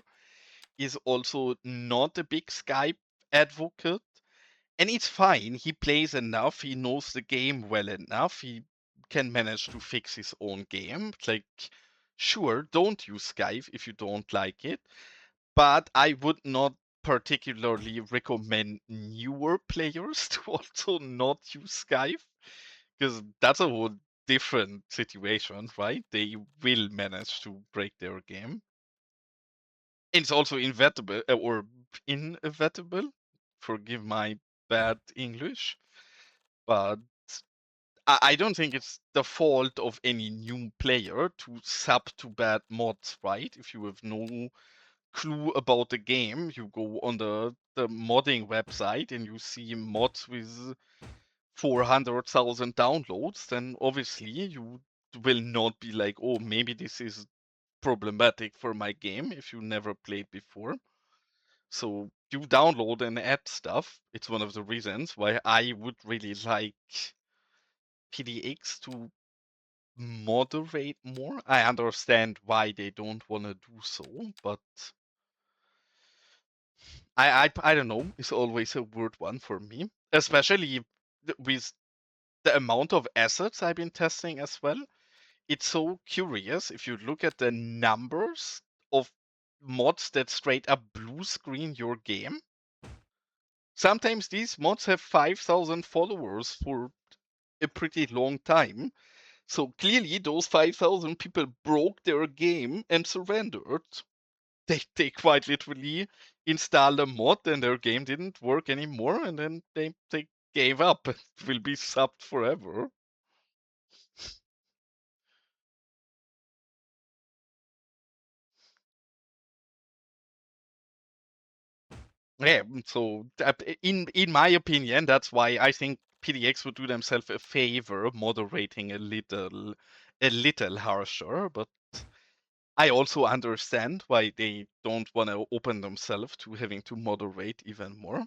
is also not a big Skype advocate. And it's fine. He plays enough. He knows the game well enough. He can manage to fix his own game. Like, sure, don't use Skype if you don't like it, but I would not particularly recommend newer players to also not use Skype because that's a whole different situation, right? They will manage to break their game. It's also inevitable or inevitable. Forgive my bad English, but I don't think it's the fault of any new player to sub to bad mods, right? If you have no clue about the game, you go on the modding website and you see mods with 400,000 downloads, then obviously you will not be like, oh, maybe this is problematic for my game if you never played before. So you download and add stuff. It's one of the reasons why I would really like PDX to moderate more. I understand why they don't want to do so, but I don't know. It's always a weird one for me, especially with the amount of assets I've been testing as well. It's so curious if you look at the numbers of mods that straight up blue screen your game. Sometimes these mods have 5,000 followers for a pretty long time. So clearly, those 5,000 people broke their game and surrendered. They quite literally installed a mod and their game didn't work anymore, and then they gave up. It will be subbed forever. Yeah, so in my opinion, that's why I think PDX would do themselves a favor moderating a little harsher, but I also understand why they don't want to open themselves to having to moderate even more.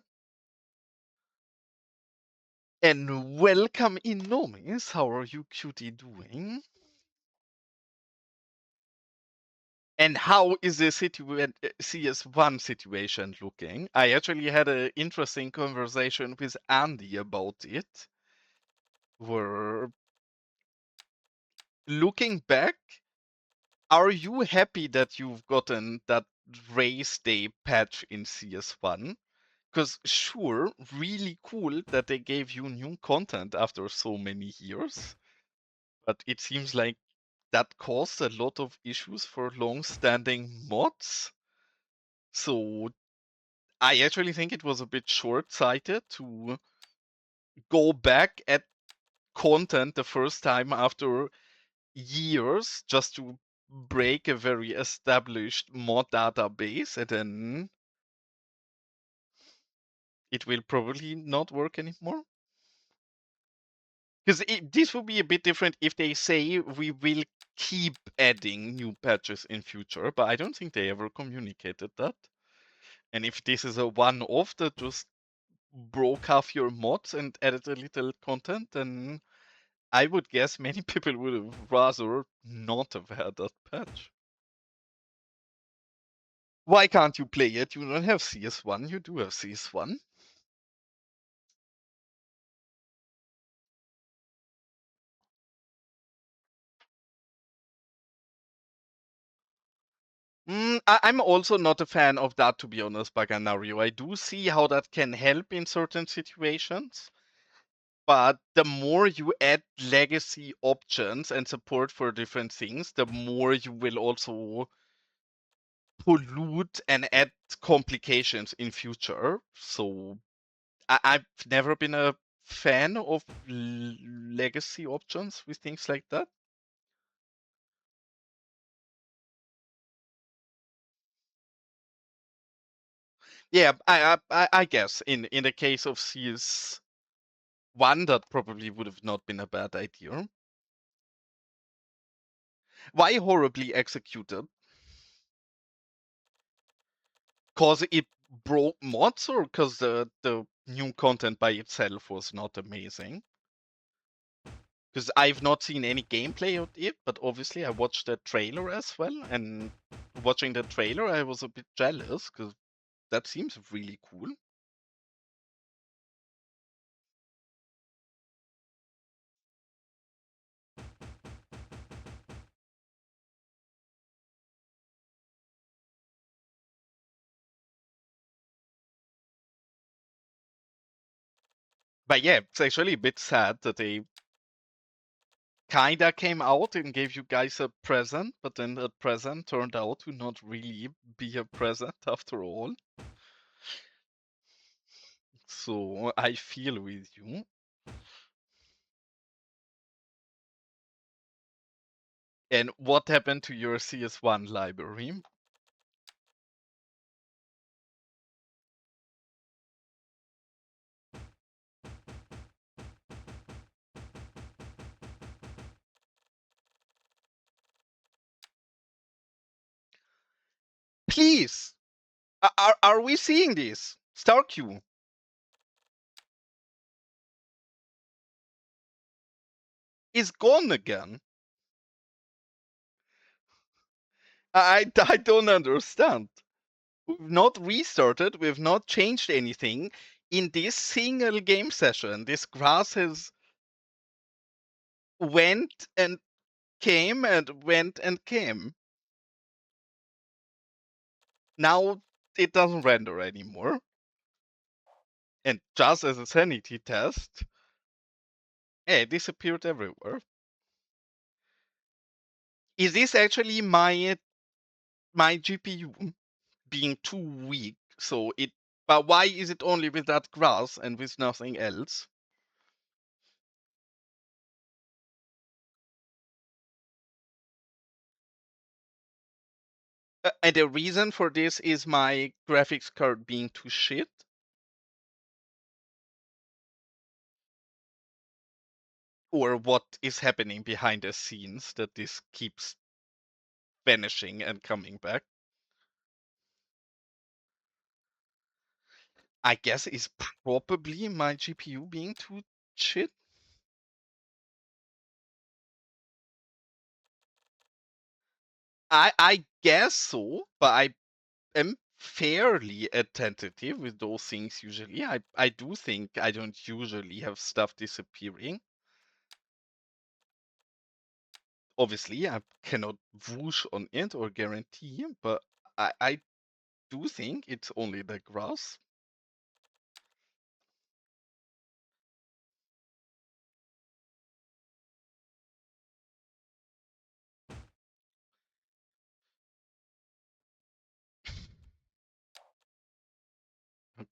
And welcome in Nomis. How are you, cutie, doing? And how is the CS1 situation looking? I actually had an interesting conversation with Andy about it. Where, looking back, are you happy that you've gotten that race day patch in CS1? Because sure, really cool that they gave you new content after so many years, but it seems like that caused a lot of issues for long-standing mods. So I actually think it was a bit short-sighted to go back at content the first time after years just to break a very established mod database, and then it will probably not work anymore. Because this would be a bit different if they say we will keep adding new patches in future, but I don't think they ever communicated that. And if this is a one-off that just broke half your mods and added a little content, then I would guess many people would have rather not have had that patch. Why can't you play it? You don't have CS1, you do have CS1. I'm also not a fan of that, to be honest, Baganario. I do see how that can help in certain situations, but the more you add legacy options and support for different things, the more you will also pollute and add complications in future. So I've never been a fan of legacy options with things like that. Yeah, I guess in the case of CS1, that probably would have not been a bad idea. Why horribly executed? Cause it broke mods, or cause the new content by itself was not amazing? Because I've not seen any gameplay of it, but obviously I watched the trailer as well, and watching the trailer I was a bit jealous, because that seems really cool. But yeah, it's actually a bit sad that they kinda came out and gave you guys a present, but then that present turned out to not really be a present after all. So I feel with you. And what happened to your CS1 library? Please! Are we seeing this? Star Q. Is gone again. I don't understand. We've not restarted, we've not changed anything. In this single game session, this grass has went and came and went and came. Now it doesn't render anymore. And just as a sanity test, it disappeared everywhere. Is this actually my GPU being too weak? So it, but why is it only with that grass and with nothing else? And the reason for this is my graphics card being too shit. Or what is happening behind the scenes that this keeps vanishing and coming back. I guess is probably my GPU being too shit. I guess so, but I am fairly attentive with those things usually. I do think I don't usually have stuff disappearing. Obviously, I cannot whoosh on it or guarantee, but I do think it's only the grass.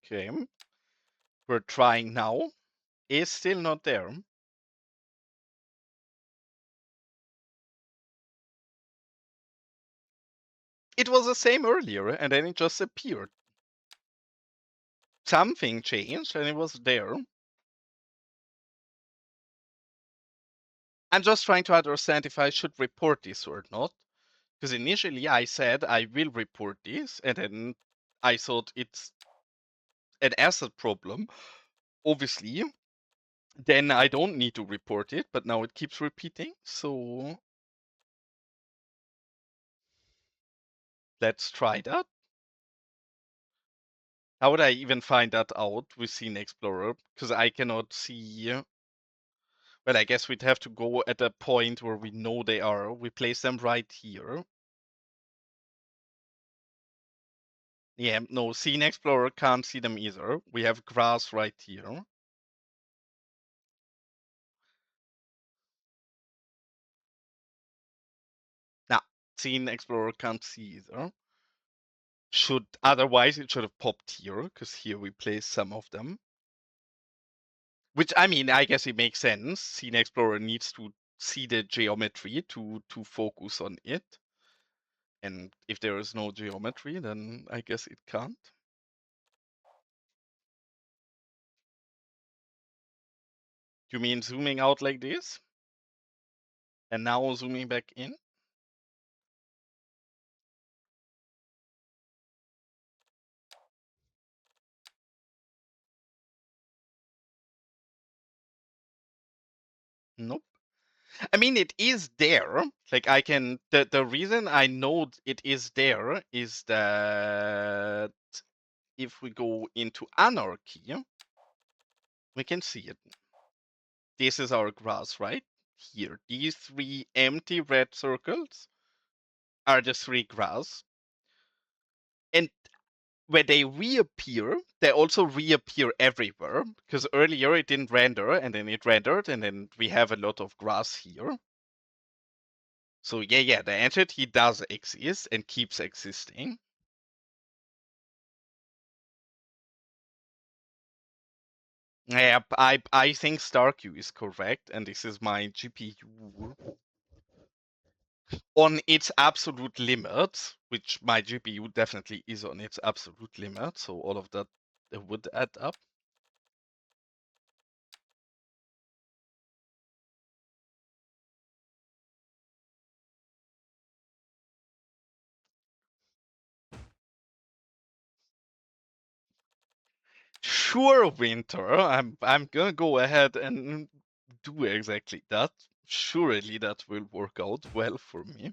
Okay, we're trying now. Is still not there. It was the same earlier, and then it just appeared. Something changed, and it was there. I'm just trying to understand if I should report this or not. Because initially I said I will report this, and then I thought it's an asset problem. Obviously, then I don't need to report it, but now it keeps repeating. So let's try that. How would I even find that out with Scene Explorer? Because I cannot see. Well, I guess we'd have to go at a point where we know they are. We place them right here. Yeah, no, Scene Explorer can't see them either. We have grass right here. Now, Scene Explorer can't see either. Otherwise it should have popped here, because here we place some of them. Which, I mean, I guess it makes sense. Scene Explorer needs to see the geometry to focus on it. And if there is no geometry, then I guess it can't. You mean zooming out like this? And now zooming back in? Nope. I mean, it is there. Like, I can. The reason I know it is there is that if we go into anarchy, we can see it. This is our grass, right? Here. These 3 empty red circles are the 3 grass. And when they reappear, they also reappear everywhere. Because earlier it didn't render, and then it rendered, and then we have a lot of grass here. So yeah, the entity does exist and keeps existing. Yeah, I think StarQ is correct, and this is my GPU on its absolute limit, which my GPU definitely is on its absolute limit, so all of that would add up. Sure, Winter, I'm gonna go ahead and do exactly that. Surely that will work out well for me.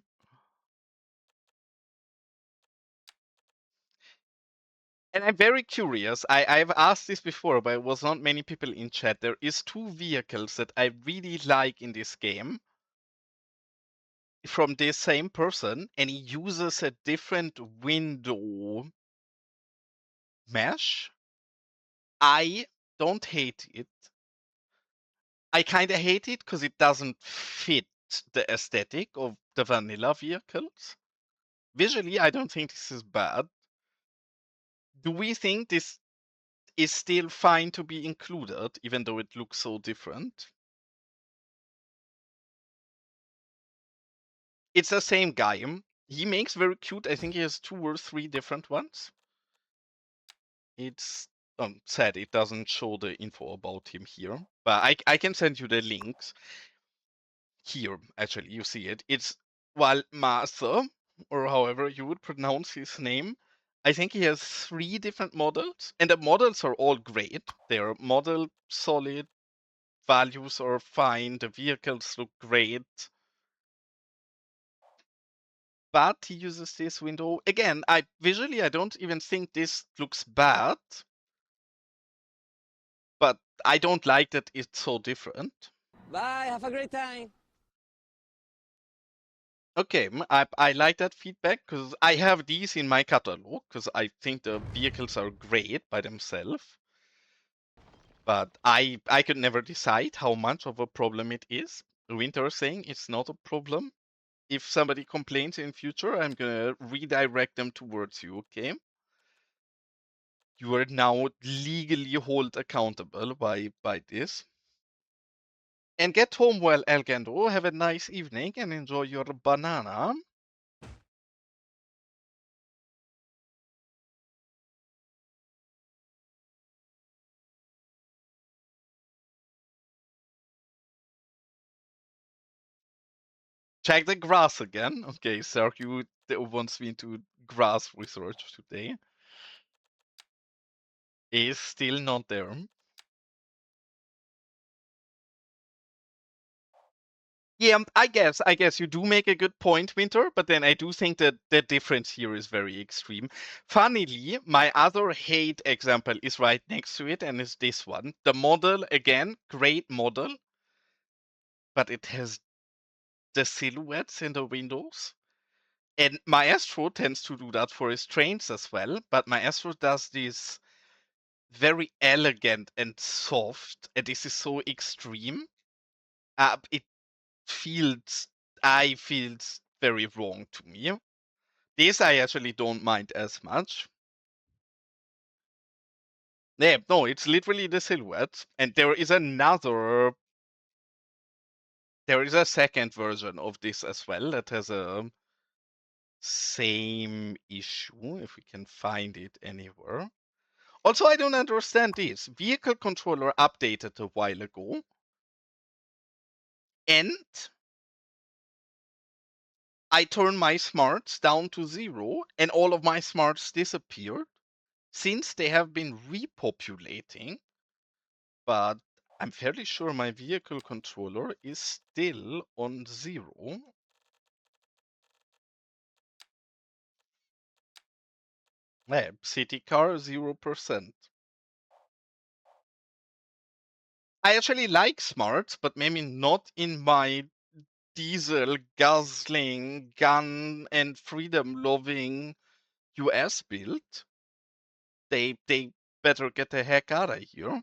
And I'm very curious. I've asked this before, but it was not many people in chat. There is 2 vehicles that I really like in this game from this same person, and he uses a different window mesh. I don't hate it. I kind of hate it because it doesn't fit the aesthetic of the vanilla vehicles. Visually, I don't think this is bad. Do we think this is still fine to be included, even though it looks so different? It's the same guy. He makes very cute. I think he has 2 or 3 different ones. It's sad it doesn't show the info about him here, but I can send you the links. Here, actually, you see it. It's Walmaster, or however you would pronounce his name. I think he has 3 different models, and the models are all great. They're model solid, values are fine, the vehicles look great. but he uses this window again. I don't even think this looks bad, but I don't like that it's so different. Bye, have a great time. Okay, I like that feedback because I have these in my catalog because I think the vehicles are great by themselves. But I could never decide how much of a problem it is. Winter saying it's not a problem. If somebody complains in future, I'm gonna redirect them towards you, okay? You are now legally held accountable by this. And get home well, Elgando. Have a nice evening and enjoy your banana. Check the grass again. Okay, Sergio wants me to grass research today. Is still not there. Yeah, I guess you do make a good point, Winter, but then I do think that the difference here is very extreme. Funnily, my other hate example is right next to it, and it's this one. The model, again, great model, but it has the silhouettes in the windows. And Maestro tends to do that for his trains as well, but Maestro does this very elegant and soft, and this is so extreme. It feels, I feels very wrong to me. This I actually don't mind as much. Yeah, no, it's literally the silhouette, and there is a second version of this as well that has a same issue, if we can find it anywhere. Also, I don't understand this. Vehicle controller updated a while ago, and I turned my smarts down to 0, and all of my smarts disappeared. Since they have been repopulating, but I'm fairly sure my vehicle controller is still on 0. Yeah, city car 0%. I actually like smarts, but maybe not in my diesel guzzling, gun and freedom loving US build. They better get the heck out of here.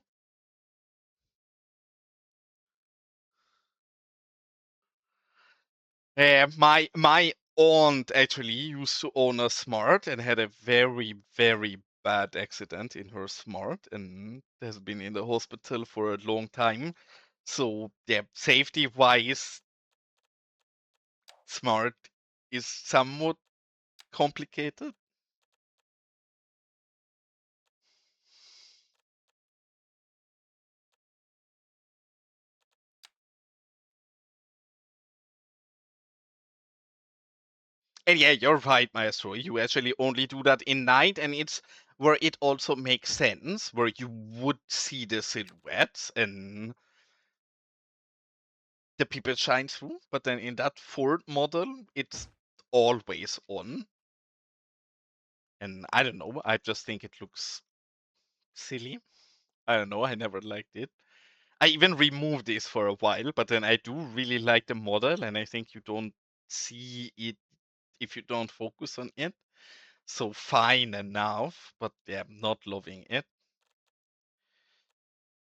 My aunt actually used to own a Smart and had a very, very bad accident in her Smart and has been in the hospital for a long time. So yeah, safety wise, Smart is somewhat complicated. And yeah, you're right, Maestro. You actually only do that in night, and it's where it also makes sense, where you would see the silhouettes and the people shine through. But then in that Ford model, it's always on. And I don't know, I just think it looks silly. I don't know, I never liked it. I even removed this for a while, but then I do really like the model, and I think you don't see it if you don't focus on it. So fine enough, but yeah, I'm not loving it.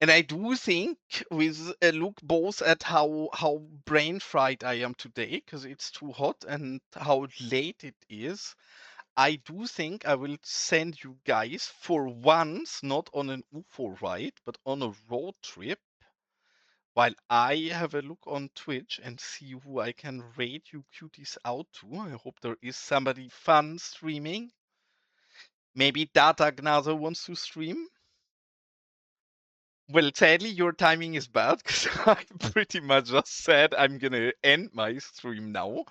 And I do think, with a look both at how brain fried I am today, because it's too hot, and how late it is, I do think I will send you guys for once, not on an UFO ride, but on a road trip, while I have a look on Twitch and see who I can rate you cuties out to. I hope there is somebody fun streaming. Maybe Data Gnazer wants to stream. Well, sadly, your timing is bad because I pretty much just said I'm gonna end my stream now.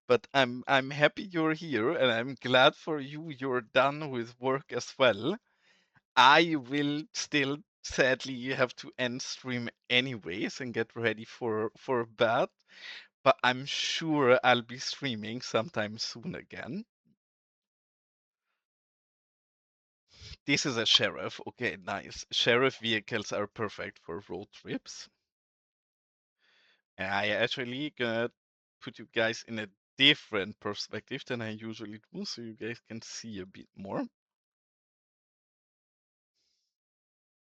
But I'm happy you're here, and I'm glad for you. You're done with work as well. I will still sadly have to end stream anyways and get ready for bed. but I'm sure I'll be streaming sometime soon again. This is a sheriff. Okay, nice. Sheriff vehicles are perfect for road trips. And I actually gonna put you guys in a different perspective than I usually do, so you guys can see a bit more.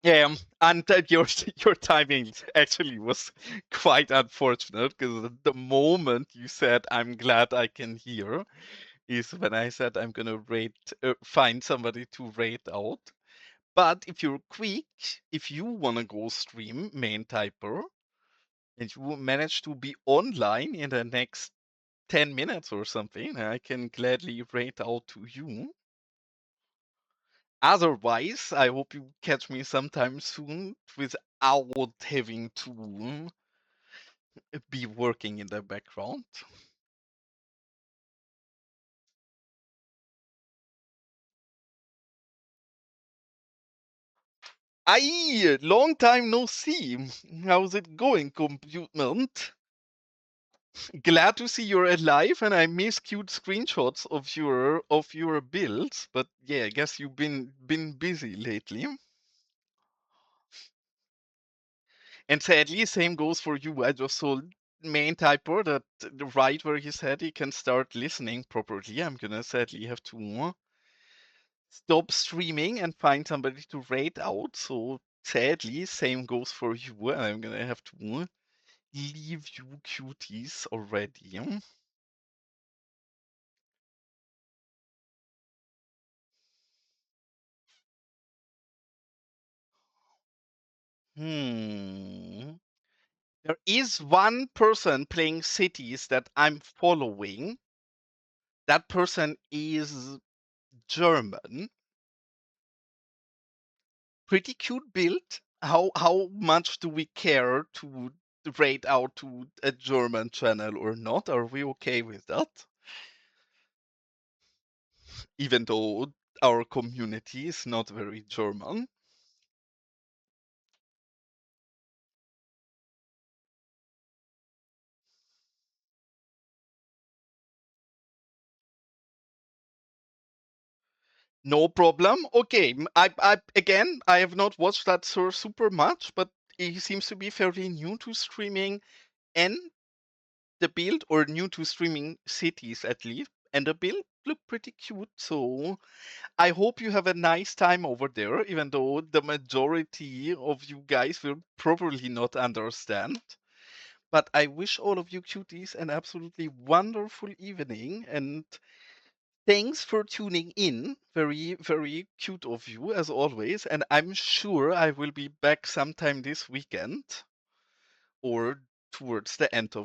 Yeah, and that your your timing actually was quite unfortunate because the moment you said "I'm glad I can hear" is when I said I'm gonna find somebody to rate out. But if you're quick, if you wanna go stream main typer and you manage to be online in the next 10 minutes or something, I can gladly rate out to you. Otherwise, I hope you catch me sometime soon without having to be working in the background. Aye, long time no see. How's it going, computement? Glad to see you're alive, and I miss cute screenshots of your builds. But yeah, I guess you've been busy lately. And sadly, same goes for you. I just saw main typo that right where he said he can start listening properly. I'm gonna sadly have to stop streaming and find somebody to rate out. So sadly, same goes for you. And I'm gonna have to leave you cuties already. Hmm. There is one person playing cities that I'm following. That person is German. Pretty cute build. How much do we care to rate out to a German channel or not? Are we okay with that? Even though our community is not very German. No problem. Okay, I again, I have not watched that Sir super much, but he seems to be fairly new to streaming and the build, or new to streaming cities at least. And the build look pretty cute, so I hope you have a nice time over there, even though the majority of you guys will probably not understand. But I wish all of you cuties an absolutely wonderful evening, and thanks for tuning in. Very, very cute of you, as always. And I'm sure I will be back sometime this weekend or towards the end of